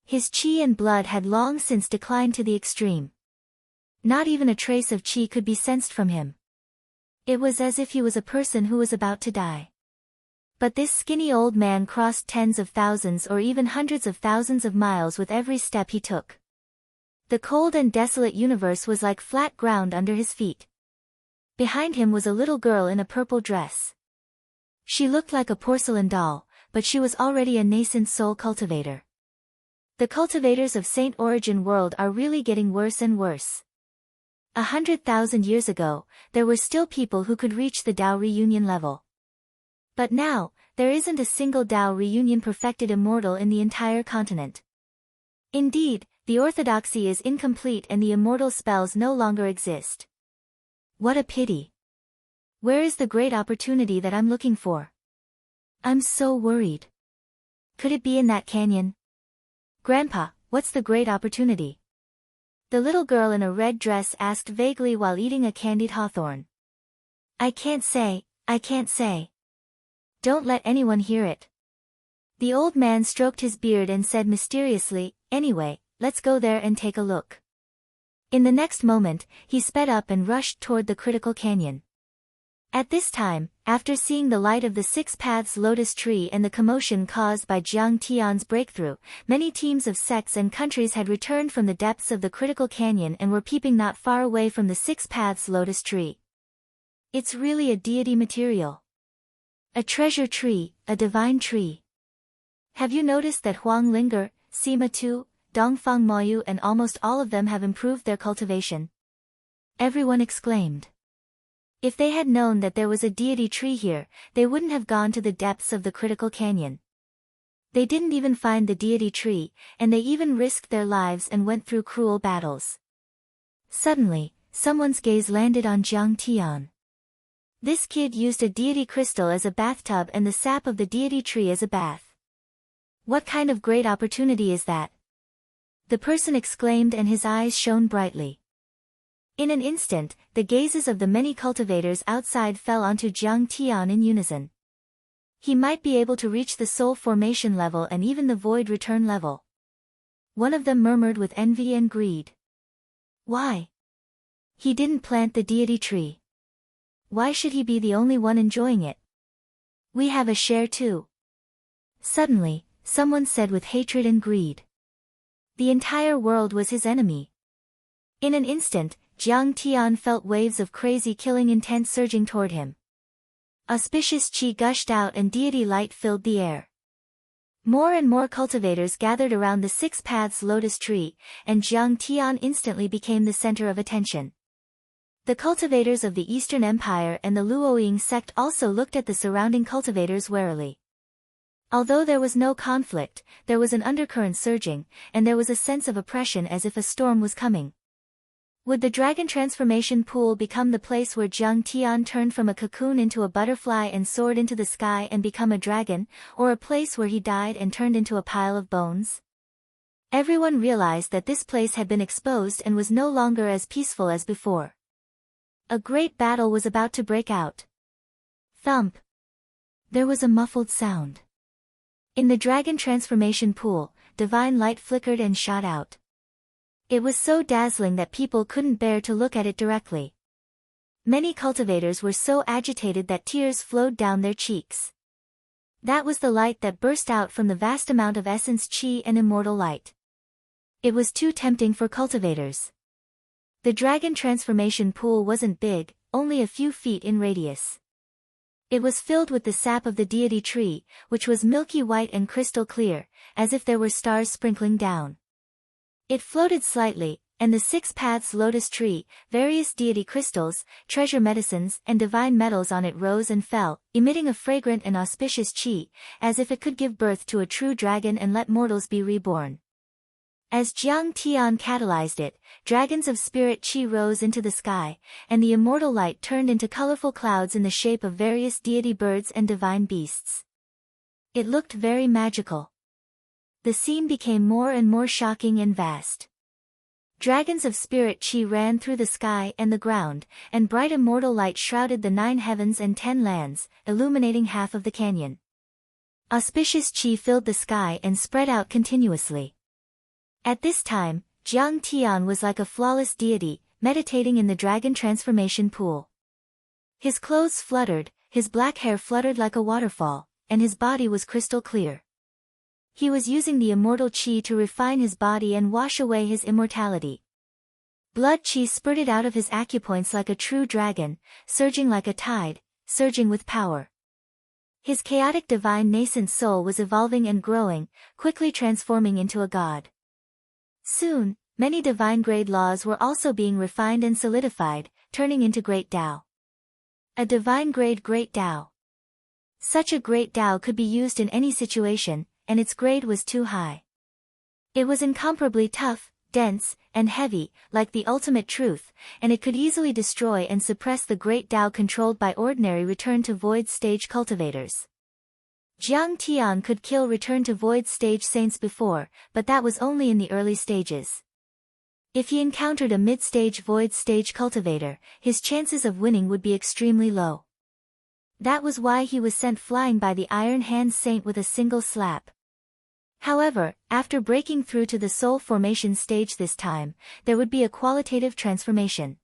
His chi and blood had long since declined to the extreme. Not even a trace of chi could be sensed from him. It was as if he was a person who was about to die. But this skinny old man crossed tens of thousands or even hundreds of thousands of miles with every step he took. The cold and desolate universe was like flat ground under his feet. Behind him was a little girl in a purple dress. She looked like a porcelain doll, but she was already a nascent soul cultivator. The cultivators of Saint Origin World are really getting worse and worse. 100,000 years ago, there were still people who could reach the Tao reunion level. But now, there isn't a single Tao reunion perfected immortal in the entire continent. Indeed, the orthodoxy is incomplete and the immortal spells no longer exist. What a pity. Where is the great opportunity that I'm looking for? I'm so worried. Could it be in that canyon? Grandpa, what's the great opportunity? The little girl in a red dress asked vaguely while eating a candied hawthorn. I can't say. Don't let anyone hear it. The old man stroked his beard and said mysteriously, anyway, let's go there and take a look. In the next moment, he sped up and rushed toward the critical canyon. At this time, after seeing the light of the Six Paths Lotus Tree and the commotion caused by Jiang Tian's breakthrough, many teams of sects and countries had returned from the depths of the critical canyon and were peeping not far away from the Six Paths Lotus Tree. It's really a deity material. A treasure tree, a divine tree. Have you noticed that Huang Linger, Sima Tu, Dongfang Moyu and almost all of them have improved their cultivation? Everyone exclaimed. If they had known that there was a deity tree here, they wouldn't have gone to the depths of the critical canyon. They didn't even find the deity tree, and they even risked their lives and went through cruel battles. Suddenly, someone's gaze landed on Jiang Tian. This kid used a deity crystal as a bathtub and the sap of the deity tree as a bath. What kind of great opportunity is that? The person exclaimed and his eyes shone brightly. In an instant, the gazes of the many cultivators outside fell onto Jiang Tian in unison. He might be able to reach the soul formation level and even the void return level. One of them murmured with envy and greed. Why? He didn't plant the deity tree. Why should he be the only one enjoying it? We have a share too. Suddenly, someone said with hatred and greed. The entire world was his enemy. In an instant, Jiang Tian felt waves of crazy killing intent surging toward him. Auspicious qi gushed out and deity light filled the air. More and more cultivators gathered around the Six Paths Lotus Tree, and Jiang Tian instantly became the center of attention. The cultivators of the Eastern Empire and the Luoying sect also looked at the surrounding cultivators warily. Although there was no conflict, there was an undercurrent surging, and there was a sense of oppression as if a storm was coming. Would the dragon transformation pool become the place where Jiang Tian turned from a cocoon into a butterfly and soared into the sky and become a dragon, or a place where he died and turned into a pile of bones? Everyone realized that this place had been exposed and was no longer as peaceful as before. A great battle was about to break out. Thump! There was a muffled sound. In the dragon transformation pool, divine light flickered and shot out. It was so dazzling that people couldn't bear to look at it directly. Many cultivators were so agitated that tears flowed down their cheeks. That was the light that burst out from the vast amount of essence chi and immortal light. It was too tempting for cultivators. The dragon transformation pool wasn't big, only a few feet in radius. It was filled with the sap of the deity tree, which was milky white and crystal clear, as if there were stars sprinkling down. It floated slightly, and the 6 paths lotus tree, various deity crystals, treasure medicines and divine metals on it rose and fell, emitting a fragrant and auspicious chi, as if it could give birth to a true dragon and let mortals be reborn. As Jiang Tian catalyzed it, dragons of spirit chi rose into the sky, and the immortal light turned into colorful clouds in the shape of various deity birds and divine beasts. It looked very magical. The scene became more and more shocking and vast. Dragons of spirit chi ran through the sky and the ground, and bright immortal light shrouded the 9 heavens and 10 lands, illuminating half of the canyon. Auspicious chi filled the sky and spread out continuously. At this time, Jiang Tian was like a flawless deity, meditating in the dragon transformation pool. His clothes fluttered, his black hair fluttered like a waterfall, and his body was crystal clear. He was using the immortal chi to refine his body and wash away his immortality. Blood chi spurted out of his acupoints like a true dragon, surging like a tide, surging with power. His chaotic divine nascent soul was evolving and growing, quickly transforming into a god. Soon, many divine grade laws were also being refined and solidified, turning into Great Tao. A divine grade Great Tao. Such a Great Tao could be used in any situation, and its grade was too high. It was incomparably tough, dense, and heavy, like the ultimate truth, and it could easily destroy and suppress the Great Tao controlled by ordinary Return to Void stage cultivators. Jiang Tian could kill Return to Void stage saints before, but that was only in the early stages. If he encountered a mid-stage Void stage cultivator, his chances of winning would be extremely low. That was why he was sent flying by the Iron Hand Saint with a single slap. However, after breaking through to the soul formation stage this time, there would be a qualitative transformation.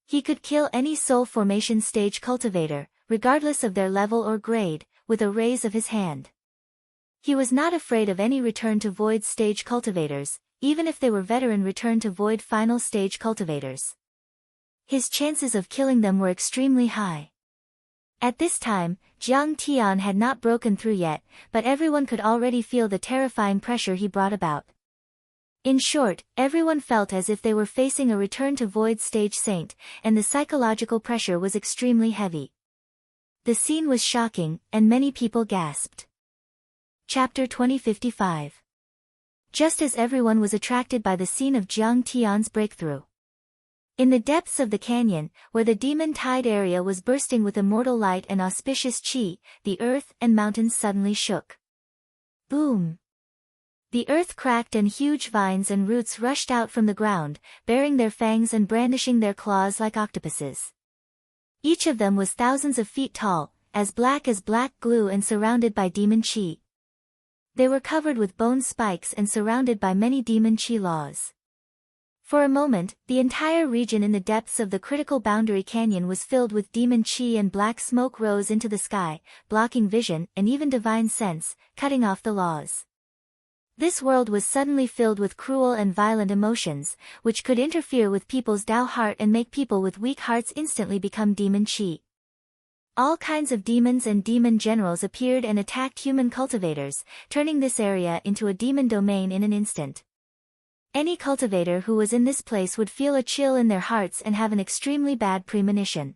He could kill any soul formation stage cultivator, regardless of their level or grade, with a raise of his hand. He was not afraid of any Return to Void stage cultivators, even if they were veteran Return to Void final stage cultivators. His chances of killing them were extremely high. At this time, Jiang Tian had not broken through yet, but everyone could already feel the terrifying pressure he brought about. In short, everyone felt as if they were facing a Return to Void stage saint, and the psychological pressure was extremely heavy. The scene was shocking, and many people gasped. Chapter 2055. Just as everyone was attracted by the scene of Jiang Tian's breakthrough. In the depths of the canyon, where the demon tide area was bursting with immortal light and auspicious chi, the earth and mountains suddenly shook. Boom! The earth cracked and huge vines and roots rushed out from the ground, baring their fangs and brandishing their claws like octopuses. Each of them was thousands of feet tall, as black glue and surrounded by demon chi. They were covered with bone spikes and surrounded by many demon chi laws. For a moment, the entire region in the depths of the critical boundary canyon was filled with demon chi and black smoke rose into the sky, blocking vision and even divine sense, cutting off the laws. This world was suddenly filled with cruel and violent emotions, which could interfere with people's Tao heart and make people with weak hearts instantly become demon chi. All kinds of demons and demon generals appeared and attacked human cultivators, turning this area into a demon domain in an instant. Any cultivator who was in this place would feel a chill in their hearts and have an extremely bad premonition.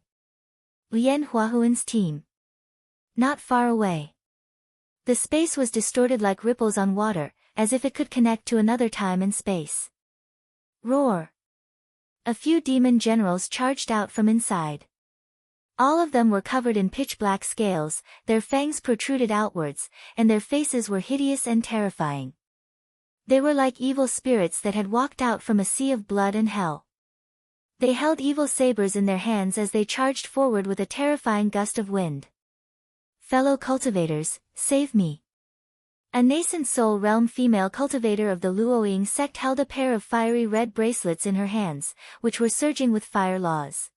Lian Huahuan's team. Not far away. The space was distorted like ripples on water, as if it could connect to another time and space. Roar! A few demon generals charged out from inside. All of them were covered in pitch-black scales, their fangs protruded outwards, and their faces were hideous and terrifying. They were like evil spirits that had walked out from a sea of blood and hell. They held evil sabers in their hands as they charged forward with a terrifying gust of wind. Fellow cultivators, save me! A nascent soul realm female cultivator of the Luoying sect held a pair of fiery red bracelets in her hands, which were surging with fire laws.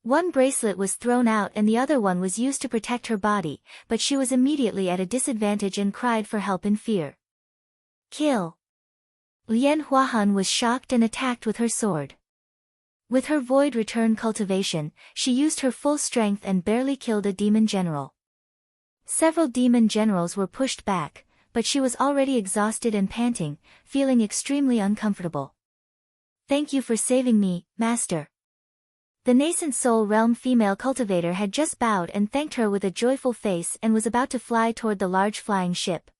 One bracelet was thrown out and the other one was used to protect her body, but she was immediately at a disadvantage and cried for help in fear. Kill! Lian Huahan was shocked and attacked with her sword. With her void return cultivation, she used her full strength and barely killed a demon general. Several demon generals were pushed back, but she was already exhausted and panting, feeling extremely uncomfortable. Thank you for saving me, Master. The nascent soul realm female cultivator had just bowed and thanked her with a joyful face and was about to fly toward the large flying ship.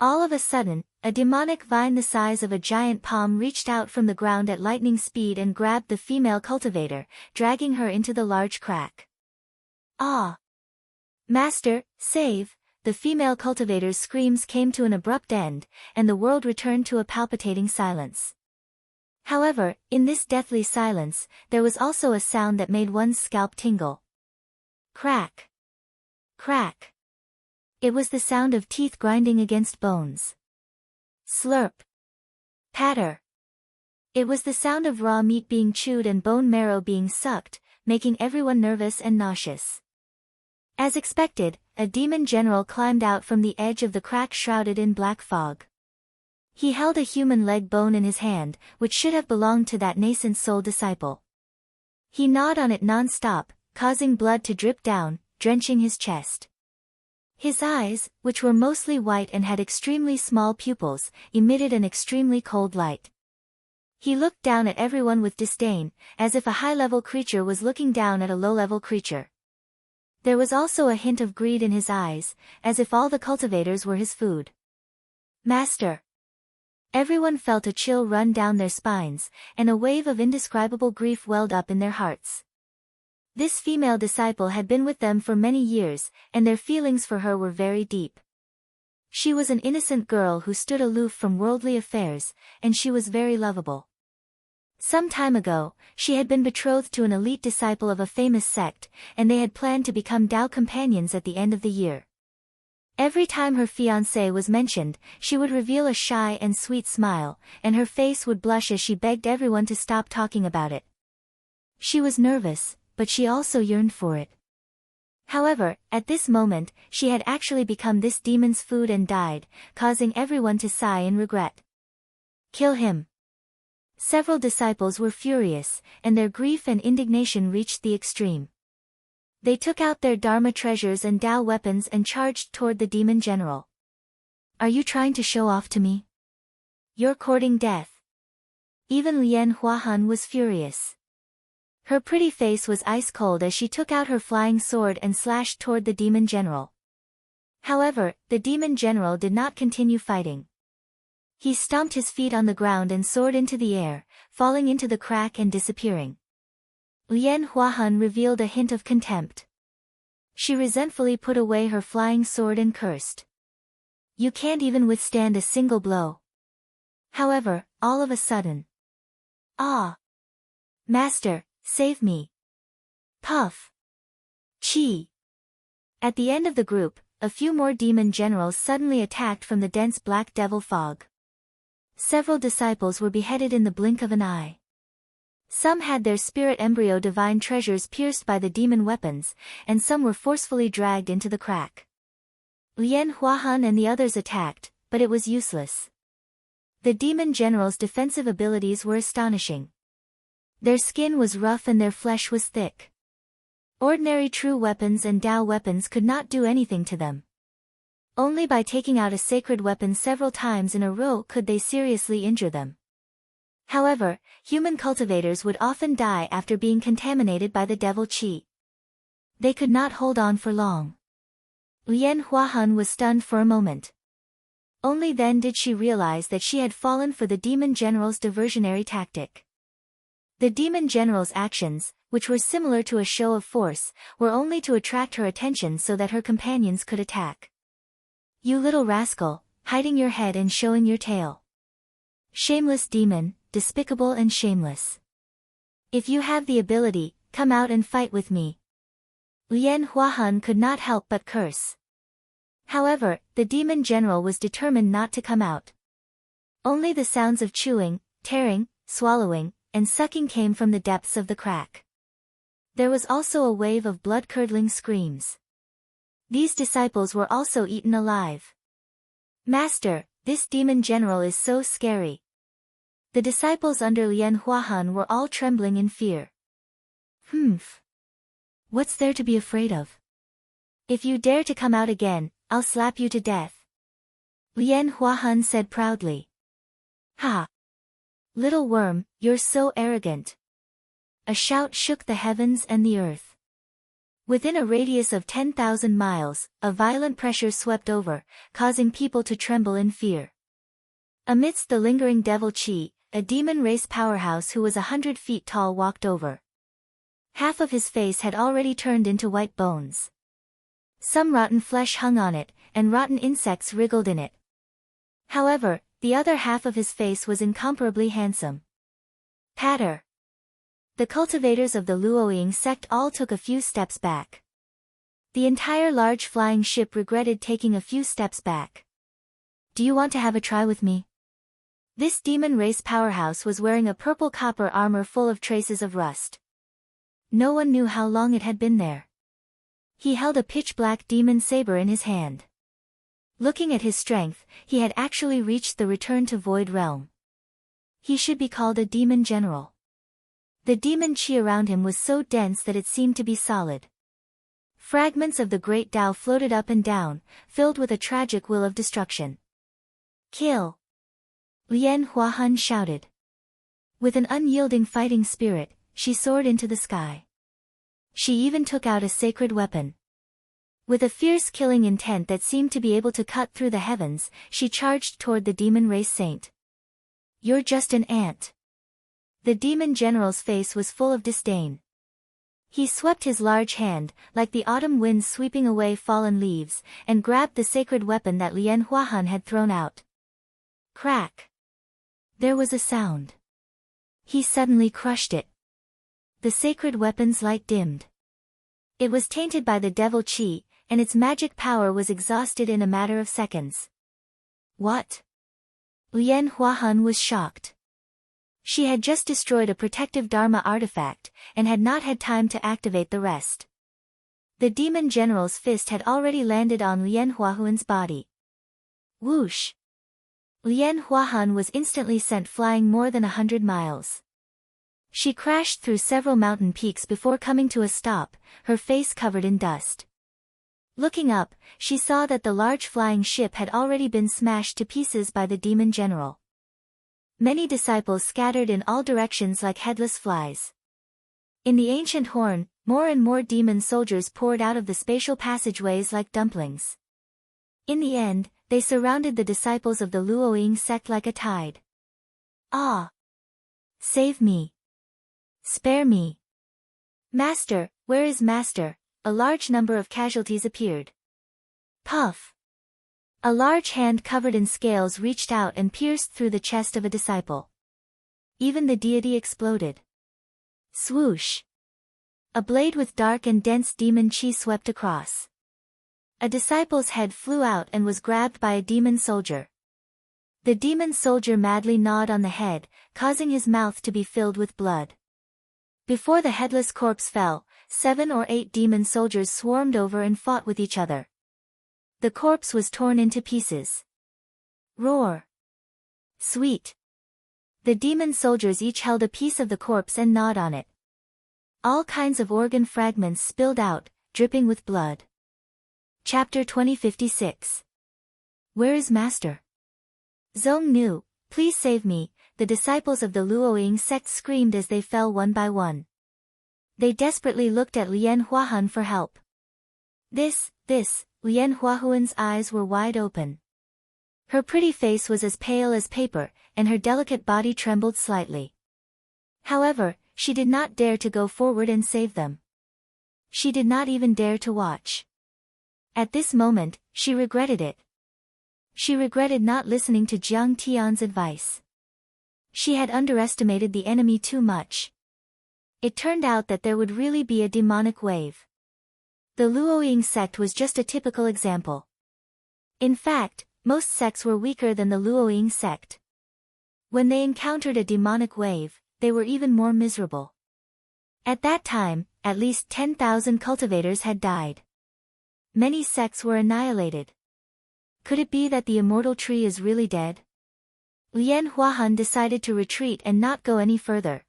All of a sudden, a demonic vine the size of a giant palm reached out from the ground at lightning speed and grabbed the female cultivator, dragging her into the large crack. Ah! Master, save! The female cultivator's screams came to an abrupt end, and the world returned to a palpitating silence. However, in this deathly silence, there was also a sound that made one's scalp tingle. Crack! Crack! It was the sound of teeth grinding against bones. Slurp! Patter! It was the sound of raw meat being chewed and bone marrow being sucked, making everyone nervous and nauseous. As expected, a demon general climbed out from the edge of the crack shrouded in black fog. He held a human leg bone in his hand, which should have belonged to that nascent soul disciple. He gnawed on it non-stop, causing blood to drip down, drenching his chest. His eyes, which were mostly white and had extremely small pupils, emitted an extremely cold light. He looked down at everyone with disdain, as if a high-level creature was looking down at a low-level creature. There was also a hint of greed in his eyes, as if all the cultivators were his food. Master! Everyone felt a chill run down their spines, and a wave of indescribable grief welled up in their hearts. This female disciple had been with them for many years, and their feelings for her were very deep. She was an innocent girl who stood aloof from worldly affairs, and she was very lovable. Some time ago, she had been betrothed to an elite disciple of a famous sect, and they had planned to become Tao companions at the end of the year. Every time her fiancé was mentioned, she would reveal a shy and sweet smile, and her face would blush as she begged everyone to stop talking about it. She was nervous, but she also yearned for it. However, at this moment, she had actually become this demon's food and died, causing everyone to sigh in regret. Kill him! Several disciples were furious, and their grief and indignation reached the extreme. They took out their Dharma treasures and Tao weapons and charged toward the demon general. Are you trying to show off to me? You're courting death. Even Lian Huahan was furious. Her pretty face was ice cold as she took out her flying sword and slashed toward the demon general. However, the demon general did not continue fighting. He stomped his feet on the ground and soared into the air, falling into the crack and disappearing. Lian Huahan revealed a hint of contempt. She resentfully put away her flying sword and cursed. You can't even withstand a single blow. However, all of a sudden. Ah! Master, save me! Puff! Chi! At the end of the group, a few more demon generals suddenly attacked from the dense black devil fog. Several disciples were beheaded in the blink of an eye. Some had their spirit embryo divine treasures pierced by the demon weapons, and some were forcefully dragged into the crack. Lian Huahan and the others attacked, but it was useless. The demon generals' defensive abilities were astonishing. Their skin was rough and their flesh was thick. Ordinary true weapons and Tao weapons could not do anything to them. Only by taking out a sacred weapon several times in a row could they seriously injure them. However, human cultivators would often die after being contaminated by the devil qi. They could not hold on for long. Lian Huahan was stunned for a moment. Only then did she realize that she had fallen for the demon general's diversionary tactic. The demon general's actions, which were similar to a show of force, were only to attract her attention so that her companions could attack. You little rascal, hiding your head and showing your tail. Shameless demon, despicable and shameless. If you have the ability, come out and fight with me. Lian Huahan could not help but curse. However, the demon general was determined not to come out. Only the sounds of chewing, tearing, swallowing, and sucking came from the depths of the crack. There was also a wave of blood-curdling screams. These disciples were also eaten alive. Master, this demon general is so scary. The disciples under Lian Huahan were all trembling in fear. Humph. What's there to be afraid of? If you dare to come out again, I'll slap you to death. Lian Huahan said proudly. Ha! Little worm, you're so arrogant. A shout shook the heavens and the earth. Within a radius of 10,000 miles, a violent pressure swept over, causing people to tremble in fear. Amidst the lingering devil Qi, a demon race powerhouse who was 100 feet tall walked over. Half of his face had already turned into white bones. Some rotten flesh hung on it, and rotten insects wriggled in it. However, the other half of his face was incomparably handsome. Patter. The cultivators of the Luoying sect all took a few steps back. The entire large flying ship regretted taking a few steps back. Do you want to have a try with me? This demon race powerhouse was wearing a purple copper armor full of traces of rust. No one knew how long it had been there. He held a pitch-black demon saber in his hand. Looking at his strength, he had actually reached the return to Void Realm. He should be called a demon general. The demon qi around him was so dense that it seemed to be solid. Fragments of the great Tao floated up and down, filled with a tragic will of destruction. Kill! Lian Huahan shouted. With an unyielding fighting spirit, she soared into the sky. She even took out a sacred weapon. With a fierce killing intent that seemed to be able to cut through the heavens, she charged toward the demon race saint. You're just an ant. The demon general's face was full of disdain. He swept his large hand, like the autumn wind sweeping away fallen leaves, and grabbed the sacred weapon that Lian Huahan had thrown out. Crack! There was a sound. He suddenly crushed it. The sacred weapon's light dimmed. It was tainted by the devil qi, and its magic power was exhausted in a matter of seconds. What? Lian Huahan was shocked. She had just destroyed a protective Dharma artifact, and had not had time to activate the rest. The demon general's fist had already landed on Lian Huahan's body. Whoosh! Lian Huahan was instantly sent flying more than 100 miles. She crashed through several mountain peaks before coming to a stop, her face covered in dust. Looking up, she saw that the large flying ship had already been smashed to pieces by the demon general. Many disciples scattered in all directions like headless flies. In the ancient horn, more and more demon soldiers poured out of the spatial passageways like dumplings. In the end, they surrounded the disciples of the Luoying sect like a tide. Ah! Save me! Spare me! Master, where is Master? A large number of casualties appeared. Puff! A large hand covered in scales reached out and pierced through the chest of a disciple. Even the deity exploded. Swoosh! A blade with dark and dense demon qi swept across. A disciple's head flew out and was grabbed by a demon soldier. The demon soldier madly gnawed on the head, causing his mouth to be filled with blood. Before the headless corpse fell, 7 or 8 demon soldiers swarmed over and fought with each other. The corpse was torn into pieces. Roar! Sweet! The demon soldiers each held a piece of the corpse and gnawed on it. All kinds of organ fragments spilled out, dripping with blood. Chapter 2056. Where is Master? Zong Nu, please save me, the disciples of the Luoying sect screamed as they fell one by one. They desperately looked at Lian Huahan for help. This, Lian Huahan's eyes were wide open. Her pretty face was as pale as paper, and her delicate body trembled slightly. However, she did not dare to go forward and save them. She did not even dare to watch. At this moment, she regretted it. She regretted not listening to Jiang Tian's advice. She had underestimated the enemy too much. It turned out that there would really be a demonic wave. The Luoying sect was just a typical example. In fact, most sects were weaker than the Luoying sect. When they encountered a demonic wave, they were even more miserable. At that time, at least 10,000 cultivators had died. Many sects were annihilated. Could it be that the immortal tree is really dead? Lian Huahan decided to retreat and not go any further.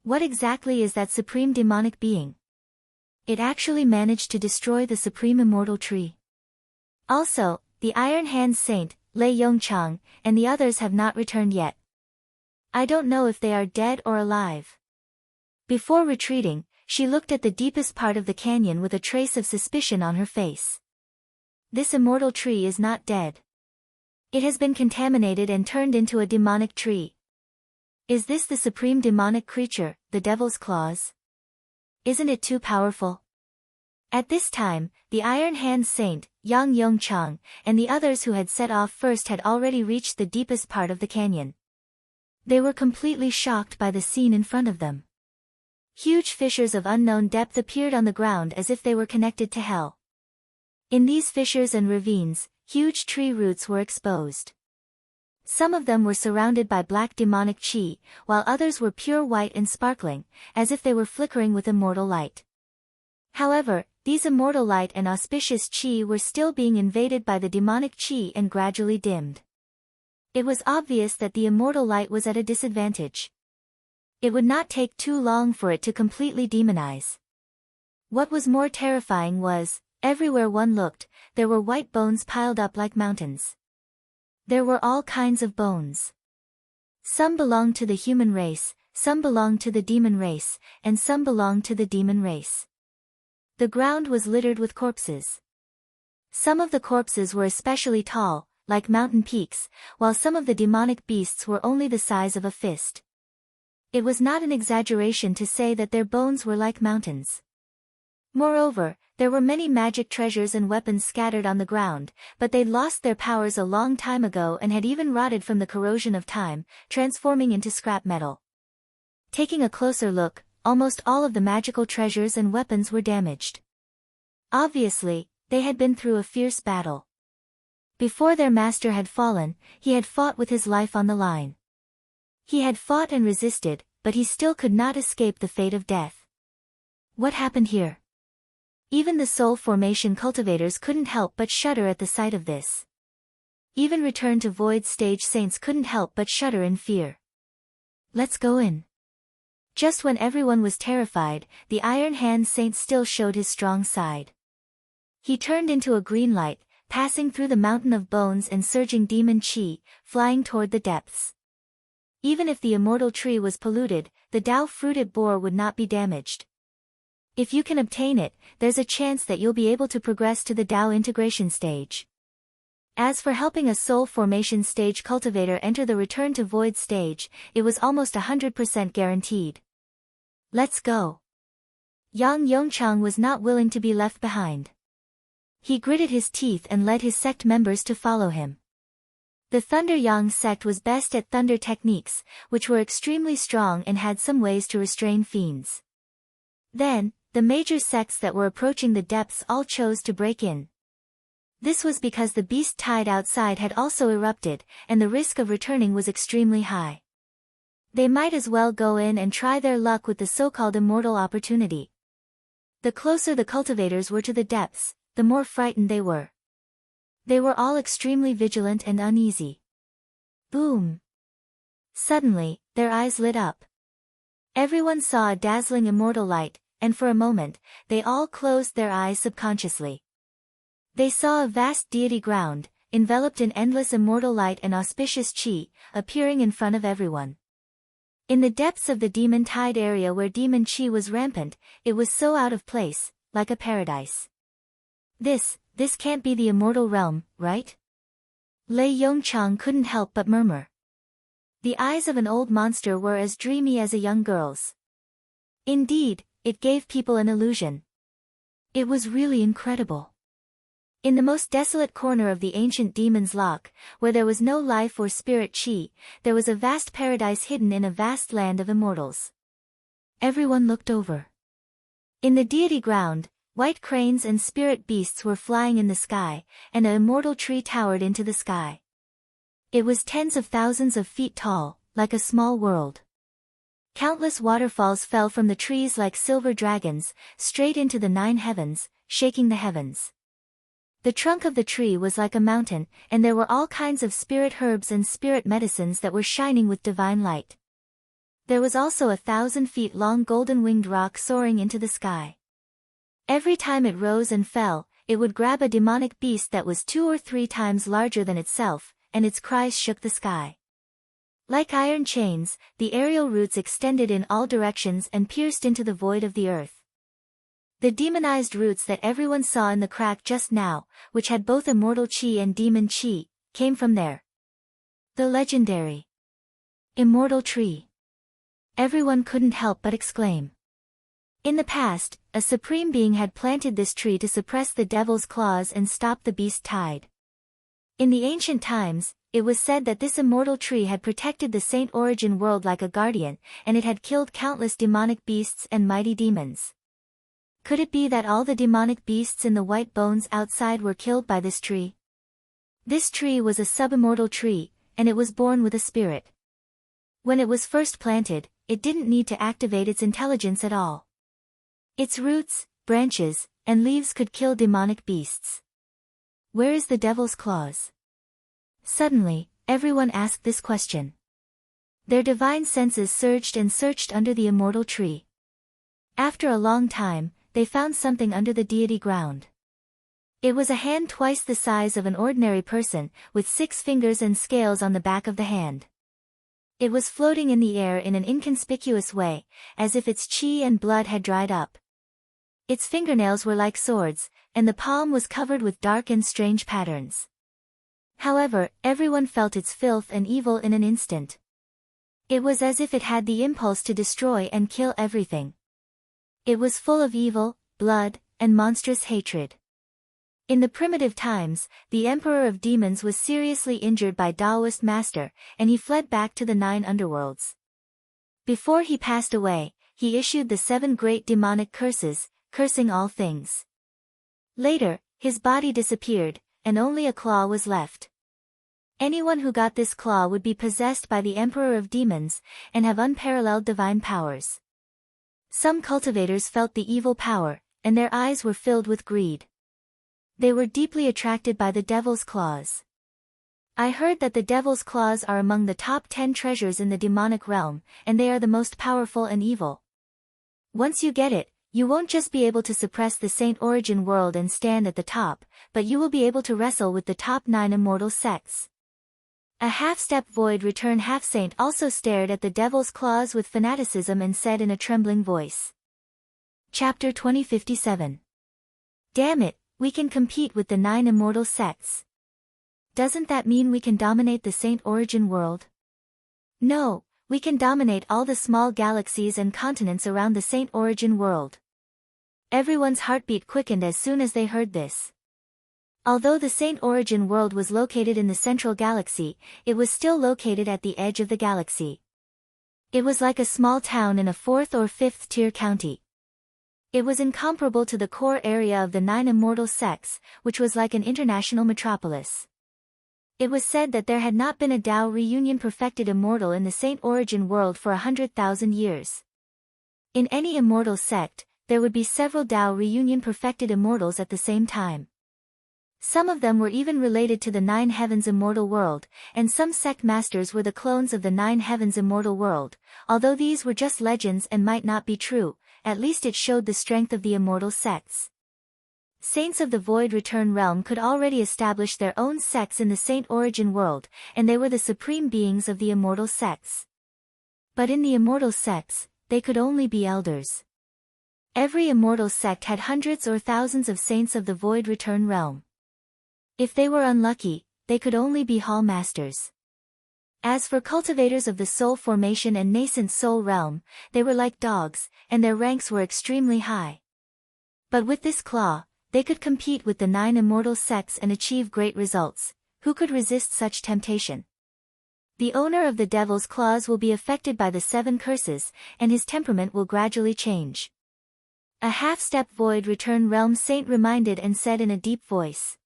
What exactly is that supreme demonic being? It actually managed to destroy the supreme immortal tree. Also, the Iron Hand Saint, Lei Yongchang, and the others have not returned yet. I don't know if they are dead or alive. Before retreating, she looked at the deepest part of the canyon with a trace of suspicion on her face. This immortal tree is not dead. It has been contaminated and turned into a demonic tree. Is this the supreme demonic creature, the devil's claws? Isn't it too powerful? At this time, the Iron Hand Saint, Yang Yongchang, and the others who had set off first had already reached the deepest part of the canyon. They were completely shocked by the scene in front of them. Huge fissures of unknown depth appeared on the ground as if they were connected to hell. In these fissures and ravines, huge tree roots were exposed. Some of them were surrounded by black demonic chi, while others were pure white and sparkling, as if they were flickering with immortal light. However, these immortal light and auspicious chi were still being invaded by the demonic chi and gradually dimmed. It was obvious that the immortal light was at a disadvantage. It would not take too long for it to completely demonize. What was more terrifying was, everywhere one looked, there were white bones piled up like mountains. There were all kinds of bones. Some belonged to the human race, some belonged to the demon race, and some belonged to the demon race. The ground was littered with corpses. Some of the corpses were especially tall, like mountain peaks, while some of the demonic beasts were only the size of a fist. It was not an exaggeration to say that their bones were like mountains. Moreover, there were many magic treasures and weapons scattered on the ground, but they'd lost their powers a long time ago and had even rotted from the corrosion of time, transforming into scrap metal. Taking a closer look, almost all of the magical treasures and weapons were damaged. Obviously, they had been through a fierce battle. Before their master had fallen, he had fought with his life on the line. He had fought and resisted, but he still could not escape the fate of death. What happened here? Even the soul formation cultivators couldn't help but shudder at the sight of this. Even return to void stage saints couldn't help but shudder in fear. Let's go in. Just when everyone was terrified, the Iron Hand Saint still showed his strong side. He turned into a green light, passing through the mountain of bones and surging demon chi, flying toward the depths. Even if the immortal tree was polluted, the Tao fruit it bore would not be damaged. If you can obtain it, there's a chance that you'll be able to progress to the Tao integration stage. As for helping a soul formation stage cultivator enter the return to void stage, it was almost 100% guaranteed. Let's go. Yang Yongchang was not willing to be left behind. He gritted his teeth and led his sect members to follow him. The Thunder Yang sect was best at thunder techniques, which were extremely strong and had some ways to restrain fiends. Then, the major sects that were approaching the depths all chose to break in. This was because the beast tide outside had also erupted, and the risk of returning was extremely high. They might as well go in and try their luck with the so-called immortal opportunity. The closer the cultivators were to the depths, the more frightened they were. They were all extremely vigilant and uneasy. Boom! Suddenly, their eyes lit up. Everyone saw a dazzling immortal light, and for a moment, they all closed their eyes subconsciously. They saw a vast deity ground, enveloped in endless immortal light and auspicious chi, appearing in front of everyone. In the depths of the demon tide area where demon chi was rampant, it was so out of place, like a paradise. This can't be the immortal realm, right? Lei Yongchang couldn't help but murmur. The eyes of an old monster were as dreamy as a young girl's. Indeed, it gave people an illusion. It was really incredible. In the most desolate corner of the ancient demon's lock, where there was no life or spirit chi, there was a vast paradise hidden in a vast land of immortals. Everyone looked over. In the deity ground, white cranes and spirit beasts were flying in the sky, and an immortal tree towered into the sky. It was tens of thousands of feet tall, like a small world. Countless waterfalls fell from the trees like silver dragons, straight into the 9 heavens, shaking the heavens. The trunk of the tree was like a mountain, and there were all kinds of spirit herbs and spirit medicines that were shining with divine light. There was also 1,000 feet long golden-winged rock soaring into the sky. Every time it rose and fell, it would grab a demonic beast that was 2 or 3 times larger than itself, and its cries shook the sky. Like iron chains, the aerial roots extended in all directions and pierced into the void of the earth. The demonized roots that everyone saw in the crack just now, which had both immortal chi and demon chi, came from there. The legendary immortal tree. Everyone couldn't help but exclaim. In the past, a supreme being had planted this tree to suppress the devil's claws and stop the beast tide. In the ancient times, it was said that this immortal tree had protected the Saint Origin world like a guardian, and it had killed countless demonic beasts and mighty demons. Could it be that all the demonic beasts in the white bones outside were killed by this tree? This tree was a subimmortal tree, and it was born with a spirit. When it was first planted, it didn't need to activate its intelligence at all. Its roots, branches, and leaves could kill demonic beasts. Where is the devil's claws? Suddenly, everyone asked this question. Their divine senses surged and searched under the immortal tree. After a long time, they found something under the deity ground. It was a hand twice the size of an ordinary person, with 6 fingers and scales on the back of the hand. It was floating in the air in an inconspicuous way, as if its chi and blood had dried up. Its fingernails were like swords, and the palm was covered with dark and strange patterns. However, everyone felt its filth and evil in an instant. It was as if it had the impulse to destroy and kill everything. It was full of evil, blood, and monstrous hatred. In the primitive times, the Emperor of Demons was seriously injured by Taoist master, and he fled back to the 9 underworlds. Before he passed away, he issued the 7 great demonic curses, cursing all things. Later, his body disappeared, and only a claw was left. Anyone who got this claw would be possessed by the Emperor of Demons, and have unparalleled divine powers. Some cultivators felt the evil power, and their eyes were filled with greed. They were deeply attracted by the devil's claws. I heard that the devil's claws are among the top 10 treasures in the demonic realm, and they are the most powerful and evil. Once you get it, you won't just be able to suppress the Saint Origin world and stand at the top, but you will be able to wrestle with the top 9 immortal sects. A half-step void return half-saint also stared at the devil's claws with fanaticism and said in a trembling voice. Chapter 2057. Damn it, we can compete with the 9 immortal sects. Doesn't that mean we can dominate the Saint Origin world? No, we can dominate all the small galaxies and continents around the Saint Origin world. Everyone's heartbeat quickened as soon as they heard this. Although the Saint Origin world was located in the central galaxy, it was still located at the edge of the galaxy. It was like a small town in a 4th or 5th tier county. It was incomparable to the core area of the 9 immortal sects, which was like an international metropolis. It was said that there had not been a Tao reunion perfected immortal in the Saint Origin world for 100,000 years. In any immortal sect, there would be several Tao reunion perfected immortals at the same time. Some of them were even related to the 9 heavens immortal world, and some sect masters were the clones of the 9 heavens immortal world. Although these were just legends and might not be true, at least it showed the strength of the immortal sects. Saints of the Void Return realm could already establish their own sects in the Saint Origin world, and they were the supreme beings of the immortal sects. But in the immortal sects, they could only be elders. Every immortal sect had hundreds or thousands of saints of the Void Return realm. If they were unlucky, they could only be hall masters. As for cultivators of the soul formation and nascent soul realm, they were like dogs, and their ranks were extremely high. But with this claw, they could compete with the 9 immortal sects and achieve great results. Who could resist such temptation? The owner of the devil's claws will be affected by the 7 curses, and his temperament will gradually change. A half-step Void Return realm saint reminded and said in a deep voice.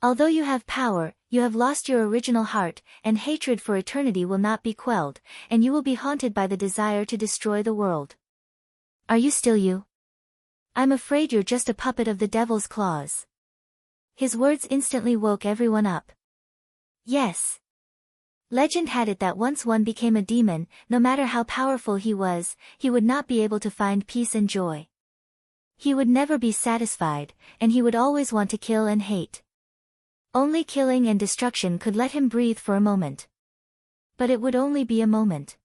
Although you have power, you have lost your original heart, and hatred for eternity will not be quelled, and you will be haunted by the desire to destroy the world. Are you still you? I'm afraid you're just a puppet of the devil's claws. His words instantly woke everyone up. Yes. Legend had it that once one became a demon, no matter how powerful he was, he would not be able to find peace and joy. He would never be satisfied, and he would always want to kill and hate. Only killing and destruction could let him breathe for a moment. But it would only be a moment.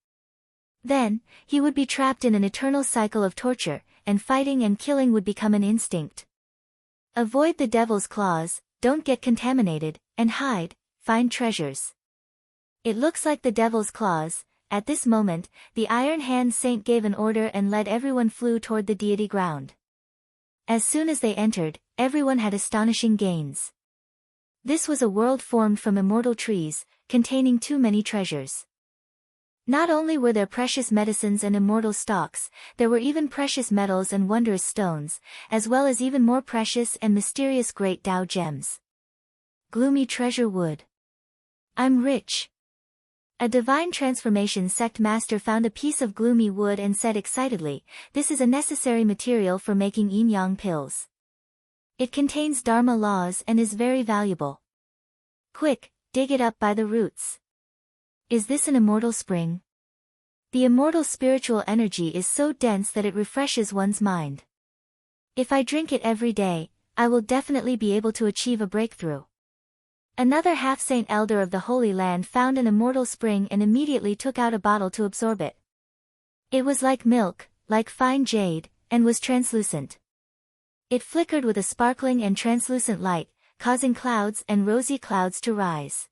Then, he would be trapped in an eternal cycle of torture, and fighting and killing would become an instinct. Avoid the devil's claws, don't get contaminated, and hide, find treasures. It looks like the devil's claws. At this moment, the Iron Hand Saint gave an order and led everyone flew toward the deity ground. As soon as they entered, everyone had astonishing gains. This was a world formed from immortal trees, containing too many treasures. Not only were there precious medicines and immortal stalks, there were even precious metals and wondrous stones, as well as even more precious and mysterious great Tao gems. Gloomy treasure wood. I'm rich. A divine transformation sect master found a piece of gloomy wood and said excitedly, "This is a necessary material for making yin-yang pills. It contains Dharma laws and is very valuable. Quick, dig it up by the roots." Is this an immortal spring? The immortal spiritual energy is so dense that it refreshes one's mind. If I drink it every day, I will definitely be able to achieve a breakthrough. Another half-saint elder of the Holy Land found an immortal spring and immediately took out a bottle to absorb it. It was like milk, like fine jade, and was translucent. It flickered with a sparkling and translucent light, causing clouds and rosy clouds to rise.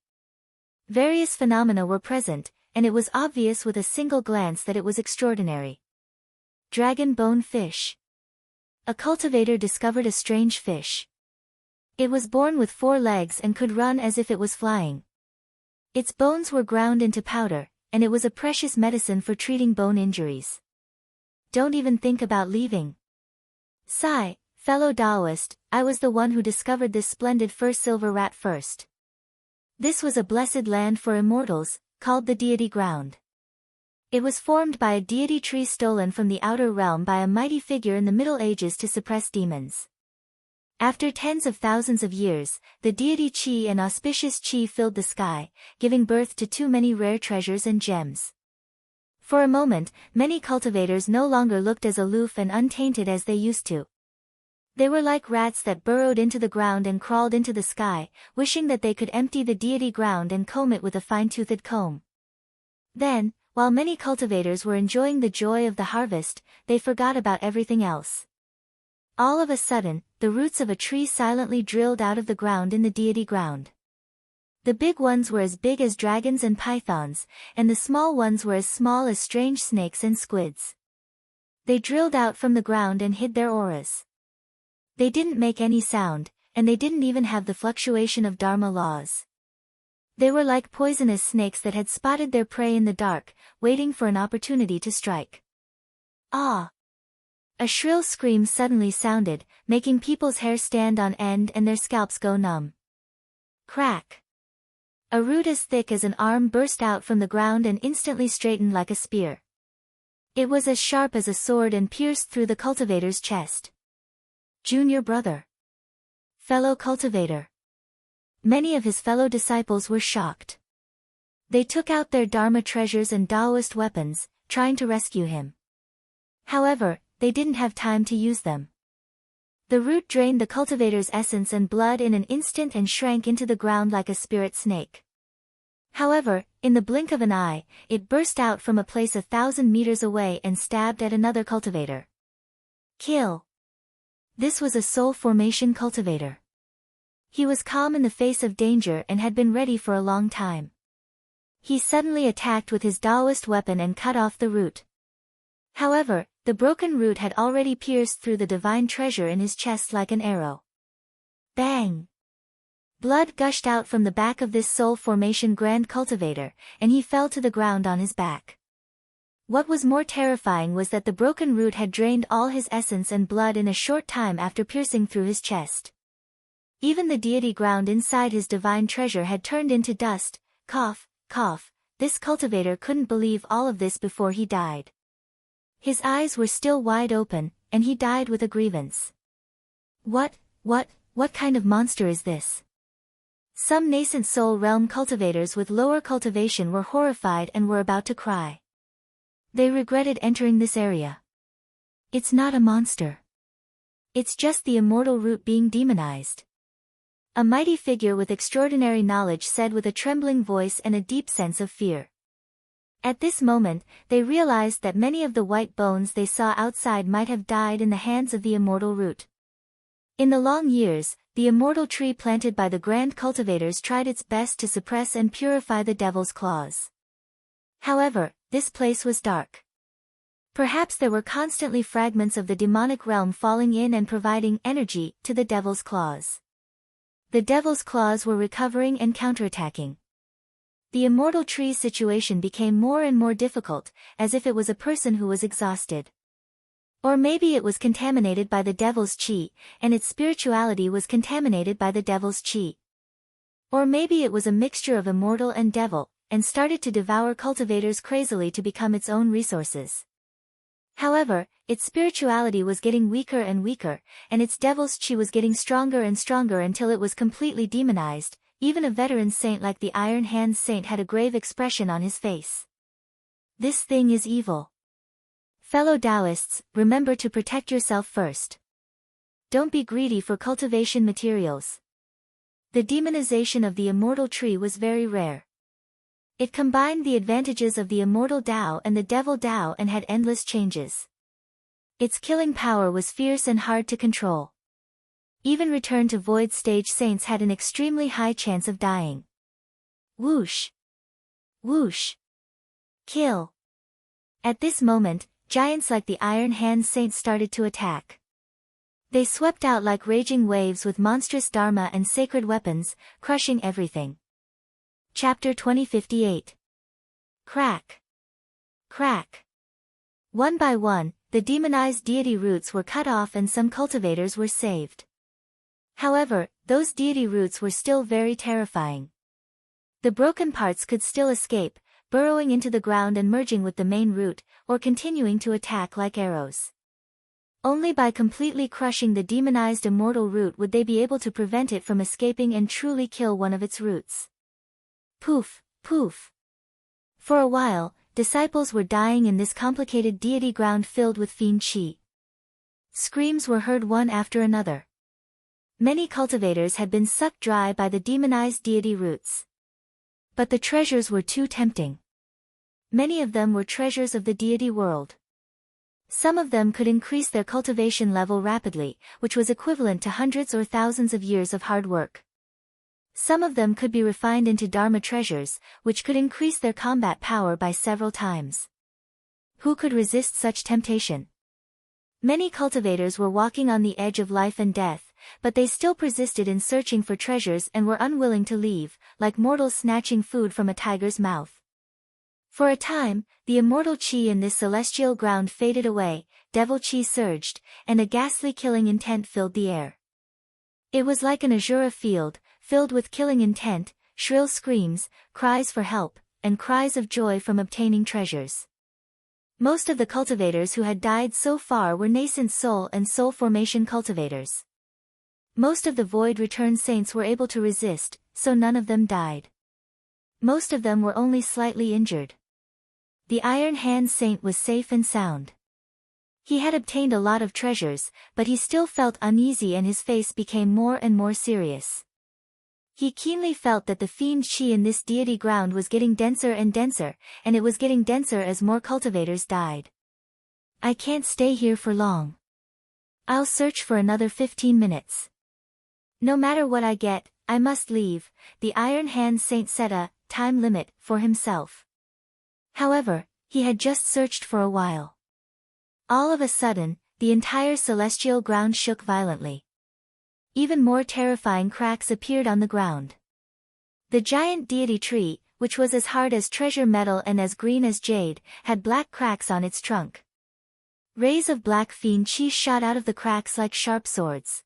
Various phenomena were present, and it was obvious with a single glance that it was extraordinary. Dragon bone fish. A cultivator discovered a strange fish. It was born with 4 legs and could run as if it was flying. Its bones were ground into powder, and it was a precious medicine for treating bone injuries. Don't even think about leaving. Sigh, fellow Taoist, I was the one who discovered this splendid fur silver rat first. This was a blessed land for immortals, called the deity ground. It was formed by a deity tree stolen from the outer realm by a mighty figure in the Middle Ages to suppress demons. After tens of thousands of years, the deity Qi and auspicious Qi filled the sky, giving birth to too many rare treasures and gems. For a moment, many cultivators no longer looked as aloof and untainted as they used to. They were like rats that burrowed into the ground and crawled into the sky, wishing that they could empty the deity ground and comb it with a fine-toothed comb. Then, while many cultivators were enjoying the joy of the harvest, they forgot about everything else. All of a sudden, the roots of a tree silently drilled out of the ground in the deity ground. The big ones were as big as dragons and pythons, and the small ones were as small as strange snakes and squids. They drilled out from the ground and hid their auras. They didn't make any sound, and they didn't even have the fluctuation of Dharma laws. They were like poisonous snakes that had spotted their prey in the dark, waiting for an opportunity to strike. Ah! A shrill scream suddenly sounded, making people's hair stand on end and their scalps go numb. Crack! A root as thick as an arm burst out from the ground and instantly straightened like a spear. It was as sharp as a sword and pierced through the cultivator's chest. Junior brother. Fellow cultivator. Many of his fellow disciples were shocked. They took out their Dharma treasures and Taoist weapons, trying to rescue him. However, they didn't have time to use them. The root drained the cultivator's essence and blood in an instant and shrank into the ground like a spirit snake. However, in the blink of an eye, it burst out from a place 1,000 meters away and stabbed at another cultivator. Kill. This was a soul formation cultivator. He was calm in the face of danger and had been ready for a long time. He suddenly attacked with his Taoist weapon and cut off the root. However, the broken root had already pierced through the divine treasure in his chest like an arrow. Bang! Blood gushed out from the back of this soul formation grand cultivator, and he fell to the ground on his back. What was more terrifying was that the broken root had drained all his essence and blood in a short time after piercing through his chest. Even the deity ground inside his divine treasure had turned into dust. Cough, cough, this cultivator couldn't believe all of this before he died. His eyes were still wide open, and he died with a grievance. What kind of monster is this? Some nascent soul realm cultivators with lower cultivation were horrified and were about to cry. They regretted entering this area. It's not a monster. It's just the immortal root being demonized. A mighty figure with extraordinary knowledge said with a trembling voice and a deep sense of fear. At this moment, they realized that many of the white bones they saw outside might have died in the hands of the immortal root. In the long years, the immortal tree planted by the grand cultivators tried its best to suppress and purify the devil's claws. However, this place was dark. Perhaps there were constantly fragments of the demonic realm falling in and providing energy to the devil's claws. The devil's claws were recovering and counterattacking. The immortal tree's situation became more and more difficult, as if it was a person who was exhausted. Or maybe it was contaminated by the devil's chi, and its spirituality was contaminated by the devil's chi. Or maybe it was a mixture of immortal and devil, and started to devour cultivators crazily to become its own resources. However, its spirituality was getting weaker and weaker, and its devil's chi was getting stronger and stronger until it was completely demonized. Even a veteran saint like the Iron Hand Saint had a grave expression on his face. This thing is evil. Fellow Taoists, remember to protect yourself first. Don't be greedy for cultivation materials. The demonization of the immortal tree was very rare. It combined the advantages of the immortal Tao and the devil Tao and had endless changes. Its killing power was fierce and hard to control. Even return to void stage saints had an extremely high chance of dying. Whoosh! Whoosh! Kill! At this moment, giants like the Iron Hand Saint started to attack. They swept out like raging waves with monstrous dharma and sacred weapons, crushing everything. Chapter 2058. Crack! Crack! One by one, the demonized deity roots were cut off and some cultivators were saved. However, those deity roots were still very terrifying. The broken parts could still escape, burrowing into the ground and merging with the main root, or continuing to attack like arrows. Only by completely crushing the demonized immortal root would they be able to prevent it from escaping and truly kill one of its roots. Poof, poof. For a while, disciples were dying in this complicated deity ground filled with fiend chi. Screams were heard one after another. Many cultivators had been sucked dry by the demonized deity roots. But the treasures were too tempting. Many of them were treasures of the deity world. Some of them could increase their cultivation level rapidly, which was equivalent to hundreds or thousands of years of hard work. Some of them could be refined into Dharma treasures, which could increase their combat power by several times. Who could resist such temptation? Many cultivators were walking on the edge of life and death, but they still persisted in searching for treasures and were unwilling to leave, like mortals snatching food from a tiger's mouth. For a time, the immortal chi in this celestial ground faded away, devil chi surged, and a ghastly killing intent filled the air. It was like an azure field, filled with killing intent, shrill screams, cries for help, and cries of joy from obtaining treasures. Most of the cultivators who had died so far were nascent soul and soul formation cultivators. Most of the void return saints were able to resist, so none of them died. Most of them were only slightly injured. The Iron Hand Saint was safe and sound. He had obtained a lot of treasures, but he still felt uneasy and his face became more and more serious. He keenly felt that the fiend chi in this deity ground was getting denser and denser, and it was getting denser as more cultivators died. I can't stay here for long. I'll search for another 15 minutes. No matter what I get, I must leave, the Iron Hand Saint set a time limit for himself. However, he had just searched for a while. All of a sudden, the entire celestial ground shook violently. Even more terrifying cracks appeared on the ground. The giant deity tree, which was as hard as treasure metal and as green as jade, had black cracks on its trunk. Rays of black fiend chi shot out of the cracks like sharp swords.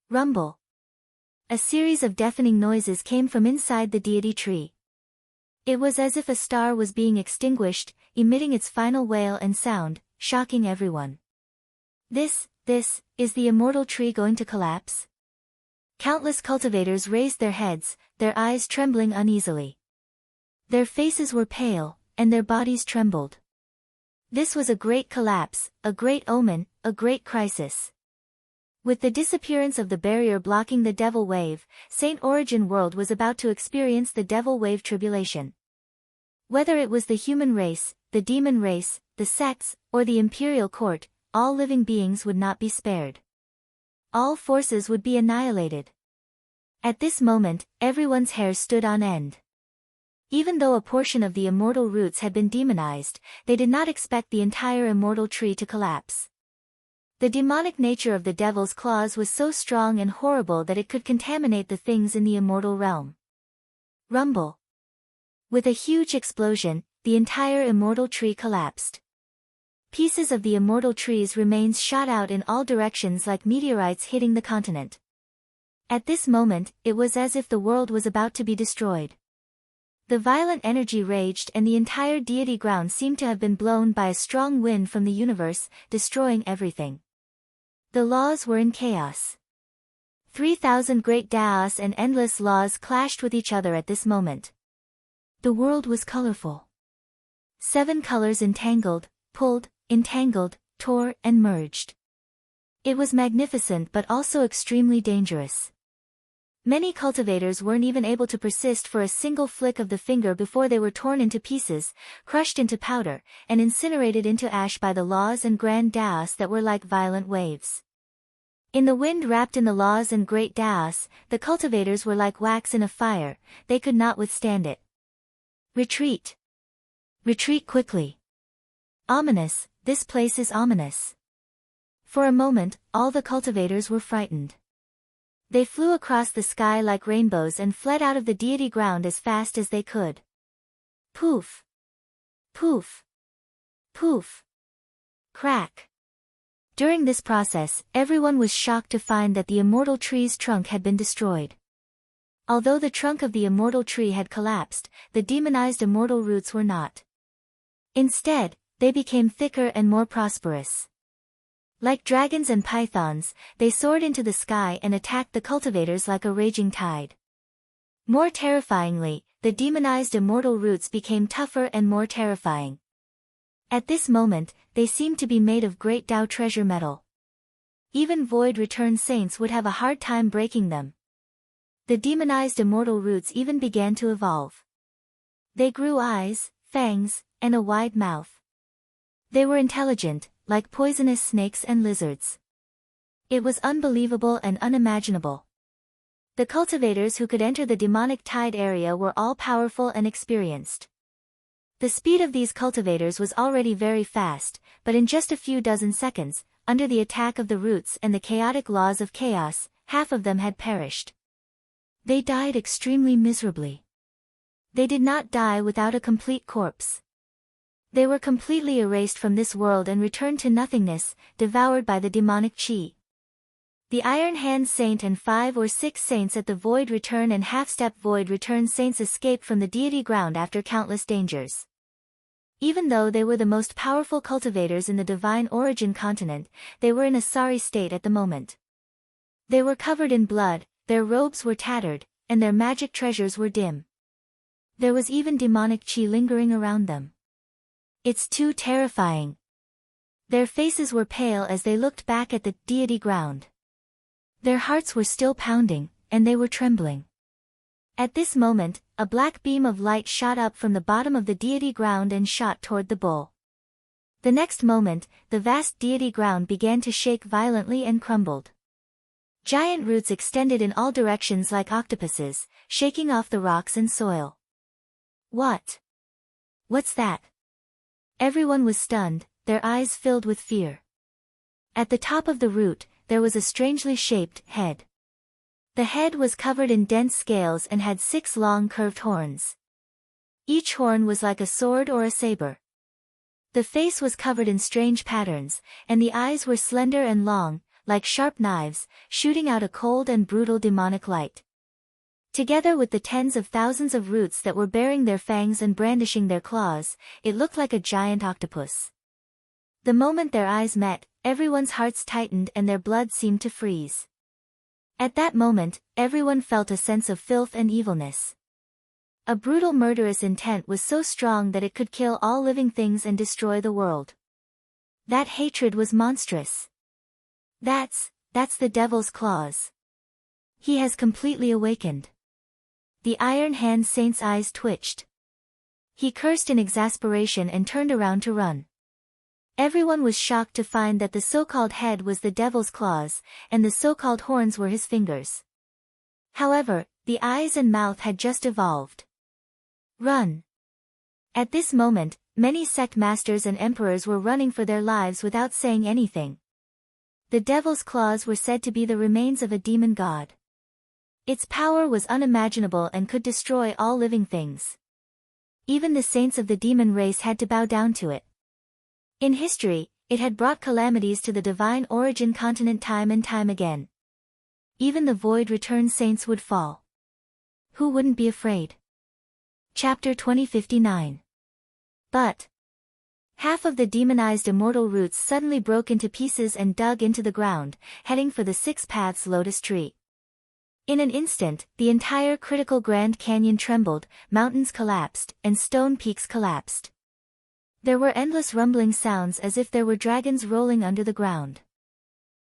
Rumble. A series of deafening noises came from inside the deity tree. It was as if a star was being extinguished, emitting its final wail and sound, shocking everyone. This is the immortal tree going to collapse? Countless cultivators raised their heads, their eyes trembling uneasily. Their faces were pale, and their bodies trembled. This was a great collapse, a great omen, a great crisis. With the disappearance of the barrier blocking the Devil Wave, Saint Origin World was about to experience the Devil Wave tribulation. Whether it was the human race, the demon race, the sects, or the imperial court, all living beings would not be spared. All forces would be annihilated. At this moment, everyone's hair stood on end. Even though a portion of the immortal roots had been demonized, they did not expect the entire immortal tree to collapse. The demonic nature of the devil's claws was so strong and horrible that it could contaminate the things in the immortal realm. Rumble. With a huge explosion, the entire immortal tree collapsed. Pieces of the immortal tree's remains shot out in all directions like meteorites hitting the continent. At this moment, it was as if the world was about to be destroyed. The violent energy raged and the entire deity ground seemed to have been blown by a strong wind from the universe, destroying everything. The laws were in chaos. 3,000 great Daos and endless laws clashed with each other at this moment. The world was colorful. 7 colors entangled, pulled, entangled, tore, and merged. It was magnificent but also extremely dangerous. Many cultivators weren't even able to persist for a single flick of the finger before they were torn into pieces, crushed into powder, and incinerated into ash by the laws and grand Daos that were like violent waves. In the wind wrapped in the laws and great Daos, the cultivators were like wax in a fire, they could not withstand it. Retreat. Retreat quickly. Ominous, this place is ominous. For a moment, all the cultivators were frightened. They flew across the sky like rainbows and fled out of the deity ground as fast as they could. Poof! Poof! Poof! Crack! During this process, everyone was shocked to find that the immortal tree's trunk had been destroyed. Although the trunk of the immortal tree had collapsed, the demonized immortal roots were not. Instead, they became thicker and more prosperous. Like dragons and pythons, they soared into the sky and attacked the cultivators like a raging tide. More terrifyingly, the demonized immortal roots became tougher and more terrifying. At this moment, they seemed to be made of great Tao treasure metal. Even Void Return Saints would have a hard time breaking them. The demonized immortal roots even began to evolve. They grew eyes, fangs, and a wide mouth. They were intelligent, like poisonous snakes and lizards. It was unbelievable and unimaginable. The cultivators who could enter the demonic tide area were all powerful and experienced. The speed of these cultivators was already very fast, but in just a few dozen seconds, under the attack of the roots and the chaotic laws of chaos, half of them had perished. They died extremely miserably. They did not die without a complete corpse. They were completely erased from this world and returned to nothingness, devoured by the demonic chi. The Iron Hand Saint and 5 or 6 saints at the Void Return and Half-Step Void Return Saints escaped from the deity ground after countless dangers. Even though they were the most powerful cultivators in the Divine Origin continent, they were in a sorry state at the moment. They were covered in blood, their robes were tattered, and their magic treasures were dim. There was even demonic chi lingering around them. It's too terrifying. Their faces were pale as they looked back at the deity ground. Their hearts were still pounding, and they were trembling. At this moment, a black beam of light shot up from the bottom of the deity ground and shot toward the bull. The next moment, the vast deity ground began to shake violently and crumbled. Giant roots extended in all directions like octopuses, shaking off the rocks and soil. What? What's that? Everyone was stunned, their eyes filled with fear. At the top of the root, there was a strangely shaped head. The head was covered in dense scales and had 6 long curved horns. Each horn was like a sword or a saber. The face was covered in strange patterns, and the eyes were slender and long, like sharp knives, shooting out a cold and brutal demonic light. Together with the tens of thousands of roots that were baring their fangs and brandishing their claws, it looked like a giant octopus. The moment their eyes met, everyone's hearts tightened and their blood seemed to freeze. At that moment, everyone felt a sense of filth and evilness. A brutal murderous intent was so strong that it could kill all living things and destroy the world. That hatred was monstrous. That's the devil's claws. He has completely awakened. The Iron Hand Saint's eyes twitched. He cursed in exasperation and turned around to run. Everyone was shocked to find that the so-called head was the devil's claws, and the so-called horns were his fingers. However, the eyes and mouth had just evolved. Run! At this moment, many sect masters and emperors were running for their lives without saying anything. The devil's claws were said to be the remains of a demon god. Its power was unimaginable and could destroy all living things. Even the saints of the demon race had to bow down to it. In history, it had brought calamities to the divine origin continent time and time again. Even the void return saints would fall. Who wouldn't be afraid? Chapter 2059. But half of the demonized immortal roots suddenly broke into pieces and dug into the ground, heading for the Six Paths Lotus Tree. In an instant, the entire critical Grand Canyon trembled, mountains collapsed, and stone peaks collapsed. There were endless rumbling sounds as if there were dragons rolling under the ground.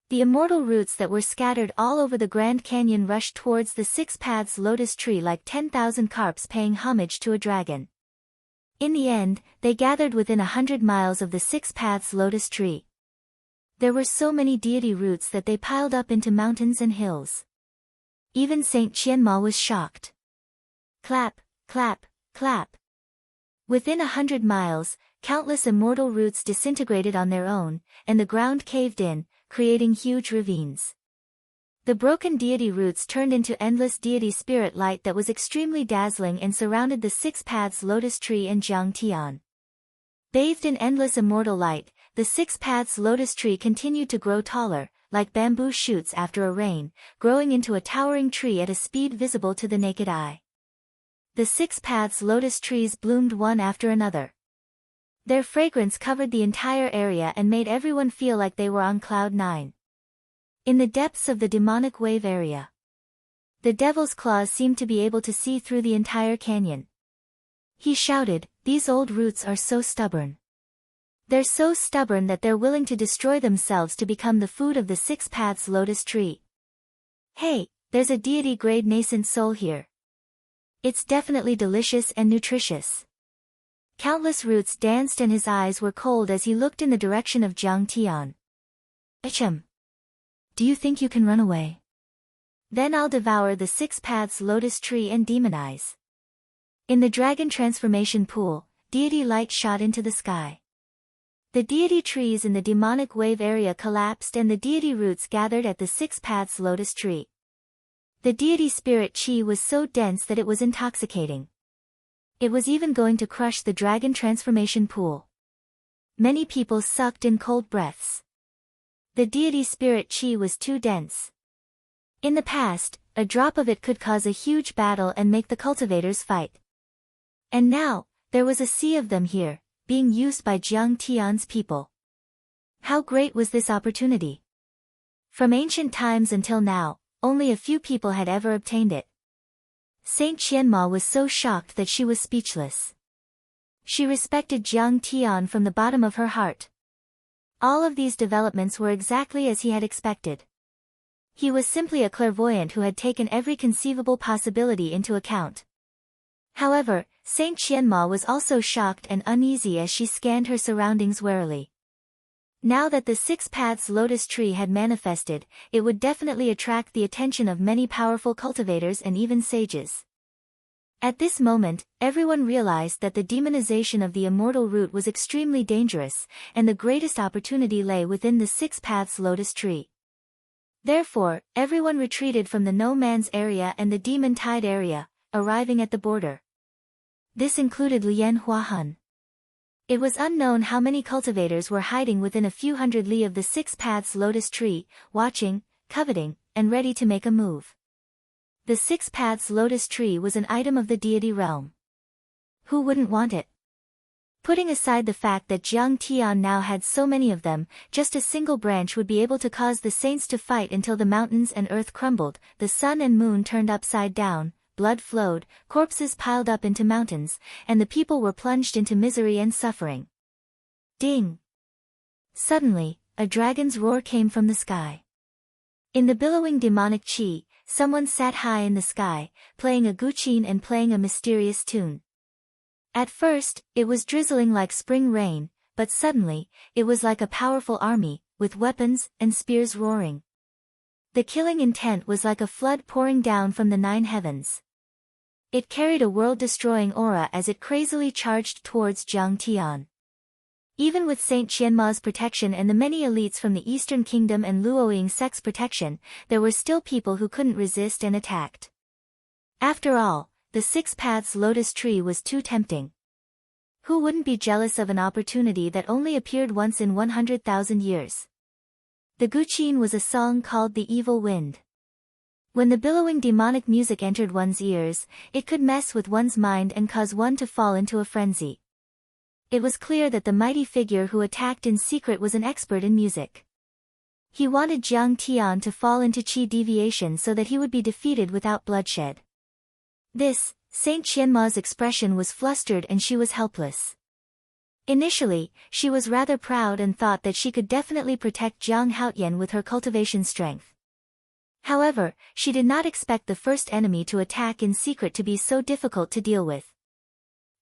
The immortal roots that were scattered all over the Grand Canyon rushed towards the Six Paths Lotus Tree like 10,000 carps paying homage to a dragon. In the end, they gathered within 100 miles of the Six Paths Lotus Tree. There were so many deity roots that they piled up into mountains and hills. Even Saint Qianma was shocked. Clap, clap, clap. Within 100 miles, countless immortal roots disintegrated on their own, and the ground caved in, creating huge ravines. The broken deity roots turned into endless deity spirit light that was extremely dazzling and surrounded the Six Paths Lotus Tree and Jiang Tian. Bathed in endless immortal light, the Six Paths Lotus Tree continued to grow taller, like bamboo shoots after a rain, growing into a towering tree at a speed visible to the naked eye. The Six Paths Lotus trees bloomed one after another. Their fragrance covered the entire area and made everyone feel like they were on cloud 9. In the depths of the demonic wave area, the devil's claws seemed to be able to see through the entire canyon. He shouted, "These old roots are so stubborn. They're so stubborn that they're willing to destroy themselves to become the food of the Six Paths Lotus Tree. Hey, there's a deity-grade nascent soul here. It's definitely delicious and nutritious." Countless roots danced and his eyes were cold as he looked in the direction of Jiang Tian. "Ahem. Do you think you can run away? Then I'll devour the Six Paths Lotus Tree and demonize." In the dragon transformation pool, deity light shot into the sky. The deity trees in the demonic wave area collapsed and the deity roots gathered at the Six Paths Lotus Tree. The deity spirit chi was so dense that it was intoxicating. It was even going to crush the dragon transformation pool. Many people sucked in cold breaths. The deity spirit chi was too dense. In the past, a drop of it could cause a huge battle and make the cultivators fight. And now, there was a sea of them here, being used by Jiang Tian's people. How great was this opportunity? From ancient times until now, only a few people had ever obtained it. Saint Qianma was so shocked that she was speechless. She respected Jiang Tian from the bottom of her heart. All of these developments were exactly as he had expected. He was simply a clairvoyant who had taken every conceivable possibility into account. However, Saint Qianma was also shocked and uneasy as she scanned her surroundings warily. Now that the Six Paths Lotus Tree had manifested, it would definitely attract the attention of many powerful cultivators and even sages. At this moment, everyone realized that the demonization of the immortal root was extremely dangerous, and the greatest opportunity lay within the Six Paths Lotus Tree. Therefore, everyone retreated from the No Man's area and the Demon Tide area, arriving at the border. This included Lian Huahan. It was unknown how many cultivators were hiding within a few hundred li of the Six Paths Lotus Tree, watching, coveting, and ready to make a move. The Six Paths Lotus Tree was an item of the deity realm. Who wouldn't want it? Putting aside the fact that Jiang Tian now had so many of them, just a single branch would be able to cause the saints to fight until the mountains and earth crumbled, the sun and moon turned upside down, blood flowed, corpses piled up into mountains, and the people were plunged into misery and suffering. Ding! Suddenly, a dragon's roar came from the sky. In the billowing demonic chi, someone sat high in the sky, playing a guqin and playing a mysterious tune. At first, it was drizzling like spring rain, but suddenly, it was like a powerful army, with weapons and spears roaring. The killing intent was like a flood pouring down from the 9 heavens. It carried a world-destroying aura as it crazily charged towards Jiang Tian. Even with Saint Qianma's protection and the many elites from the Eastern Kingdom and Luoying sect's protection, there were still people who couldn't resist and attacked. After all, the Six Paths Lotus Tree was too tempting. Who wouldn't be jealous of an opportunity that only appeared once in 100,000 years? The guqin was a song called the Evil Wind. When the billowing demonic music entered one's ears, it could mess with one's mind and cause one to fall into a frenzy. It was clear that the mighty figure who attacked in secret was an expert in music. He wanted Jiang Tian to fall into qi deviation so that he would be defeated without bloodshed. Saint Qianma's expression was flustered and she was helpless. Initially, she was rather proud and thought that she could definitely protect Jiang Haotian with her cultivation strength. However, she did not expect the first enemy to attack in secret to be so difficult to deal with.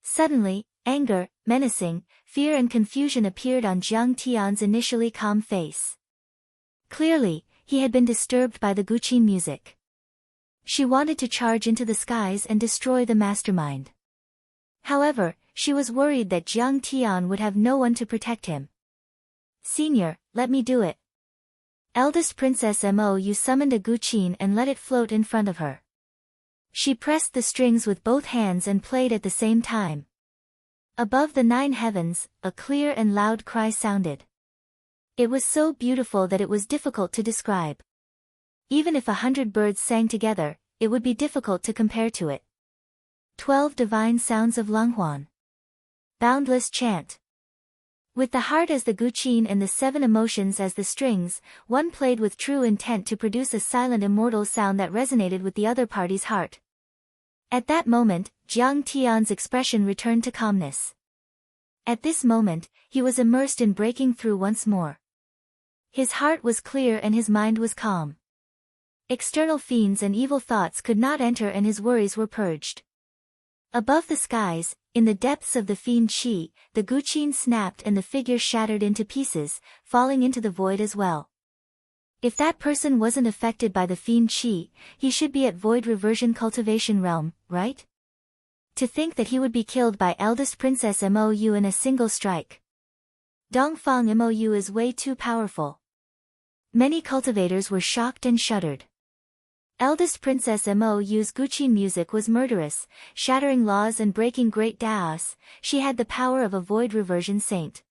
Suddenly, anger, menacing, fear and confusion appeared on Jiang Tian's initially calm face. Clearly, he had been disturbed by the guqin music. She wanted to charge into the skies and destroy the mastermind. However, she was worried that Jiang Tian would have no one to protect him. "Senior, let me do it." Eldest Princess Mo summoned a guqin and let it float in front of her. She pressed the strings with both hands and played at the same time. Above the 9 heavens, a clear and loud cry sounded. It was so beautiful that it was difficult to describe. Even if 100 birds sang together, it would be difficult to compare to it. 12 divine sounds of Langhuan. Boundless chant. With the heart as the guqin and the 7 emotions as the strings, one played with true intent to produce a silent immortal sound that resonated with the other party's heart. At that moment, Jiang Tian's expression returned to calmness. At this moment, he was immersed in breaking through once more. His heart was clear and his mind was calm. External fiends and evil thoughts could not enter and his worries were purged. Above the skies, in the depths of the fiend chi, the guqin snapped and the figure shattered into pieces, falling into the void as well. If that person wasn't affected by the fiend chi, he should be at void reversion cultivation realm, right? To think that he would be killed by eldest Princess Mou in a single strike. Dongfang Mou is way too powerful. Many cultivators were shocked and shuddered. Eldest Princess Mou's guqin music was murderous, shattering laws and breaking great daos. She had the power of a void reversion saint.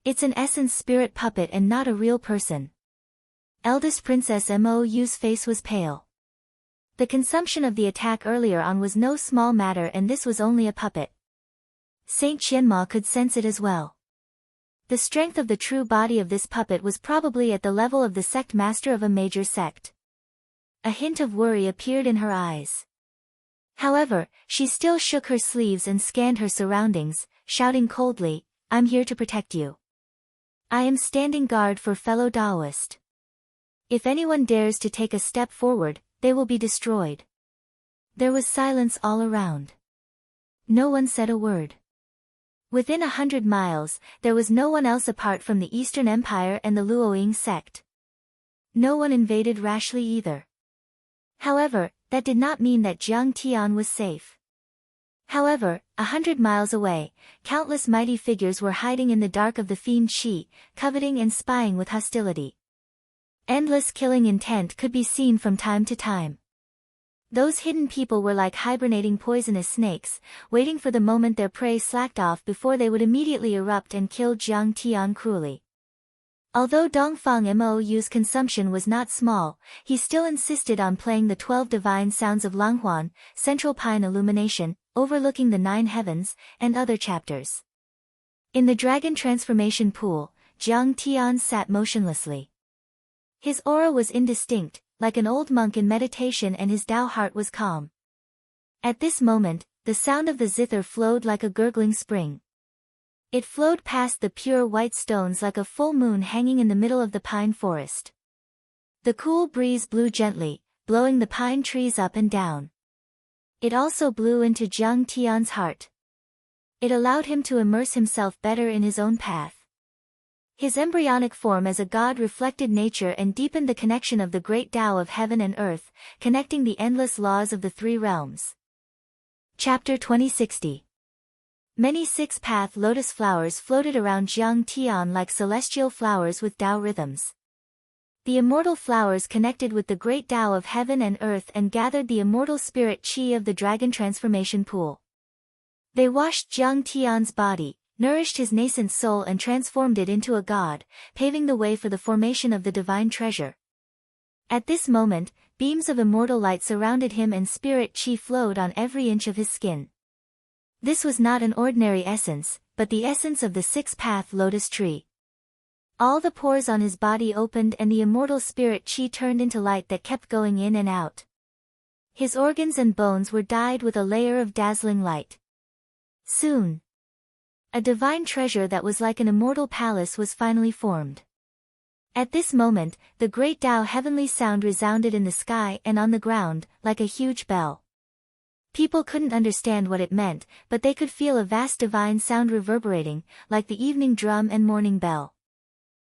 It's an essence spirit puppet and not a real person. Eldest Princess Mou's face was pale. The consumption of the attack earlier on was no small matter and this was only a puppet. Saint Qianma could sense it as well. The strength of the true body of this puppet was probably at the level of the sect master of a major sect. A hint of worry appeared in her eyes. However, she still shook her sleeves and scanned her surroundings, shouting coldly, "I'm here to protect you. I am standing guard for fellow Taoist. If anyone dares to take a step forward, they will be destroyed." There was silence all around. No one said a word. Within 100 miles, there was no one else apart from the Eastern Empire and the Luoying sect. No one invaded rashly either. However, that did not mean that Jiang Tian was safe. However, 100 miles away, countless mighty figures were hiding in the dark of the fiend chi, coveting and spying with hostility. Endless killing intent could be seen from time to time. Those hidden people were like hibernating poisonous snakes, waiting for the moment their prey slacked off before they would immediately erupt and kill Jiang Tian cruelly. Although Dongfang Mo's consumption was not small, he still insisted on playing the 12 divine sounds of Langhuan, Central Pine Illumination, overlooking the 9 heavens, and other chapters. In the dragon transformation pool, Jiang Tian sat motionlessly. His aura was indistinct, like an old monk in meditation, and his Tao heart was calm. At this moment, the sound of the zither flowed like a gurgling spring. It flowed past the pure white stones like a full moon hanging in the middle of the pine forest. The cool breeze blew gently, blowing the pine trees up and down. It also blew into Jiang Tian's heart. It allowed him to immerse himself better in his own path. His embryonic form as a god reflected nature and deepened the connection of the great Tao of heaven and earth, connecting the endless laws of the 3 realms. Chapter 2060. Many 6-path lotus flowers floated around Jiang Tian like celestial flowers with Tao rhythms. The immortal flowers connected with the great Tao of heaven and earth and gathered the immortal spirit qi of the dragon transformation pool. They washed Jiang Tian's body, nourished his nascent soul and transformed it into a god, paving the way for the formation of the divine treasure. At this moment, beams of immortal light surrounded him and spirit qi flowed on every inch of his skin. This was not an ordinary essence, but the essence of the 6-path lotus tree. All the pores on his body opened and the immortal spirit qi turned into light that kept going in and out. His organs and bones were dyed with a layer of dazzling light. Soon, a divine treasure that was like an immortal palace was finally formed. At this moment, the great Tao heavenly sound resounded in the sky and on the ground, like a huge bell. People couldn't understand what it meant, but they could feel a vast divine sound reverberating, like the evening drum and morning bell.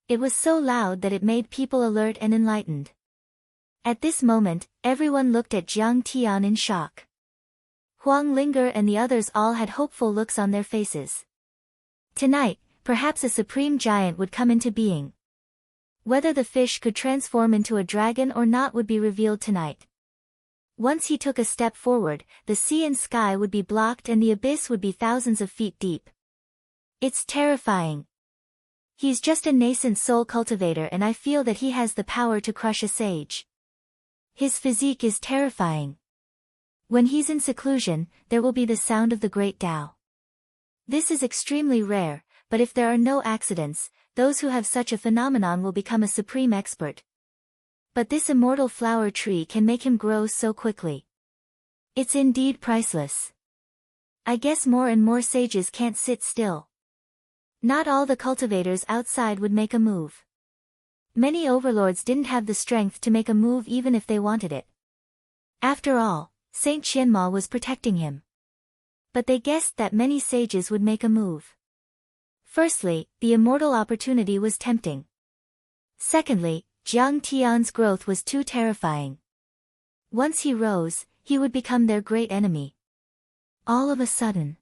It was so loud that it made people alert and enlightened. At this moment, everyone looked at Jiang Tian in shock. Huang Linger and the others all had hopeful looks on their faces. Tonight, perhaps a supreme giant would come into being. Whether the fish could transform into a dragon or not would be revealed tonight. Once he took a step forward, the sea and sky would be blocked and the abyss would be thousands of feet deep. It's terrifying. He's just a nascent soul cultivator and I feel that he has the power to crush a sage. His physique is terrifying. When he's in seclusion, there will be the sound of the great Tao. This is extremely rare, but if there are no accidents, those who have such a phenomenon will become a supreme expert. But this immortal flower tree can make him grow so quickly. It's indeed priceless. I guess more and more sages can't sit still. Not all the cultivators outside would make a move. Many overlords didn't have the strength to make a move even if they wanted it. After all, Saint Qianma was protecting him. But they guessed that many sages would make a move. Firstly, the immortal opportunity was tempting. Secondly, Jiang Tian's growth was too terrifying. Once he rose, he would become their great enemy. All of a sudden.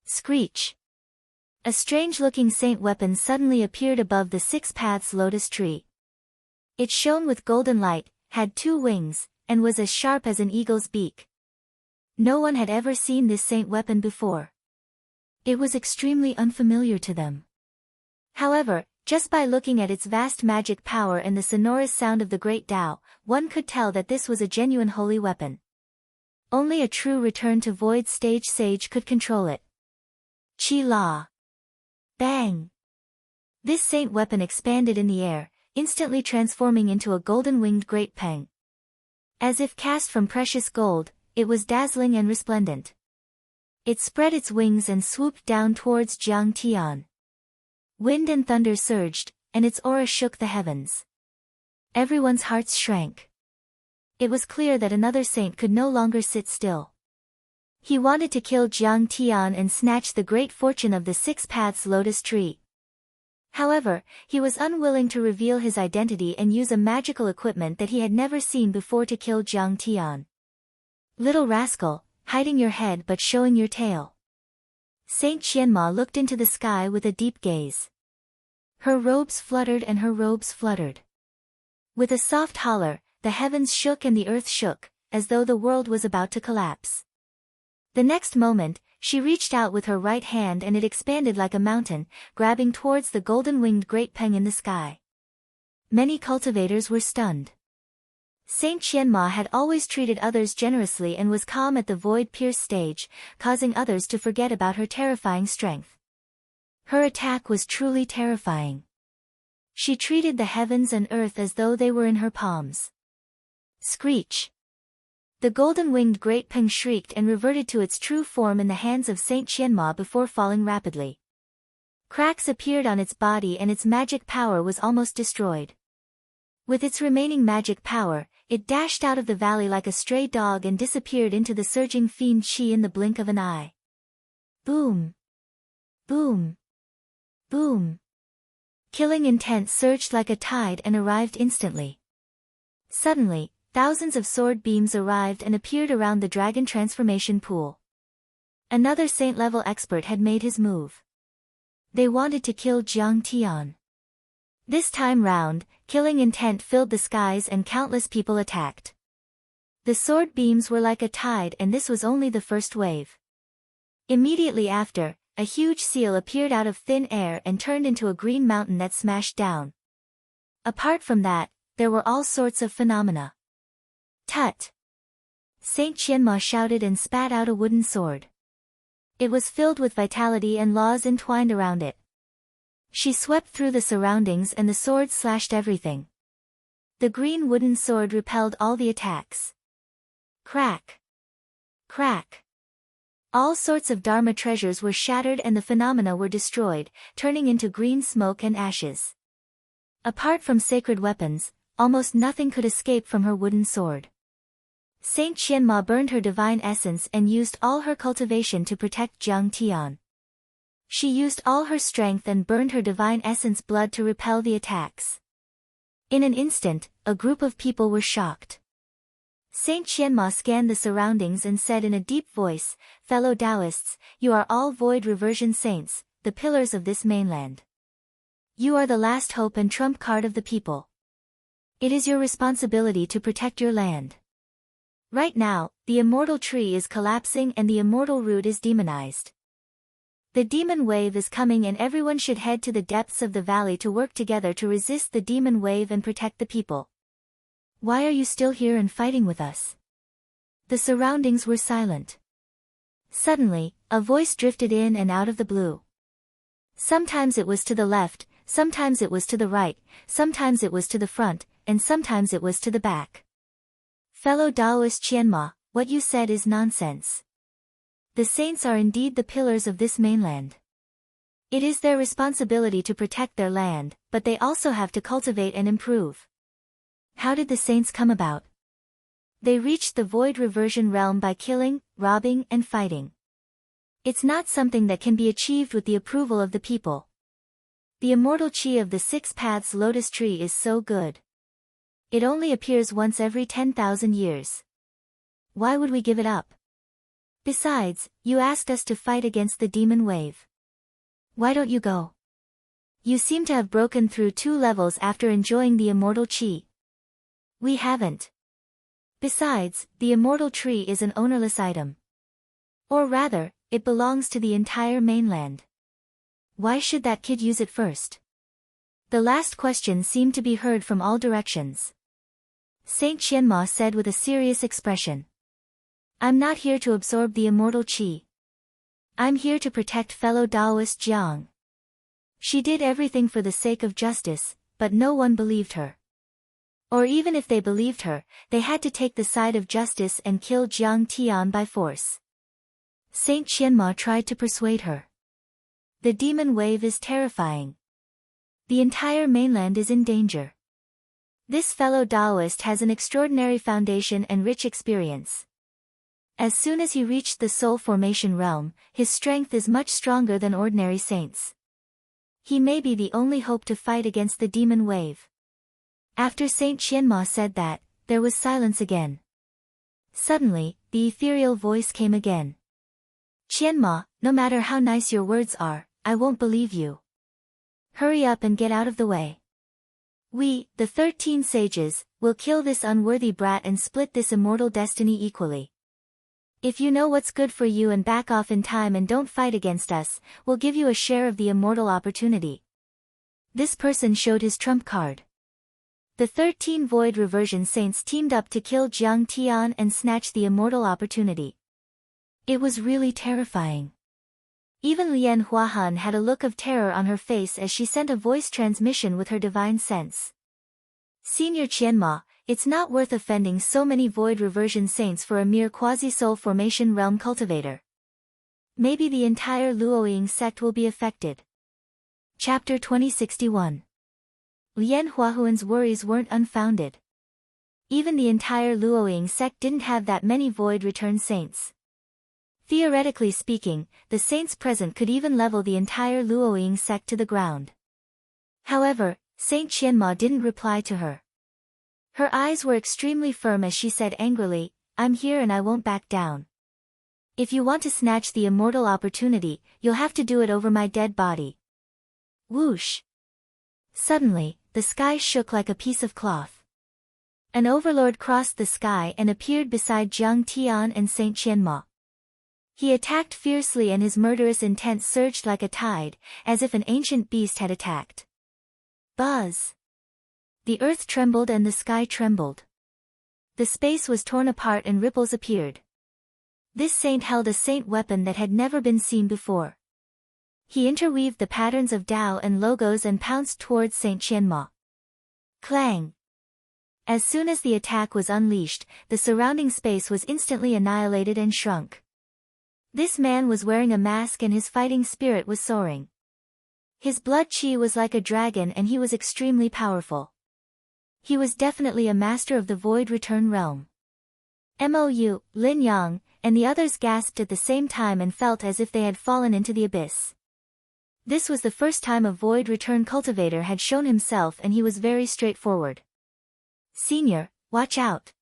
Screech! A strange-looking saint weapon suddenly appeared above the 6 paths lotus tree. It shone with golden light, had 2 wings, and was as sharp as an eagle's beak. No one had ever seen this saint weapon before. It was extremely unfamiliar to them. However, just by looking at its vast magic power and the sonorous sound of the great Tao, one could tell that this was a genuine holy weapon. Only a true return to void stage sage could control it. Qi La. Bang! This saint weapon expanded in the air, instantly transforming into a golden-winged great peng. As if cast from precious gold, it was dazzling and resplendent. It spread its wings and swooped down towards Jiang Tian. Wind and thunder surged, and its aura shook the heavens. Everyone's hearts shrank. It was clear that another saint could no longer sit still. He wanted to kill Jiang Tian and snatch the great fortune of the 6 paths lotus tree. However, he was unwilling to reveal his identity and use a magical equipment that he had never seen before to kill Jiang Tian. Little rascal, hiding your head but showing your tail. Saint Qianma looked into the sky with a deep gaze. Her robes fluttered and her robes fluttered. With a soft holler, the heavens shook and the earth shook, as though the world was about to collapse. The next moment, she reached out with her right hand and it expanded like a mountain, grabbing towards the golden-winged great peng in the sky. Many cultivators were stunned. Saint Qianma had always treated others generously and was calm at the void-pierced stage, causing others to forget about her terrifying strength. Her attack was truly terrifying. She treated the heavens and earth as though they were in her palms. Screech! The golden-winged great peng shrieked and reverted to its true form in the hands of Saint Qianma before falling rapidly. Cracks appeared on its body and its magic power was almost destroyed. With its remaining magic power, it dashed out of the valley like a stray dog and disappeared into the surging fiend qi in the blink of an eye. Boom! Boom! Boom! Killing intent surged like a tide and arrived instantly. Suddenly, thousands of sword beams arrived and appeared around the dragon transformation pool. Another saint-level expert had made his move. They wanted to kill Jiang Tian. This time round, killing intent filled the skies and countless people attacked. The sword beams were like a tide and this was only the first wave. Immediately after, a huge seal appeared out of thin air and turned into a green mountain that smashed down. Apart from that, there were all sorts of phenomena. Tut! Saint Qianma shouted and spat out a wooden sword. It was filled with vitality and laws entwined around it. She swept through the surroundings and the sword slashed everything. The green wooden sword repelled all the attacks. Crack! Crack! All sorts of Dharma treasures were shattered and the phenomena were destroyed, turning into green smoke and ashes. Apart from sacred weapons, almost nothing could escape from her wooden sword. Saint Qianma burned her divine essence and used all her cultivation to protect Jiang Tian. She used all her strength and burned her divine essence blood to repel the attacks. In an instant, a group of people were shocked. Saint Qianma scanned the surroundings and said in a deep voice, "Fellow Taoists, you are all void reversion saints, the pillars of this mainland. You are the last hope and trump card of the people. It is your responsibility to protect your land. Right now, the immortal tree is collapsing and the immortal root is demonized. The demon wave is coming and everyone should head to the depths of the valley to work together to resist the demon wave and protect the people. Why are you still here and fighting with us?" The surroundings were silent. Suddenly, a voice drifted in and out of the blue. Sometimes it was to the left, sometimes it was to the right, sometimes it was to the front, and sometimes it was to the back. "Fellow Taoist Qianma, what you said is nonsense. The saints are indeed the pillars of this mainland. It is their responsibility to protect their land, but they also have to cultivate and improve. How did the saints come about? They reached the void reversion realm by killing, robbing, and fighting. It's not something that can be achieved with the approval of the people. The immortal chi of the Six Paths Lotus Tree is so good. It only appears once every 10,000 years. Why would we give it up? Besides, you asked us to fight against the demon wave. Why don't you go? You seem to have broken through 2 levels after enjoying the immortal chi. We haven't. Besides, the immortal tree is an ownerless item. Or rather, it belongs to the entire mainland. Why should that kid use it first?" The last question seemed to be heard from all directions. Saint Qianma said with a serious expression, "I'm not here to absorb the immortal chi. I'm here to protect fellow Taoist Jiang." She did everything for the sake of justice, but no one believed her. Or even if they believed her, they had to take the side of justice and kill Jiang Tian by force. Saint Qianma tried to persuade her. The demon wave is terrifying. The entire mainland is in danger. This fellow Taoist has an extraordinary foundation and rich experience. As soon as he reached the soul formation realm, his strength is much stronger than ordinary saints. He may be the only hope to fight against the demon wave. After Saint Qianma said that, there was silence again. Suddenly, the ethereal voice came again. "Qianma, no matter how nice your words are, I won't believe you. Hurry up and get out of the way. We, the 13 sages, will kill this unworthy brat and split this immortal destiny equally. If you know what's good for you and back off in time and don't fight against us, we'll give you a share of the immortal opportunity. This person showed his trump card. The 13 Void Reversion Saints teamed up to kill Jiang Tian and snatch the immortal opportunity. It was really terrifying. Even Lian Huahan had a look of terror on her face as she sent a voice transmission with her divine sense. Senior Qianma, it's not worth offending so many Void Reversion Saints for a mere quasi-soul formation realm cultivator. Maybe the entire Luoying sect will be affected. Chapter 2061. Lian Huahuan's worries weren't unfounded. Even the entire Luoying sect didn't have that many Void Return Saints. Theoretically speaking, the saints present could even level the entire Luoying sect to the ground. However, Saint Qianma didn't reply to her. Her eyes were extremely firm as she said angrily, "I'm here and I won't back down. If you want to snatch the immortal opportunity, you'll have to do it over my dead body." Whoosh! Suddenly, the sky shook like a piece of cloth. An overlord crossed the sky and appeared beside Jiang Tian and Saint Qianma. He attacked fiercely and his murderous intent surged like a tide, as if an ancient beast had attacked. Buzz! The earth trembled and the sky trembled. The space was torn apart and ripples appeared. This saint held a saint weapon that had never been seen before. He interweaved the patterns of Tao and logos and pounced towards Saint Qianma. Clang! As soon as the attack was unleashed, the surrounding space was instantly annihilated and shrunk. This man was wearing a mask and his fighting spirit was soaring. His blood chi was like a dragon and he was extremely powerful. He was definitely a master of the Void Return realm. Mou, Lin Yang, and the others gasped at the same time and felt as if they had fallen into the abyss. This was the first time a Void Return cultivator had shown himself and he was very straightforward. "Senior, watch out!"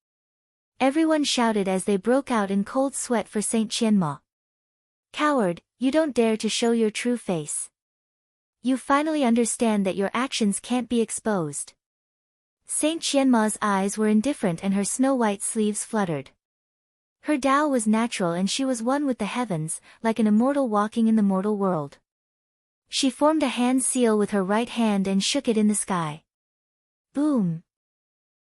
Everyone shouted as they broke out in cold sweat for Saint Qianma. "Coward, you don't dare to show your true face. You finally understand that your actions can't be exposed." Saint Qianma's eyes were indifferent and her snow-white sleeves fluttered. Her Tao was natural and she was one with the heavens, like an immortal walking in the mortal world. She formed a hand seal with her right hand and shook it in the sky. Boom!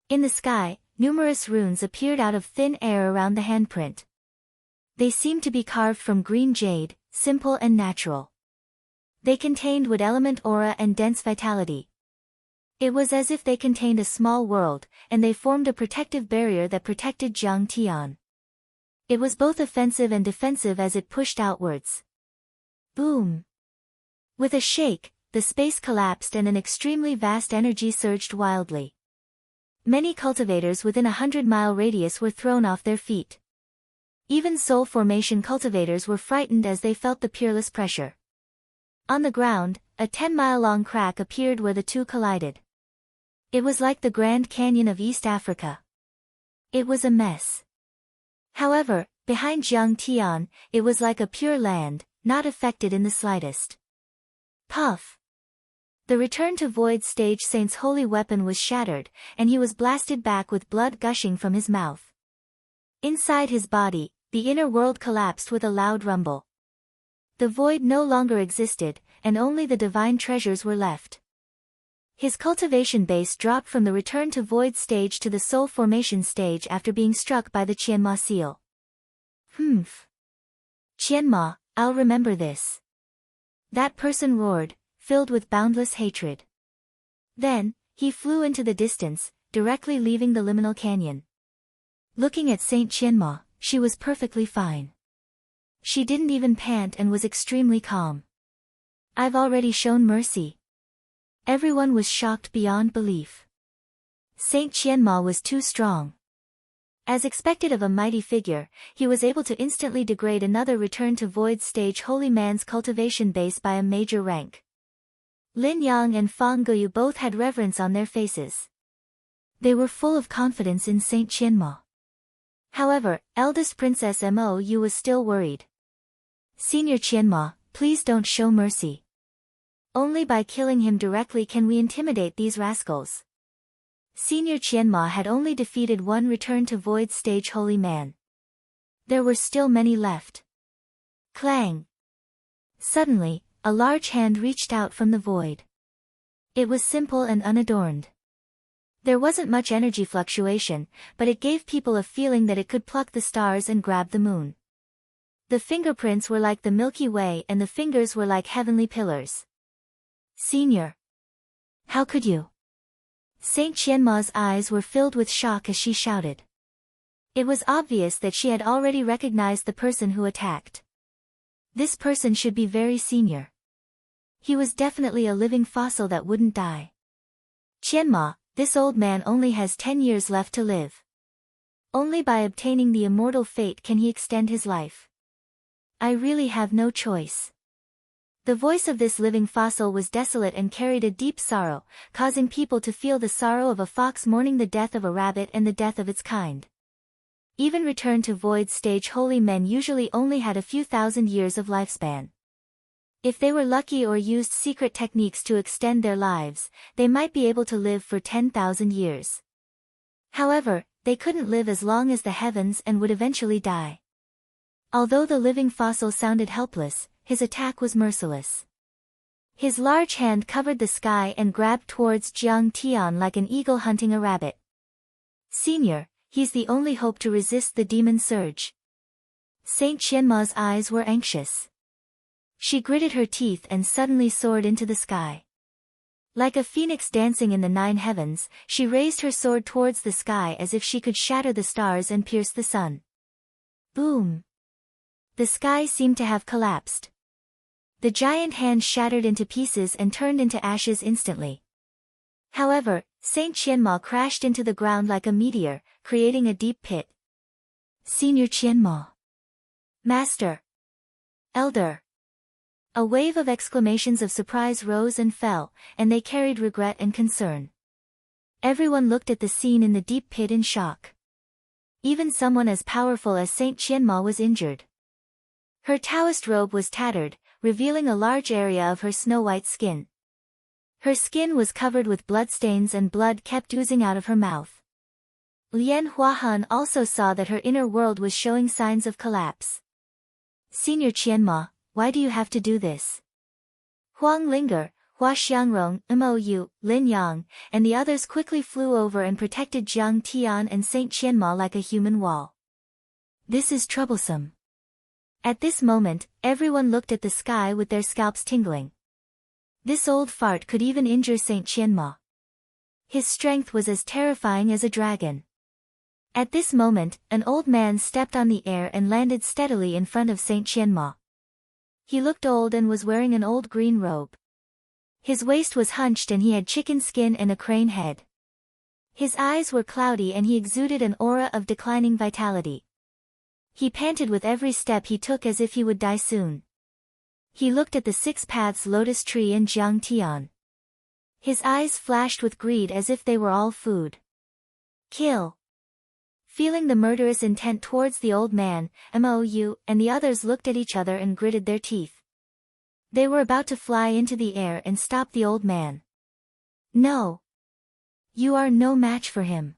In the sky, numerous runes appeared out of thin air around the handprint. They seemed to be carved from green jade, simple and natural. They contained wood element aura and dense vitality. It was as if they contained a small world, and they formed a protective barrier that protected Jiang Tian. It was both offensive and defensive as it pushed outwards. Boom! With a shake, the space collapsed and an extremely vast energy surged wildly. Many cultivators within a 100-mile radius were thrown off their feet. Even soul formation cultivators were frightened as they felt the peerless pressure. On the ground, a 10-mile-long crack appeared where the two collided. It was like the Grand Canyon of East Africa. It was a mess. However, behind Jiang Tian, it was like a pure land, not affected in the slightest. Puff! The return to Void Stage Saint's holy weapon was shattered, and he was blasted back with blood gushing from his mouth. Inside his body, the inner world collapsed with a loud rumble. The void no longer existed, and only the divine treasures were left. His cultivation base dropped from the return to Void stage to the soul formation stage after being struck by the Qianma seal. Humph! Qianma, I'll remember this. That person roared, filled with boundless hatred. Then, he flew into the distance, directly leaving the liminal canyon. Looking at Saint Qianma, she was perfectly fine. She didn't even pant and was extremely calm. I've already shown mercy. Everyone was shocked beyond belief. Saint Qianma was too strong. As expected of a mighty figure, he was able to instantly degrade another return to Void stage holy man's cultivation base by a major rank. Lin Yang and Fang Guyu both had reverence on their faces. They were full of confidence in Saint Qianma. However, eldest Princess Mou was still worried. Senior Qianma, please don't show mercy. Only by killing him directly can we intimidate these rascals. Senior Qianma had only defeated one Return to Void stage holy man. There were still many left. Clang! Suddenly, a large hand reached out from the void. It was simple and unadorned. There wasn't much energy fluctuation, but it gave people a feeling that it could pluck the stars and grab the moon. The fingerprints were like the Milky Way and the fingers were like heavenly pillars. Senior! How could you? Saint Qianma's eyes were filled with shock as she shouted. It was obvious that she had already recognized the person who attacked. This person should be very senior. He was definitely a living fossil that wouldn't die. Qianma, this old man only has 10 years left to live. Only by obtaining the immortal fate can he extend his life. I really have no choice. The voice of this living fossil was desolate and carried a deep sorrow, causing people to feel the sorrow of a fox mourning the death of a rabbit and the death of its kind. Even Return to Void stage holy men usually only had a few thousand years of lifespan. If they were lucky or used secret techniques to extend their lives, they might be able to live for 10,000 years. However, they couldn't live as long as the heavens and would eventually die. Although the living fossil sounded helpless, his attack was merciless. His large hand covered the sky and grabbed towards Jiang Tian like an eagle hunting a rabbit. Senior, he's the only hope to resist the demon surge. Saint Qianma's eyes were anxious. She gritted her teeth and suddenly soared into the sky. Like a phoenix dancing in the 9 heavens, she raised her sword towards the sky as if she could shatter the stars and pierce the sun. Boom! The sky seemed to have collapsed. The giant hand shattered into pieces and turned into ashes instantly. However, Saint Qianma crashed into the ground like a meteor, creating a deep pit. Senior Qianma. Master. Elder. A wave of exclamations of surprise rose and fell, and they carried regret and concern. Everyone looked at the scene in the deep pit in shock. Even someone as powerful as Saint Qianma was injured. Her Taoist robe was tattered, revealing a large area of her snow-white skin. Her skin was covered with bloodstains and blood kept oozing out of her mouth. Lian Huahan also saw that her inner world was showing signs of collapse. Senior Qianma, why do you have to do this? Huang Linger, Hua Xiangrong, Mou, Lin Yang, and the others quickly flew over and protected Jiang Tian and Saint Qianma like a human wall. This is troublesome. At this moment, everyone looked at the sky with their scalps tingling. This old fart could even injure Saint Qianma. His strength was as terrifying as a dragon. At this moment, an old man stepped on the air and landed steadily in front of Saint Qianma. He looked old and was wearing an old green robe. His waist was hunched and he had chicken skin and a crane head. His eyes were cloudy and he exuded an aura of declining vitality. He panted with every step he took as if he would die soon. He looked at the 6 paths lotus tree and Jiang Tian. His eyes flashed with greed as if they were all food. Kill! Feeling the murderous intent towards the old man, Mou and the others looked at each other and gritted their teeth. They were about to fly into the air and stop the old man. No! You are no match for him.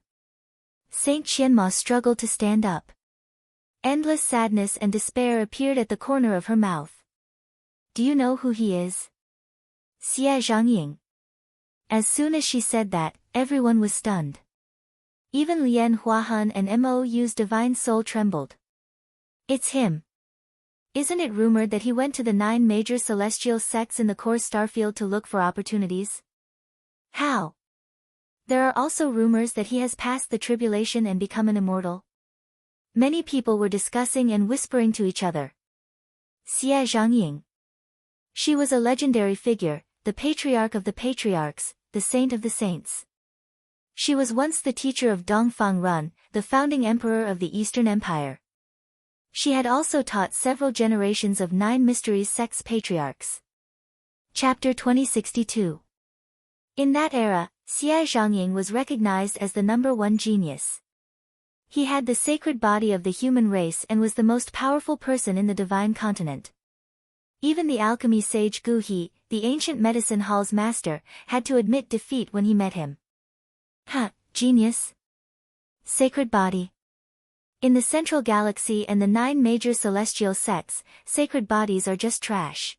Saint Qianma struggled to stand up. Endless sadness and despair appeared at the corner of her mouth. Do you know who he is? Xie Zhangying. As soon as she said that, everyone was stunned. Even Lian Huahan and Mou's divine soul trembled. It's him. Isn't it rumored that he went to the 9 major celestial sects in the core starfield to look for opportunities? How? There are also rumors that he has passed the tribulation and become an immortal. Many people were discussing and whispering to each other. Xie Zhangying. She was a legendary figure, the patriarch of the patriarchs, the saint of the saints. She was once the teacher of Dongfang Run, the founding emperor of the Eastern Empire. She had also taught several generations of 9 mysteries sects patriarchs. Chapter 2062. In that era, Xie Zhangying was recognized as the #1 genius. He had the sacred body of the human race and was the most powerful person in the divine continent. Even the alchemy sage Gu He, the ancient medicine hall's master, had to admit defeat when he met him. Genius. Sacred body. In the central galaxy and the 9 major celestial sects, sacred bodies are just trash.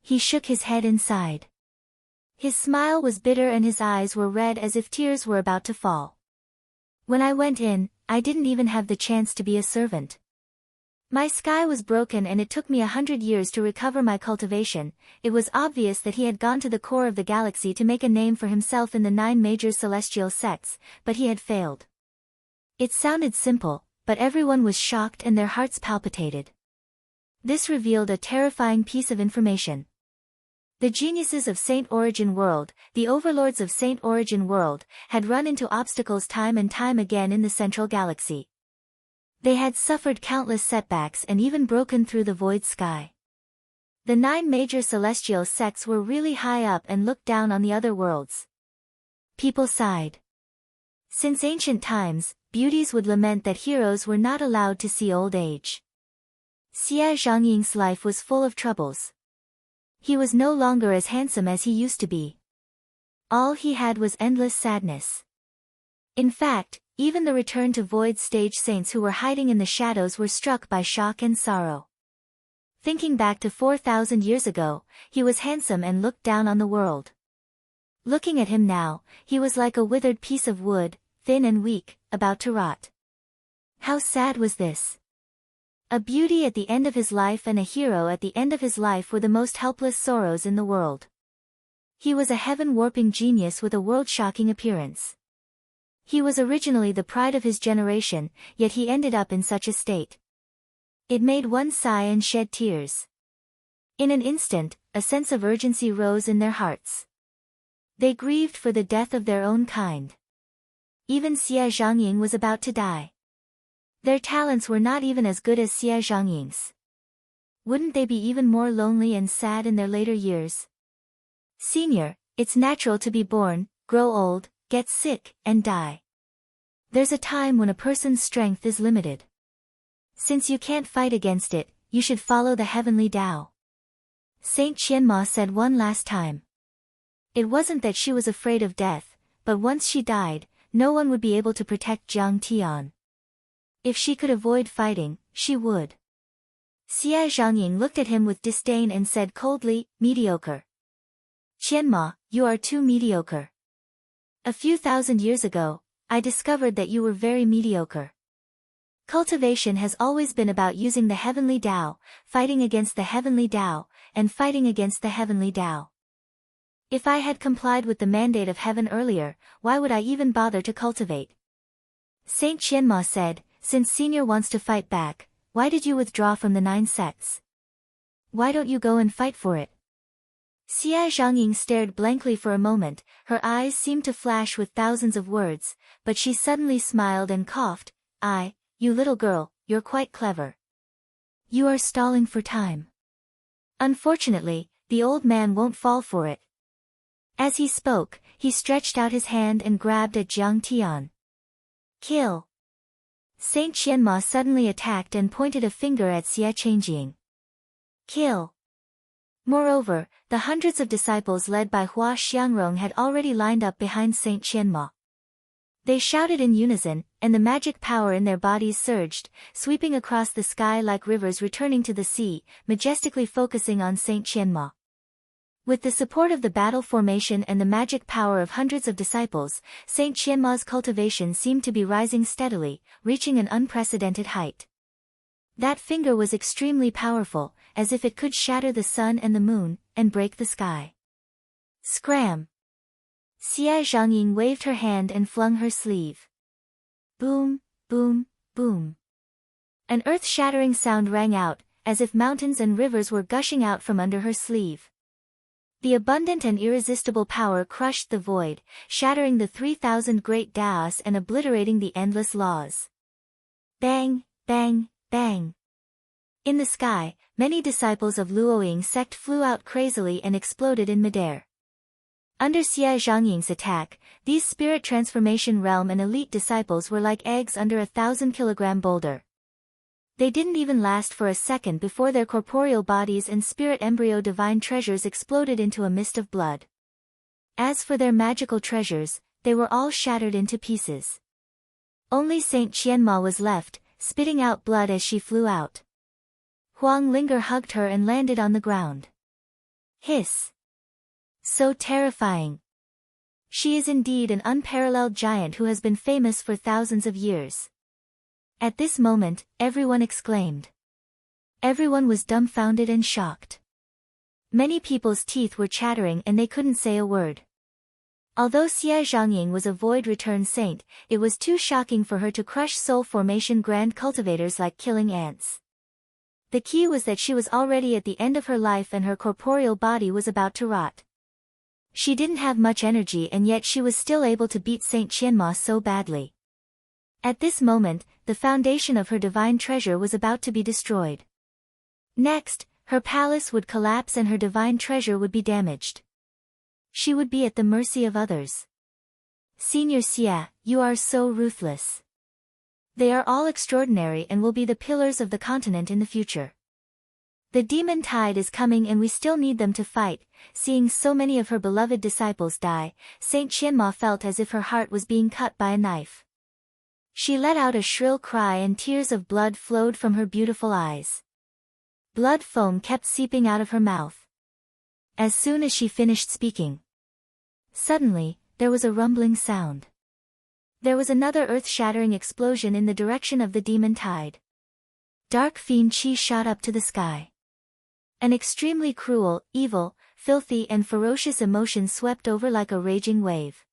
He shook his head inside. His smile was bitter and his eyes were red as if tears were about to fall. When I went in, I didn't even have the chance to be a servant. My sky was broken and it took me 100 years to recover my cultivation. It was obvious that he had gone to the core of the galaxy to make a name for himself in the 9 major celestial sects, but he had failed. It sounded simple, but everyone was shocked and their hearts palpitated. This revealed a terrifying piece of information. The geniuses of Saint Origin World, the overlords of Saint Origin World, had run into obstacles time and time again in the central galaxy. They had suffered countless setbacks and even broken through the void sky. The 9 major celestial sects were really high up and looked down on the other worlds. People sighed. Since ancient times, beauties would lament that heroes were not allowed to see old age. Xia Zhangying's life was full of troubles. He was no longer as handsome as he used to be. All he had was endless sadness. In fact, even the return to void stage saints who were hiding in the shadows were struck by shock and sorrow. Thinking back to 4,000 years ago, he was handsome and looked down on the world. Looking at him now, he was like a withered piece of wood, thin and weak, about to rot. How sad was this? A beauty at the end of his life and a hero at the end of his life were the most helpless sorrows in the world. He was a heaven-warping genius with a world-shocking appearance. He was originally the pride of his generation, yet he ended up in such a state. It made one sigh and shed tears. In an instant, a sense of urgency rose in their hearts. They grieved for the death of their own kind. Even Xia Zhangying was about to die. Their talents were not even as good as Xia Zhangying's. Wouldn't they be even more lonely and sad in their later years? Senior, it's natural to be born, grow old, get sick, and die. There's a time when a person's strength is limited. Since you can't fight against it, you should follow the heavenly Tao. Saint Qianma said one last time. It wasn't that she was afraid of death, but once she died, no one would be able to protect Jiang Tian. If she could avoid fighting, she would. Xia Zhangying looked at him with disdain and said coldly, mediocre. Qianma, you are too mediocre. A few thousand years ago, I discovered that you were very mediocre. Cultivation has always been about using the heavenly Tao, fighting against the heavenly Tao, and fighting against the heavenly Tao. If I had complied with the mandate of heaven earlier, why would I even bother to cultivate? Saint Qianma said, since Senior wants to fight back, why did you withdraw from the 9 sects? Why don't you go and fight for it? Xia Zhangying stared blankly for a moment, her eyes seemed to flash with thousands of words, but she suddenly smiled and coughed, you little girl, you're quite clever. You are stalling for time. Unfortunately, the old man won't fall for it. As he spoke, he stretched out his hand and grabbed at Jiang Tian. Kill! Saint Qianma suddenly attacked and pointed a finger at Xia Zhangying. Kill! Moreover, the hundreds of disciples led by Hua Xiangrong had already lined up behind Saint Qianma. They shouted in unison, and the magic power in their bodies surged, sweeping across the sky like rivers returning to the sea, majestically focusing on Saint Qianma. With the support of the battle formation and the magic power of hundreds of disciples, Saint Qianma's cultivation seemed to be rising steadily, reaching an unprecedented height. That finger was extremely powerful, as if it could shatter the sun and the moon, and break the sky. Scram! Xia Zhangying waved her hand and flung her sleeve. Boom, boom, boom. An earth-shattering sound rang out, as if mountains and rivers were gushing out from under her sleeve. The abundant and irresistible power crushed the void, shattering the 3,000 great Daos and obliterating the endless laws. Bang, bang, bang. In the sky, many disciples of Luoying sect flew out crazily and exploded in midair. Under Xia Zhangying's attack, these spirit transformation realm and elite disciples were like eggs under a 1,000-kilogram boulder. They didn't even last for a second before their corporeal bodies and spirit embryo divine treasures exploded into a mist of blood. As for their magical treasures, they were all shattered into pieces. Only Saint Qianma was left, spitting out blood as she flew out. Huang Linger hugged her and landed on the ground. Hiss! So terrifying. She is indeed an unparalleled giant who has been famous for thousands of years. At this moment, everyone exclaimed. Everyone was dumbfounded and shocked. Many people's teeth were chattering and they couldn't say a word. Although Xie Zhangying was a void return saint, it was too shocking for her to crush soul formation grand cultivators like killing ants. The key was that she was already at the end of her life and her corporeal body was about to rot. She didn't have much energy and yet she was still able to beat Saint Qianma so badly. At this moment, the foundation of her divine treasure was about to be destroyed. Next, her palace would collapse and her divine treasure would be damaged. She would be at the mercy of others. Senior Xie, you are so ruthless. They are all extraordinary and will be the pillars of the continent in the future. The demon tide is coming and we still need them to fight. Seeing so many of her beloved disciples die, Saint Qianma felt as if her heart was being cut by a knife. She let out a shrill cry and tears of blood flowed from her beautiful eyes. Blood foam kept seeping out of her mouth. As soon as she finished speaking, suddenly, there was a rumbling sound. There was another earth-shattering explosion in the direction of the demon tide. Dark fiend Qi shot up to the sky. An extremely cruel, evil, filthy and ferocious emotion swept over like a raging wave.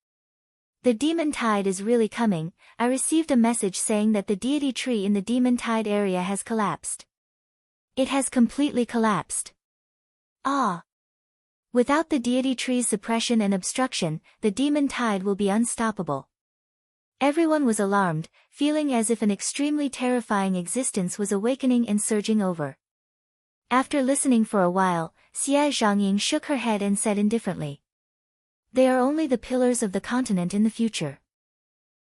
The demon tide is really coming. I received a message saying that the deity tree in the demon tide area has collapsed. It has completely collapsed. Ah! Without the deity tree's suppression and obstruction, the demon tide will be unstoppable. Everyone was alarmed, feeling as if an extremely terrifying existence was awakening and surging over. After listening for a while, Xie Zhangying shook her head and said indifferently. They are only the pillars of the continent in the future.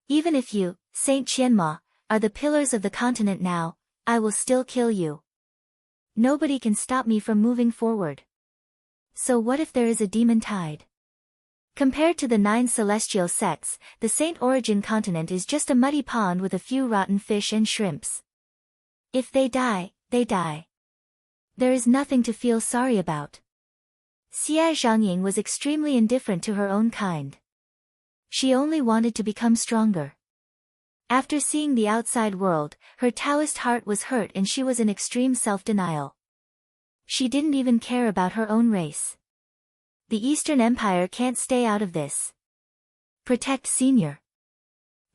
Even if you, Saint Qianma, are the pillars of the continent now, I will still kill you. Nobody can stop me from moving forward. So what if there is a demon tide? Compared to the 9 celestial sects, the Saint Origin continent is just a muddy pond with a few rotten fish and shrimps. If they die, they die. There is nothing to feel sorry about. Xie Zhangying was extremely indifferent to her own kind. She only wanted to become stronger. After seeing the outside world, her Taoist heart was hurt and she was in extreme self-denial. She didn't even care about her own race. The Eastern Empire can't stay out of this. Protect Senior.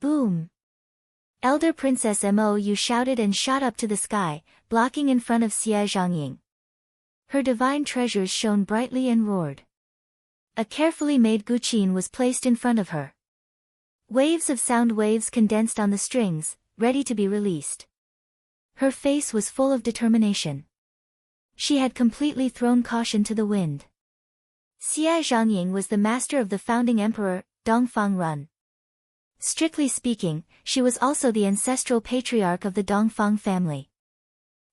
Boom. Elder Princess Mou shouted and shot up to the sky, blocking in front of Xie Zhangying. Her divine treasures shone brightly and roared. A carefully made guqin was placed in front of her. Waves of sound waves condensed on the strings, ready to be released. Her face was full of determination. She had completely thrown caution to the wind. Xie Zhangying was the master of the founding emperor, Dongfang Run. Strictly speaking, she was also the ancestral patriarch of the Dongfang family.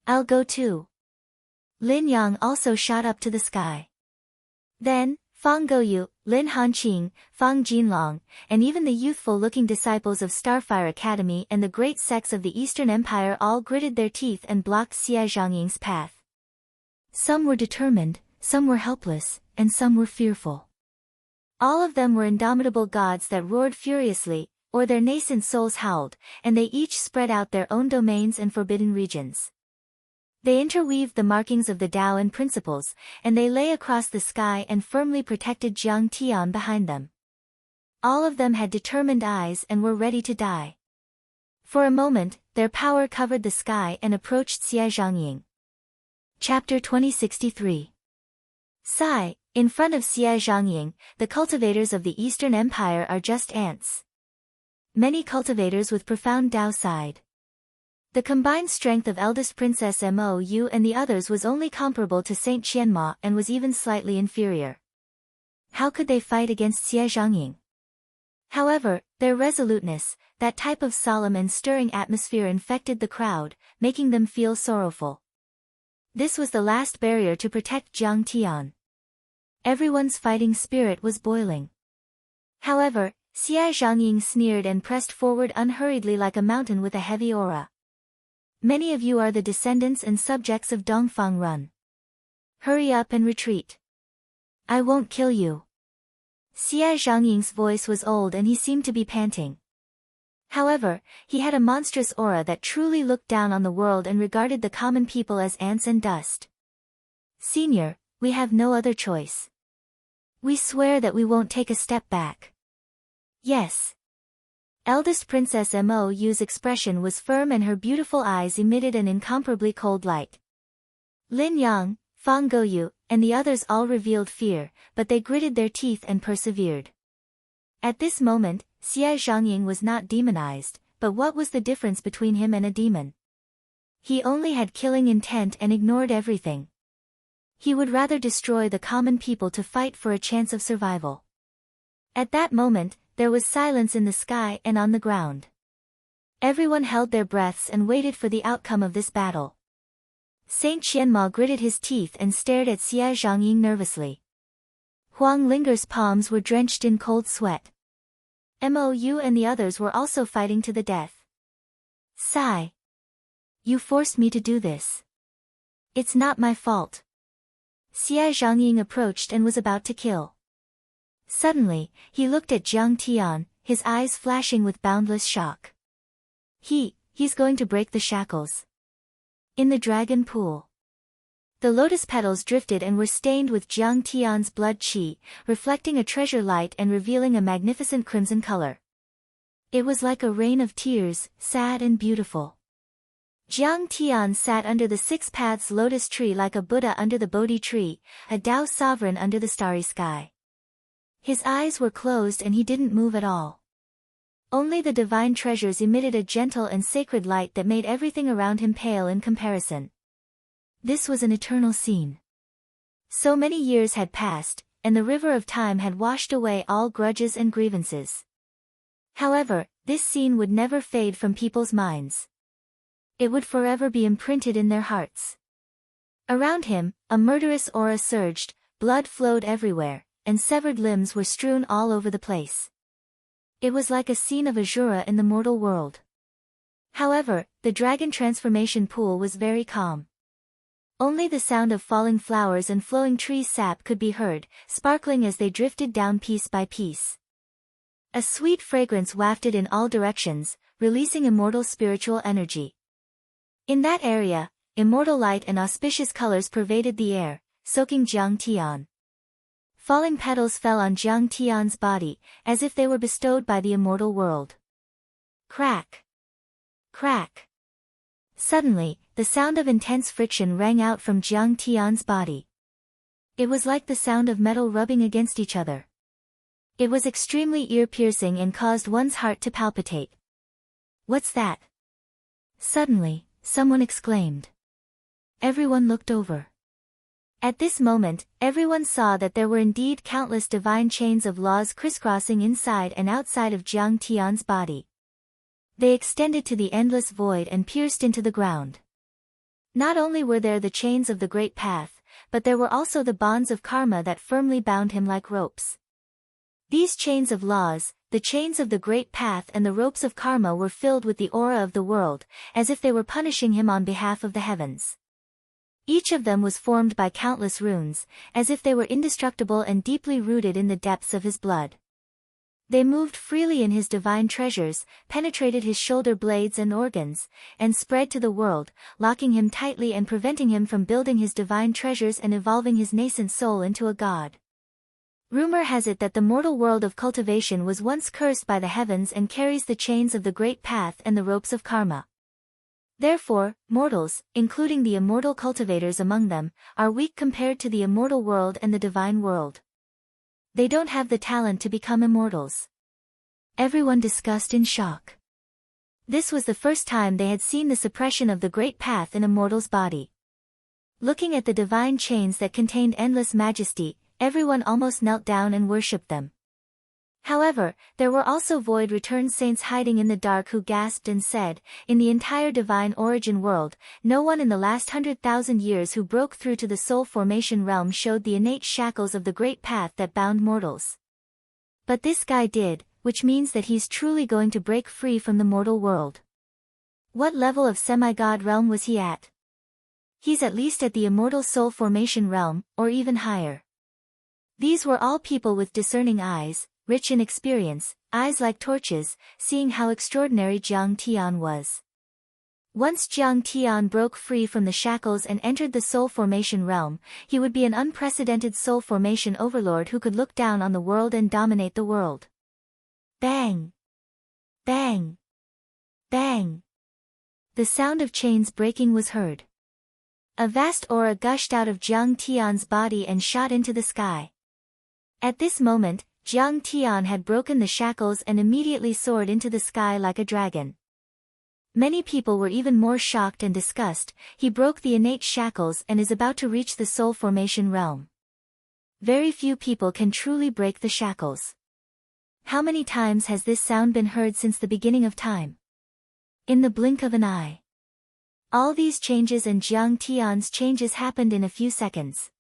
I'll go too. Lin Yang also shot up to the sky. Then, Fang Goyu, Lin Hanqing, Fang Jinlong, and even the youthful-looking disciples of Starfire Academy and the great sects of the Eastern Empire all gritted their teeth and blocked Xie Zhangying's path. Some were determined, some were helpless, and some were fearful. All of them were indomitable gods that roared furiously, or their nascent souls howled, and they each spread out their own domains and forbidden regions. They interweaved the markings of the Tao and principles, and they lay across the sky and firmly protected Jiang Tian behind them. All of them had determined eyes and were ready to die. For a moment, their power covered the sky and approached Xie Zhangying. Chapter 2063. Sigh, in front of Xie Zhangying, the cultivators of the Eastern Empire are just ants. Many cultivators with profound Tao sighed. The combined strength of eldest Princess Mou and the others was only comparable to Saint Qianma and was even slightly inferior. How could they fight against Xie Zhangying? However, their resoluteness, that type of solemn and stirring atmosphere infected the crowd, making them feel sorrowful. This was the last barrier to protect Jiang Tian. Everyone's fighting spirit was boiling. However, Xia Zhangying sneered and pressed forward unhurriedly like a mountain with a heavy aura. Many of you are the descendants and subjects of Dongfang Run. Hurry up and retreat. I won't kill you. Xia Zhangying's voice was old and he seemed to be panting. However, he had a monstrous aura that truly looked down on the world and regarded the common people as ants and dust. Senior, we have no other choice. We swear that we won't take a step back. Yes. Eldest Princess Mou's expression was firm and her beautiful eyes emitted an incomparably cold light. Lin Yang, Fang Goyu, and the others all revealed fear, but they gritted their teeth and persevered. At this moment, Xia Zhangying was not demonized, but what was the difference between him and a demon? He only had killing intent and ignored everything. He would rather destroy the common people to fight for a chance of survival. At that moment, there was silence in the sky and on the ground. Everyone held their breaths and waited for the outcome of this battle. Saint Qianma gritted his teeth and stared at Xia Zhangying nervously. Huang Linger's palms were drenched in cold sweat. Mou and the others were also fighting to the death. Sigh. You forced me to do this. It's not my fault. Xia Zhangying approached and was about to kill. Suddenly, he looked at Jiang Tian, his eyes flashing with boundless shock. He's going to break the shackles. In the dragon pool. The lotus petals drifted and were stained with Jiang Tian's blood qi, reflecting a treasure light and revealing a magnificent crimson color. It was like a rain of tears, sad and beautiful. Jiang Tian sat under the six paths lotus tree like a Buddha under the Bodhi tree, a Tao sovereign under the starry sky. His eyes were closed and he didn't move at all. Only the divine treasures emitted a gentle and sacred light that made everything around him pale in comparison. This was an eternal scene. So many years had passed, and the river of time had washed away all grudges and grievances. However, this scene would never fade from people's minds. It would forever be imprinted in their hearts. Around him, a murderous aura surged, blood flowed everywhere, and severed limbs were strewn all over the place. It was like a scene of Azura in the mortal world. However, the dragon transformation pool was very calm. Only the sound of falling flowers and flowing trees' sap could be heard, sparkling as they drifted down piece by piece. A sweet fragrance wafted in all directions, releasing immortal spiritual energy. In that area, immortal light and auspicious colors pervaded the air, soaking Jiang Tian. Falling petals fell on Jiang Tian's body, as if they were bestowed by the immortal world. Crack! Crack! Suddenly, the sound of intense friction rang out from Jiang Tian's body. It was like the sound of metal rubbing against each other. It was extremely ear-piercing and caused one's heart to palpitate. What's that? Suddenly, someone exclaimed. Everyone looked over. At this moment, everyone saw that there were indeed countless divine chains of laws crisscrossing inside and outside of Jiang Tian's body. They extended to the endless void and pierced into the ground. Not only were there the chains of the Great Path, but there were also the bonds of karma that firmly bound him like ropes. These chains of laws, the chains of the Great Path and the ropes of karma were filled with the aura of the world, as if they were punishing him on behalf of the heavens. Each of them was formed by countless runes, as if they were indestructible and deeply rooted in the depths of his blood. They moved freely in his divine treasures, penetrated his shoulder blades and organs, and spread to the world, locking him tightly and preventing him from building his divine treasures and evolving his nascent soul into a god. Rumor has it that the mortal world of cultivation was once cursed by the heavens and carries the chains of the Great Path and the ropes of karma. Therefore, mortals, including the immortal cultivators among them, are weak compared to the immortal world and the divine world. They don't have the talent to become immortals. Everyone discussed in shock. This was the first time they had seen the suppression of the Great Path in a mortal's body. Looking at the divine chains that contained endless majesty, everyone almost knelt down and worshipped them. However, there were also void returned saints hiding in the dark who gasped and said, in the entire divine origin world, no one in the last 100,000 years who broke through to the soul formation realm showed the innate shackles of the Great Path that bound mortals. But this guy did, which means that he's truly going to break free from the mortal world. What level of semi-god realm was he at? He's at least at the immortal soul formation realm, or even higher. These were all people with discerning eyes, rich in experience, eyes like torches, seeing how extraordinary Jiang Tian was. Once Jiang Tian broke free from the shackles and entered the soul formation realm, he would be an unprecedented soul formation overlord who could look down on the world and dominate the world. Bang! Bang! Bang! The sound of chains breaking was heard. A vast aura gushed out of Jiang Tian's body and shot into the sky. At this moment, Jiang Tian had broken the shackles and immediately soared into the sky like a dragon. Many people were even more shocked and disgusted. He broke the innate shackles and is about to reach the soul formation realm. Very few people can truly break the shackles. How many times has this sound been heard since the beginning of time? In the blink of an eye. All these changes and Jiang Tian's changes happened in a few seconds.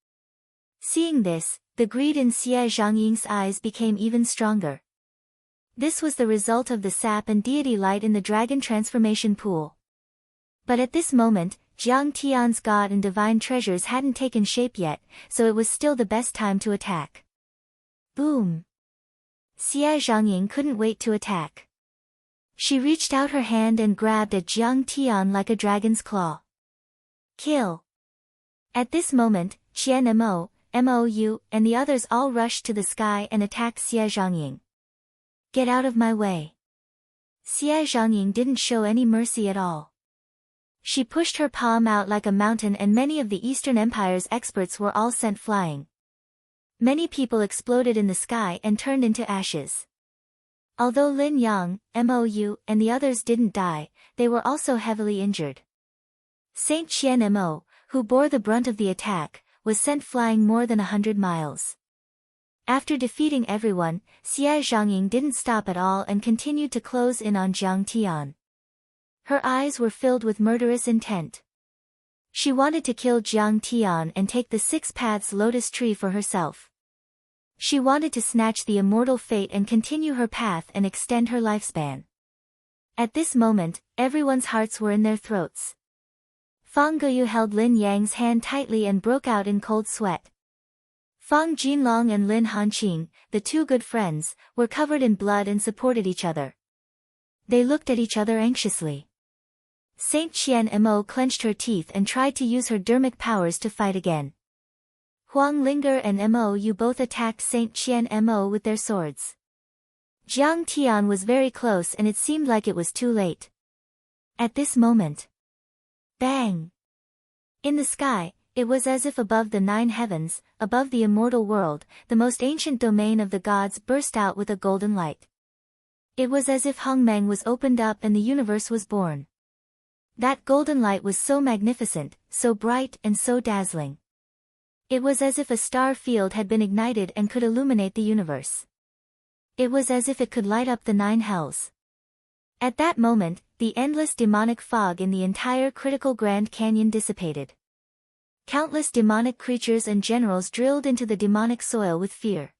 Seeing this, the greed in Xie Zhangying's eyes became even stronger. This was the result of the sap and deity light in the dragon transformation pool. But at this moment, Jiang Tian's god and divine treasures hadn't taken shape yet, so it was still the best time to attack. Boom! Xie Zhangying couldn't wait to attack. She reached out her hand and grabbed at Jiang Tian like a dragon's claw. Kill! At this moment, Qian Mo, Mou, and the others all rushed to the sky and attacked Xie Zhangying. Get out of my way. Xie Zhangying didn't show any mercy at all. She pushed her palm out like a mountain and many of the Eastern Empire's experts were all sent flying. Many people exploded in the sky and turned into ashes. Although Lin Yang, Mou, and the others didn't die, they were also heavily injured. Saint Qian Mo, who bore the brunt of the attack, was sent flying more than 100 miles. After defeating everyone, Xie Zhangying didn't stop at all and continued to close in on Jiang Tian. Her eyes were filled with murderous intent. She wanted to kill Jiang Tian and take the 6 paths lotus tree for herself. She wanted to snatch the immortal fate and continue her path and extend her lifespan. At this moment, everyone's hearts were in their throats. Fang Guyu held Lin Yang's hand tightly and broke out in cold sweat. Fang Jinlong and Lin Hanqing, the 2 good friends, were covered in blood and supported each other. They looked at each other anxiously. Saint Qian Mo clenched her teeth and tried to use her dermic powers to fight again. Huang Linger and Mou both attacked Saint Qian Mo with their swords. Jiang Tian was very close and it seemed like it was too late. At this moment. Bang! In the sky, it was as if above the 9 heavens, above the immortal world, the most ancient domain of the gods burst out with a golden light. It was as if Hongmeng was opened up and the universe was born. That golden light was so magnificent, so bright and so dazzling. It was as if a star field had been ignited and could illuminate the universe. It was as if it could light up the 9 hells. At that moment, the endless demonic fog in the entire critical Grand Canyon dissipated. Countless demonic creatures and generals drilled into the demonic soil with fear.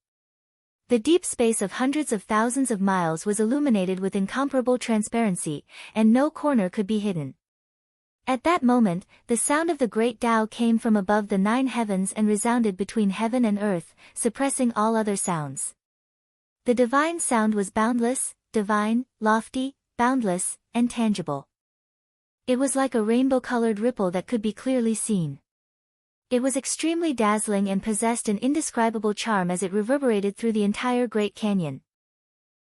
The deep space of hundreds of thousands of miles was illuminated with incomparable transparency, and no corner could be hidden. At that moment, the sound of the great Tao came from above the 9 heavens and resounded between heaven and earth, suppressing all other sounds. The divine sound was boundless, divine, lofty, boundless, and tangible. It was like a rainbow-colored ripple that could be clearly seen. It was extremely dazzling and possessed an indescribable charm as it reverberated through the entire Great Canyon.